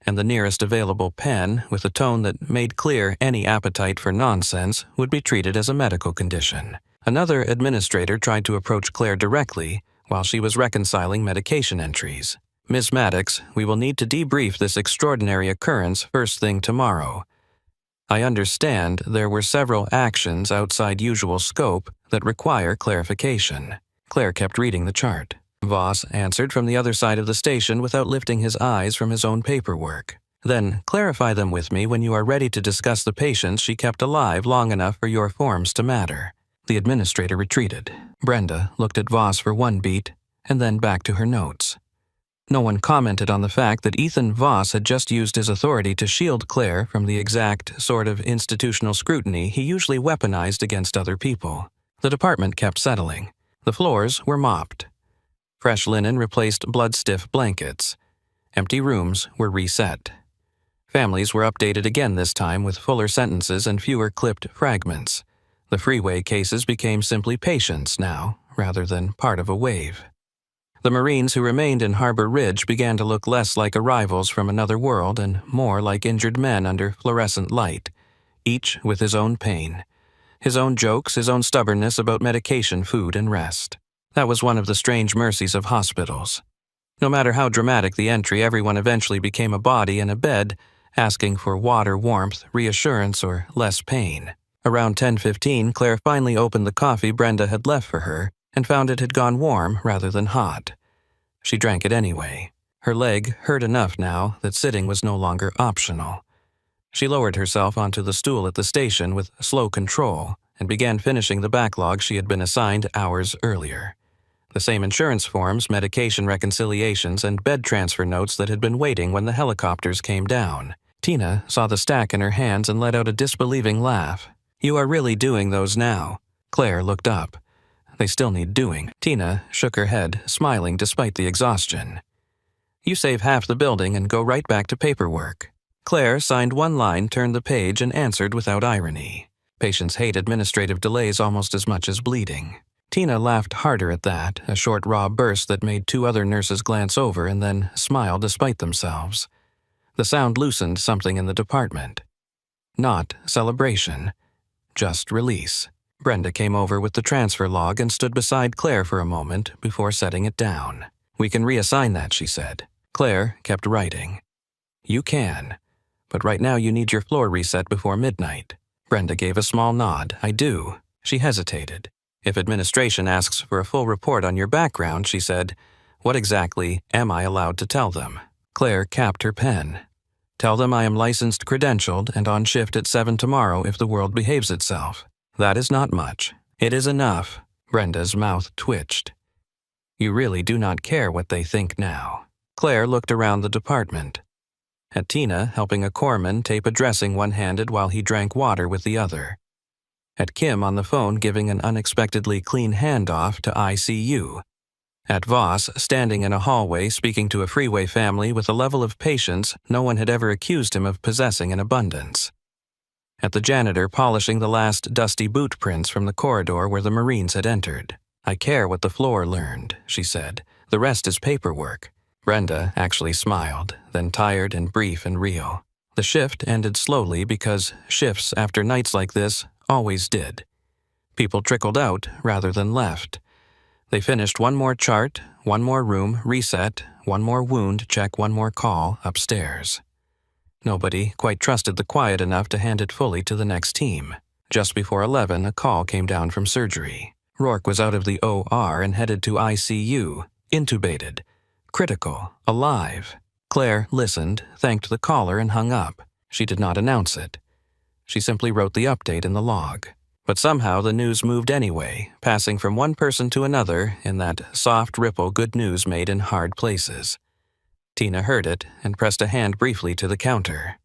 and the nearest available pen with a tone that made clear any appetite for nonsense would be treated as a medical condition. Another administrator tried to approach Claire directly while she was reconciling medication entries. "Miss Maddox, we will need to debrief this extraordinary occurrence first thing tomorrow. I understand there were several actions outside usual scope that require clarification." Claire kept reading the chart. Voss answered from the other side of the station without lifting his eyes from his own paperwork. "Then clarify them with me when you are ready to discuss the patients she kept alive long enough for your forms to matter." The administrator retreated. Brenda looked at Voss for one beat and then back to her notes. No one commented on the fact that Ethan Voss had just used his authority to shield Claire from the exact sort of institutional scrutiny he usually weaponized against other people. The department kept settling. The floors were mopped. Fresh linen replaced blood-stiff blankets. Empty rooms were reset. Families were updated again this time with fuller sentences and fewer clipped fragments. The freeway cases became simply patients now, rather than part of a wave. The Marines who remained in Harbor Ridge began to look less like arrivals from another world and more like injured men under fluorescent light, each with his own pain, his own jokes, his own stubbornness about medication, food, and rest. That was one of the strange mercies of hospitals. No matter how dramatic the entry, everyone eventually became a body in a bed, asking for water, warmth, reassurance, or less pain. Around 10:15, Claire finally opened the coffee Brenda had left for her and found it had gone warm rather than hot. She drank it anyway. Her leg hurt enough now that sitting was no longer optional. She lowered herself onto the stool at the station with slow control and began finishing the backlog she had been assigned hours earlier. The same insurance forms, medication reconciliations, and bed transfer notes that had been waiting when the helicopters came down. Tina saw the stack in her hands and let out a disbelieving laugh. "You are really doing those now?" Claire looked up. "They still need doing." Tina shook her head, smiling despite the exhaustion. "You save half the building and go right back to paperwork." Claire signed one line, turned the page, and answered without irony. Patients hate administrative delays almost as much as bleeding. Tina laughed harder at that, a short raw burst that made two other nurses glance over and then smile despite themselves. The sound loosened something in the department. Not celebration, just release. Brenda came over with the transfer log and stood beside Claire for a moment before setting it down. "We can reassign that," she said. Claire kept writing. "You can, but right now you need your floor reset before midnight." Brenda gave a small nod. "I do." She hesitated. "If administration asks for a full report on your background," she said, "what exactly am I allowed to tell them?" Claire capped her pen. "Tell them I am licensed, credentialed, and on shift at 7 tomorrow if the world behaves itself." "That is not much." "It is enough." Brenda's mouth twitched. "You really do not care what they think now." Claire looked around the department. At Tina, helping a corpsman tape a dressing one-handed while he drank water with the other. At Kim on the phone giving an unexpectedly clean handoff to ICU. At Voss standing in a hallway speaking to a freeway family with a level of patience no one had ever accused him of possessing in abundance. At the janitor polishing the last dusty boot prints from the corridor where the Marines had entered. "I care what the floor learned," she said. "The rest is paperwork." Brenda actually smiled, then tired and brief and real. The shift ended slowly because shifts after nights like this always did. People trickled out rather than left. They finished one more chart, one more room, reset, one more wound, check, one more call, upstairs. Nobody quite trusted the quiet enough to hand it fully to the next team. Just before 11, a call came down from surgery. Rourke was out of the OR and headed to ICU, intubated, critical, alive. Claire listened, thanked the caller, and hung up. She did not announce it. She simply wrote the update in the log. But somehow the news moved anyway, passing from one person to another in that soft ripple good news made in hard places. Tina heard it and pressed a hand briefly to the counter.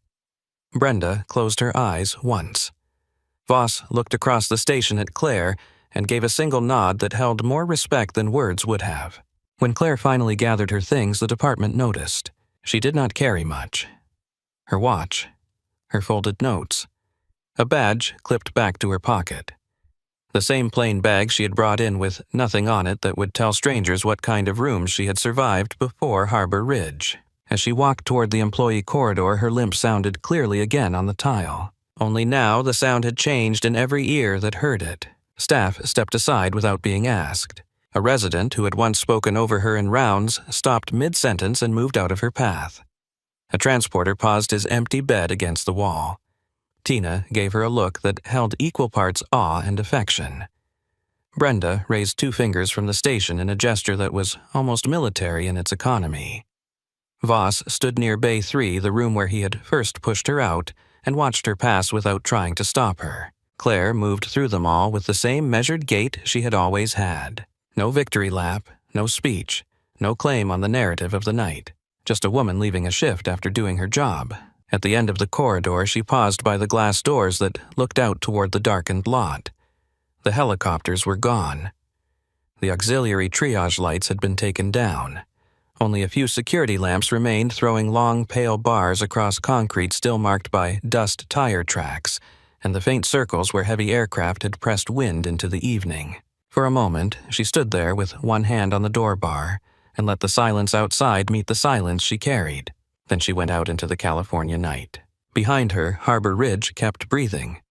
Brenda closed her eyes once. Voss looked across the station at Claire and gave a single nod that held more respect than words would have. When Claire finally gathered her things, the department noticed. She did not carry much. Her watch, her folded notes, a badge clipped back to her pocket. The same plain bag she had brought in with nothing on it that would tell strangers what kind of rooms she had survived before Harbor Ridge. As she walked toward the employee corridor, her limp sounded clearly again on the tile. Only now the sound had changed in every ear that heard it. Staff stepped aside without being asked. A resident who had once spoken over her in rounds stopped mid-sentence and moved out of her path. A transporter paused his empty bed against the wall. Tina gave her a look that held equal parts awe and affection. Brenda raised 2 fingers from the station in a gesture that was almost military in its economy. Voss stood near Bay 3, the room where he had first pushed her out, and watched her pass without trying to stop her. Claire moved through them all with the same measured gait she had always had. No victory lap, no speech, no claim on the narrative of the night. Just a woman leaving a shift after doing her job. At the end of the corridor, she paused by the glass doors that looked out toward the darkened lot. The helicopters were gone. The auxiliary triage lights had been taken down. Only a few security lamps remained, throwing long, pale bars across concrete still marked by dust tire tracks, and the faint circles where heavy aircraft had pressed wind into the evening. For a moment, she stood there with one hand on the door bar and let the silence outside meet the silence she carried. Then she went out into the California night. Behind her, Harbor Ridge kept breathing.